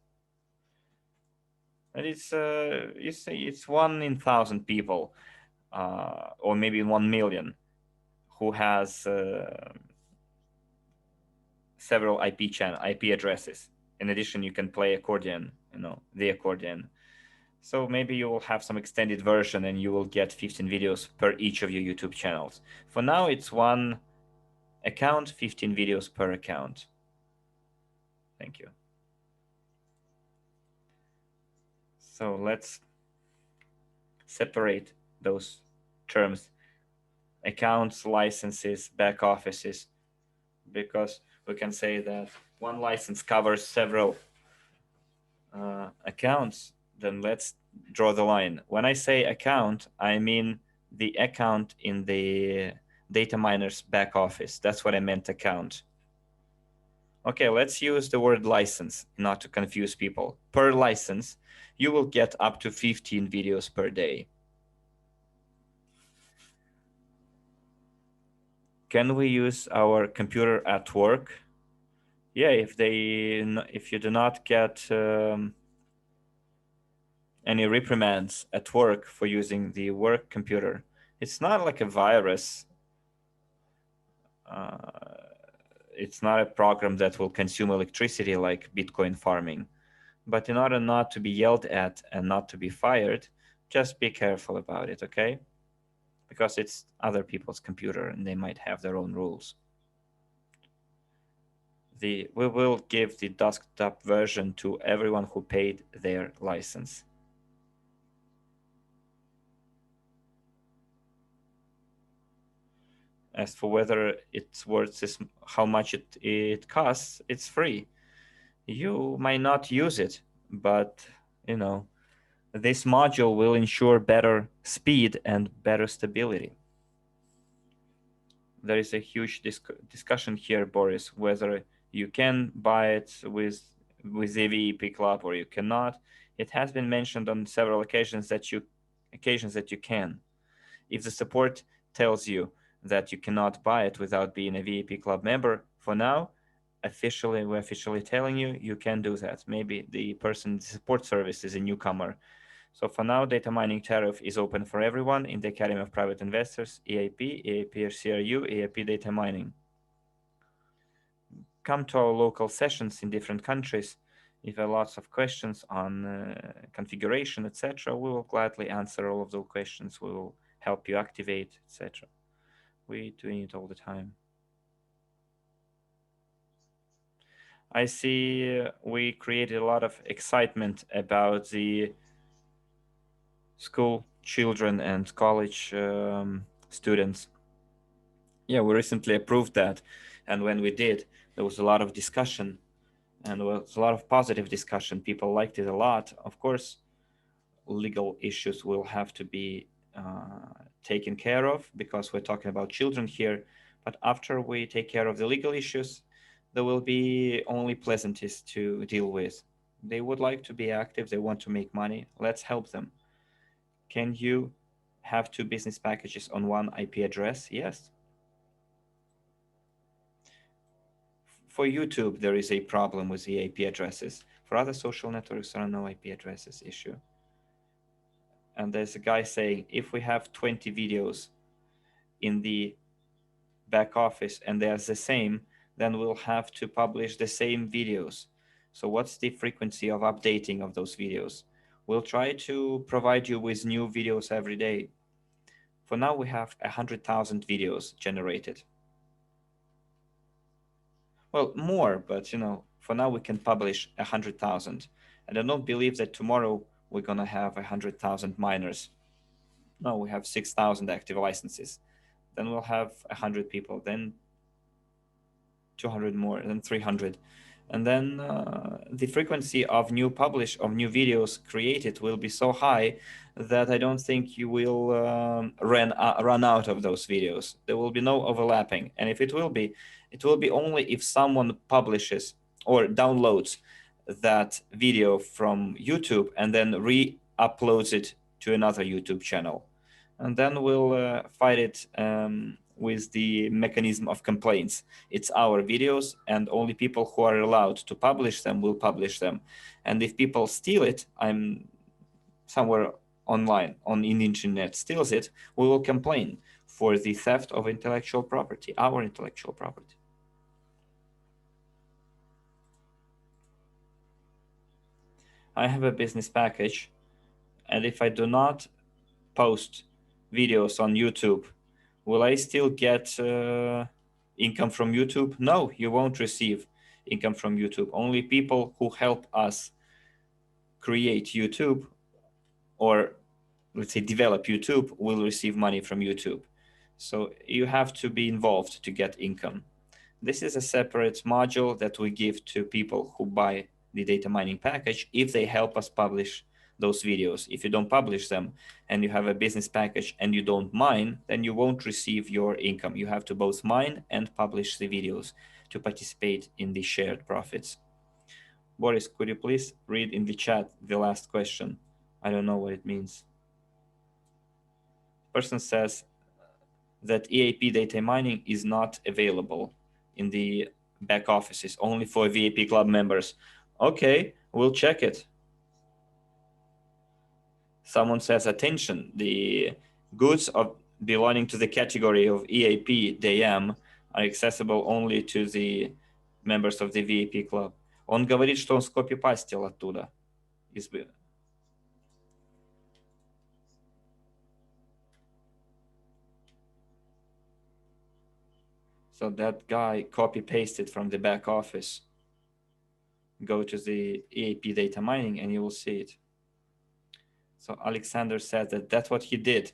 And it's you say it's 1 in 1,000 people, or maybe 1 million, who has several IP addresses. In addition, you can play accordion, the accordion. So maybe you will have some extended version and you will get 15 videos per each of your YouTube channels. For now, it's one account, 15 videos per account. Thank you. So let's separate those terms: accounts, licenses, back offices, because we can say that one license covers several accounts. Then let's draw the line. When I say account, I mean the account in the data miner's back office. That's what I meant, account. Okay, let's use the word license not to confuse people. Per license, you will get up to 15 videos per day. Can we use our computer at work? Yeah, if you do not get any reprimands at work for using the work computer, it's not like a virus. It's not a program that will consume electricity like Bitcoin farming. But in order not to be yelled at and not to be fired, just be careful about it, okay? Because it's other people's computer and they might have their own rules. we will give the desktop version to everyone who paid their license. As for whether it's worth this, how much it costs, it's free. You might not use it, but you know, this module will ensure better speed and better stability. There is a huge discussion here, Boris, whether you can buy it with the VEP Club or you cannot. It has been mentioned on several occasions that you can. If the support tells you that you cannot buy it without being a VEP Club member, for now, we're officially telling you you can do that. Maybe the support service is a newcomer. So for now, data mining tariff is open for everyone in the Academy of Private Investors, EAP, EAP CRU, EAP data mining. Come to our local sessions in different countries. If there are lots of questions on configuration, etc., we will gladly answer all of those questions. We will help you activate, etc. We're doing it all the time. I see we created a lot of excitement about the school children and college students. Yeah, we recently approved that. And when we did, there was a lot of discussion and there was a lot of positive discussion. People liked it a lot. Of course, legal issues will have to be taken care of because we're talking about children here. But after we take care of the legal issues, there will be only pleasantries to deal with. They would like to be active. They want to make money. Let's help them. Can you have two business packages on one IP address? Yes. For YouTube, there is a problem with the IP addresses. For other social networks, there are no IP addresses issue. And there's a guy saying, if we have 20 videos in the back office and they're the same, then we'll have to publish the same videos. So what's the frequency of updating of those videos? We'll try to provide you with new videos every day. For now, we have 100,000 videos generated. Well, more, but for now we can publish 100,000. And I don't believe that tomorrow we're gonna have 100,000 miners. No, we have 6,000 active licenses. Then we'll have 100 people, then 200 more, then 300. And then the frequency of new videos created will be so high that I don't think you will run out of those videos. There will be no overlapping. And if it will be only if someone publishes or downloads that video from YouTube and then re-uploads it to another YouTube channel. And then we'll fight it with the mechanism of complaints. It's our videos, and only people who are allowed to publish them will publish them. And if people steal it, I'm somewhere online in the internet steals it, we will complain for the theft of intellectual property, our intellectual property. I have a business package, and if I do not post videos on YouTube, will I still get income from YouTube? No, you won't receive income from YouTube. Only people who help us create YouTube or let's say develop YouTube will receive money from YouTube. So you have to be involved to get income. This is a separate module that we give to people who buy the data mining package if they help us publish those videos. If you don't publish them and you have a business package and you don't mine, then you won't receive your income. You have to both mine and publish the videos to participate in the shared profits. Boris, could you please read in the chat the last question? I don't know what it means. Person says that EAP data mining is not available in the back offices, only for VAP club members. Okay, we'll check it. Someone says, attention, the goods of belonging to the category of EAP DM are accessible only to the members of the VAP club. Он говорит, что он скопипастил оттуда. So that guy copy pasted from the back office. Go to the EAP data mining and you will see it. So Alexander said that that's what he did.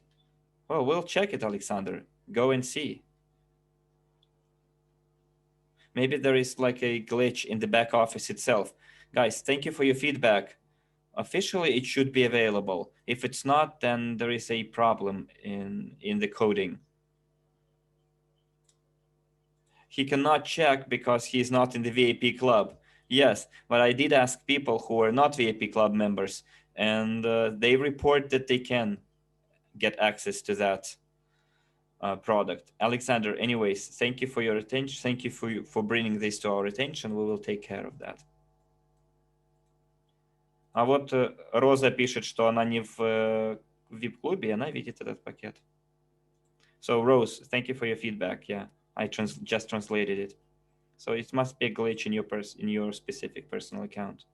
Well, we'll check it, Alexander. Go and see. Maybe there is like a glitch in the back office itself. Guys, thank you for your feedback. Officially, it should be available. If it's not, then there is a problem in the coding. He cannot check because he's not in the VIP club. Yes, but I did ask people who are not VIP club members, and they report that they can get access to that product. Alexander, anyways, thank you for your attention. Thank you for bringing this to our attention. We will take care of that. А вот Роза пишет, что она не в VIP-клубе, и она видит этот пакет. So, Rose, thank you for your feedback. Yeah, I just translated it. So it must be a glitch in your specific personal account.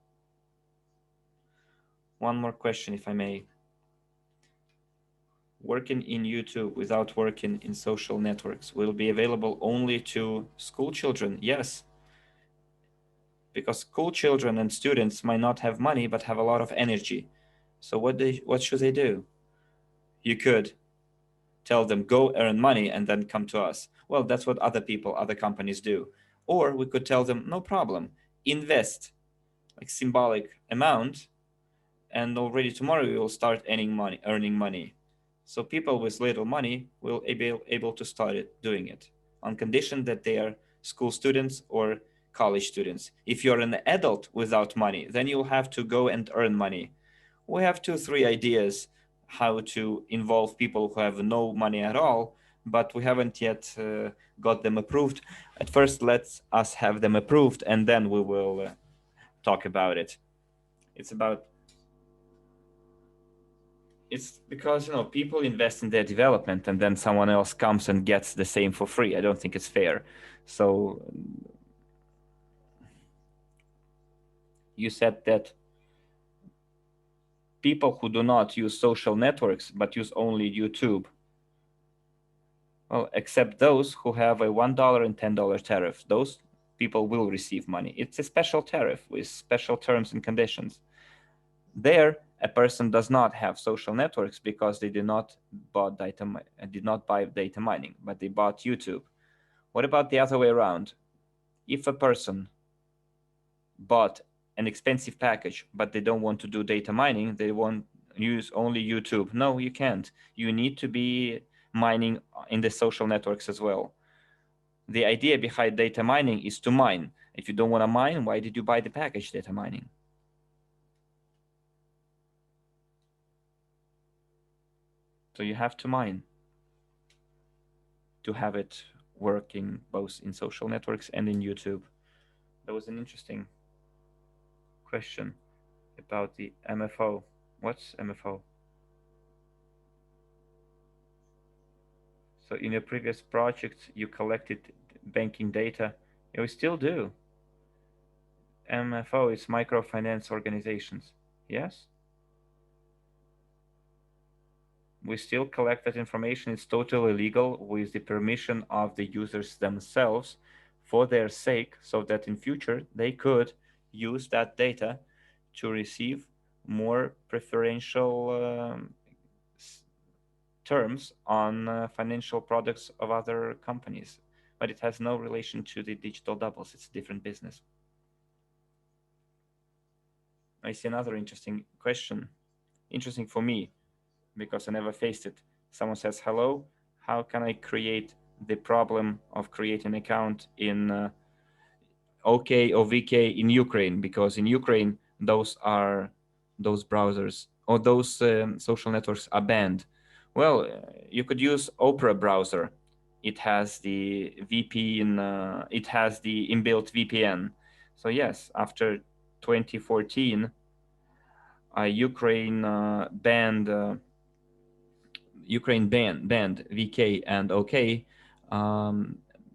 One more question, if I may. Working in YouTube without working in social networks will be available only to school children? Yes. Because school children and students might not have money, but have a lot of energy. So what should they do? You could tell them, go earn money and then come to us. Well, that's what other companies do. Or we could tell them, no problem, invest like symbolic amount, and already tomorrow you will start earning money. So people with little money will be able to start doing it on condition that they are school students or college students. If you're an adult without money, then you'll have to go and earn money. We have 2-3 ideas how to involve people who have no money at all, but we haven't yet got them approved. At first, let us have them approved, and then we will talk about it. It's because people invest in their development, and then someone else comes and gets the same for free. I don't think it's fair. So you said that people who do not use social networks but use only YouTube, well, except those who have a $1 and $10 tariff, those people will receive money. It's a special tariff with special terms and conditions. There, a person does not have social networks because they did not buy data mining, but they bought YouTube. What about the other way around? If a person bought an expensive package, but they don't want to do data mining, they want use only YouTube. No, you can't. You need to be mining in the social networks as well. The idea behind data mining is to mine. If you don't want to mine, why did you buy the package data mining? So you have to mine to have it working both in social networks and in YouTube. That was an interesting question about the MFO. What's MFO? So in your previous project, you collected banking data. Yeah, we still do. MFO is microfinance organizations. Yes? We still collect that information. It's totally legal with the permission of the users themselves for their sake, so that in future they could use that data to receive more preferential terms on financial products of other companies. But it has no relation to the digital doubles. It's a different business. I see another interesting question. Interesting for me, because I never faced it. Someone says, hello, how can I create the problem of creating an account in OK or VK in Ukraine? Because in Ukraine, those browsers or those social networks are banned. Well, you could use Opera browser. It has the VPN, it has the inbuilt VPN. So yes, after 2014, Ukraine banned VK and OK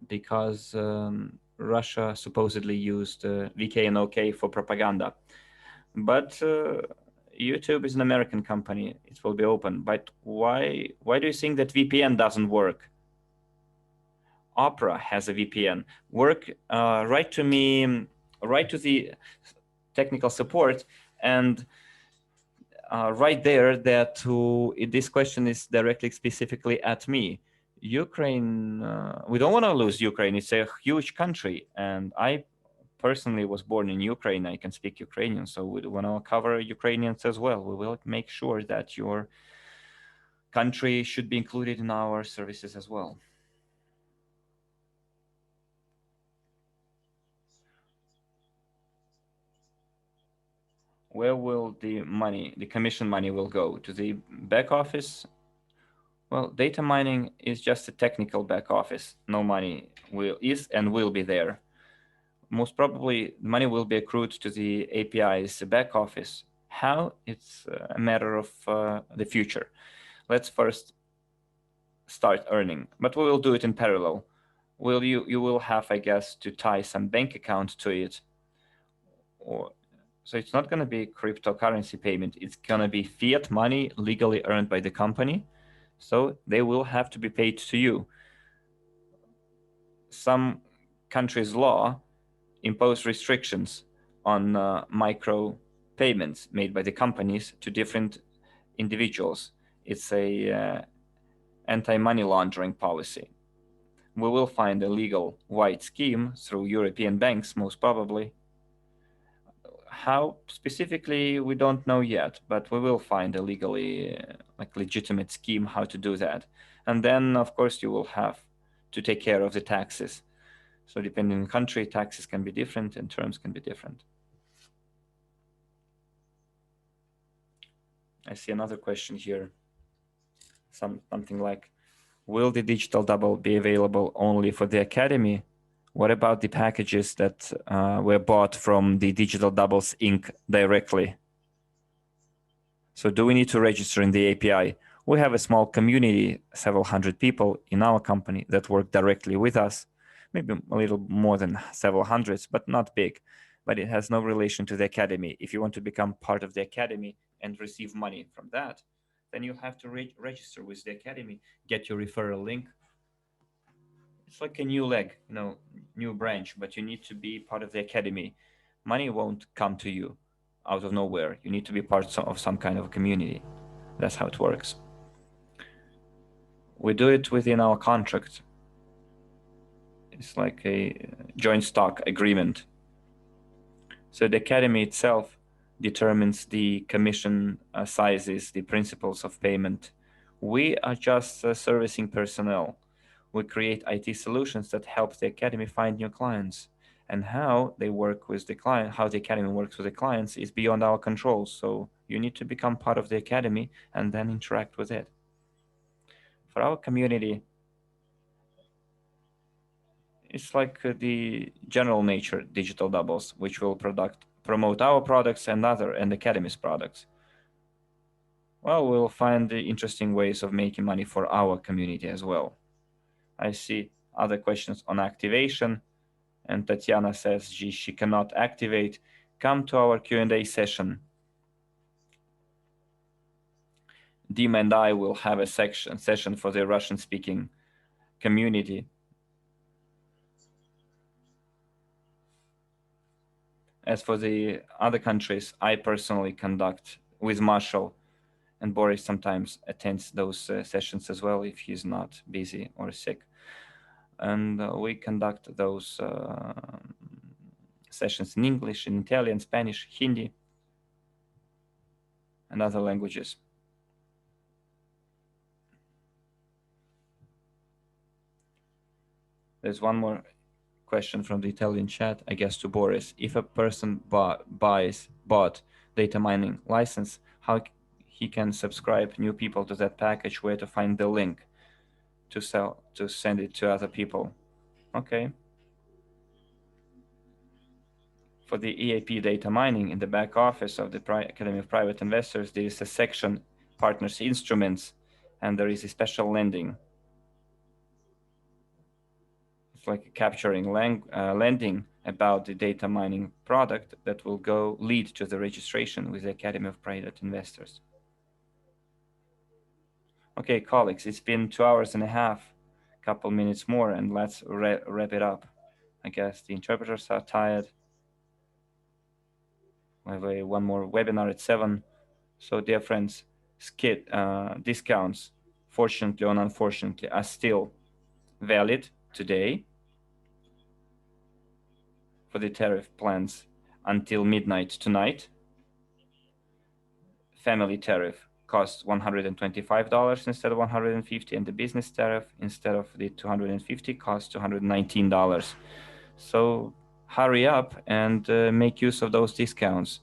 because Russia supposedly used VK and OK for propaganda. But YouTube is an American company. It will be open. But why do you think that VPN doesn't work? Opera has a VPN. Write to me, write to the technical support, and right there that this question is directly specifically at me. Ukraine, we don't want to lose Ukraine. It's a huge country, and I personally was born in Ukraine. I can speak Ukrainian, so we want to cover Ukrainians as well. We will make sure that your country should be included in our services as well. Where will the commission money will go? To the back office? Well, data mining is just a technical back office. No money is and will be there. Most probably, the money will be accrued to the API's back office. How? It's a matter of the future. Let's first start earning, but we will do it in parallel. You will have, I guess, to tie some bank account to it, or so it's not going to be cryptocurrency payment. It's going to be fiat money legally earned by the company. So they will have to be paid to you. Some countries' law impose restrictions on micro payments made by the companies to different individuals. It's a anti-money laundering policy. We will find a legal wide scheme through European banks, most probably. How specifically, we don't know yet, but we will find a legally legitimate scheme how to do that. And then, of course, you will have to take care of the taxes. So depending on country, taxes can be different and terms can be different. I see another question here. Something like, will the digital double be available only for the academy? What about the packages that were bought from the Digital Doubles Inc. directly? So do we need to register in the API? We have a small community, several hundred people in our company that work directly with us, maybe a little more than several hundreds, but not big. But it has no relation to the academy. If you want to become part of the academy and receive money from that, then you have to register with the academy, get your referral link. It's like a new leg, new branch, but you need to be part of the academy. Money won't come to you out of nowhere. You need to be part of some kind of a community. That's how it works. We do it within our contract. It's like a joint stock agreement. So the academy itself determines the commission sizes, the principles of payment. We are just servicing personnel. We create IT solutions that help the academy find new clients. And how they work with the client, how the academy works with the clients is beyond our control. So you need to become part of the academy and then interact with it. For our community, it's like the general nature digital doubles, which will promote our products and the academy's products. Well, we'll find the interesting ways of making money for our community as well. I see other questions on activation, and Tatiana says she cannot activate. Come to our Q&A session. Dim and I will have a session for the Russian-speaking community. As for the other countries, I personally conduct with Marshall, and Boris sometimes attends those sessions as well if he's not busy or sick. And we conduct those sessions in English, in Italian, Spanish, Hindi, and other languages. There's one more question from the Italian chat, I guess, to Boris. If a person bought data mining license, how he can subscribe new people to that package, where to find the link to send it to other people? Okay. For the EAP data mining in the back office of the Academy of Private Investors, there is a section, Partners Instruments, and there is a special lending. It's like capturing lending about the data mining product that will lead to the registration with the Academy of Private Investors. Okay, colleagues, it's been 2 hours and a half. couple minutes more and let's wrap it up. I guess the interpreters are tired. We have one more webinar at 7. So, dear friends, discounts, fortunately or unfortunately, are still valid today for the tariff plans until midnight tonight. Family tariff costs $125 instead of $150, and the business tariff instead of the $250 costs $219. So hurry up and make use of those discounts.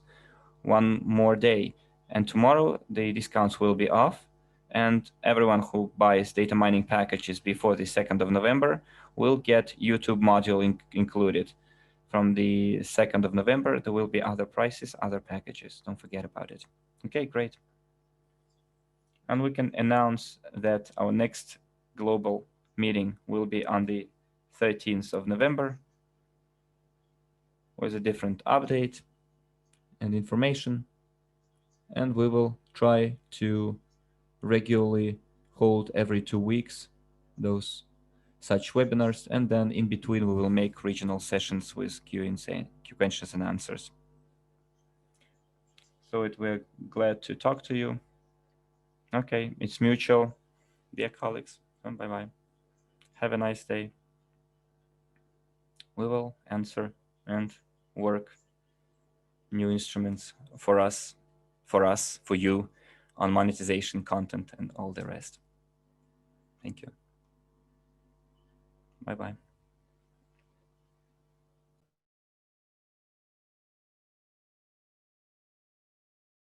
One more day, and tomorrow the discounts will be off, and everyone who buys data mining packages before the 2nd of November will get YouTube module included. From the 2nd of November, there will be other prices, other packages. Don't forget about it. Okay, great. And we can announce that our next global meeting will be on the 13th of November with a different update and information. And we will try to regularly hold every 2 weeks those such webinars, and then in between we will make regional sessions with Q questions and answers. So we're glad to talk to you. Okay, it's mutual. Dear colleagues, bye-bye. Have a nice day. We will answer and work new instruments for us, for you, on monetization, content, and all the rest. Thank you. Bye-bye.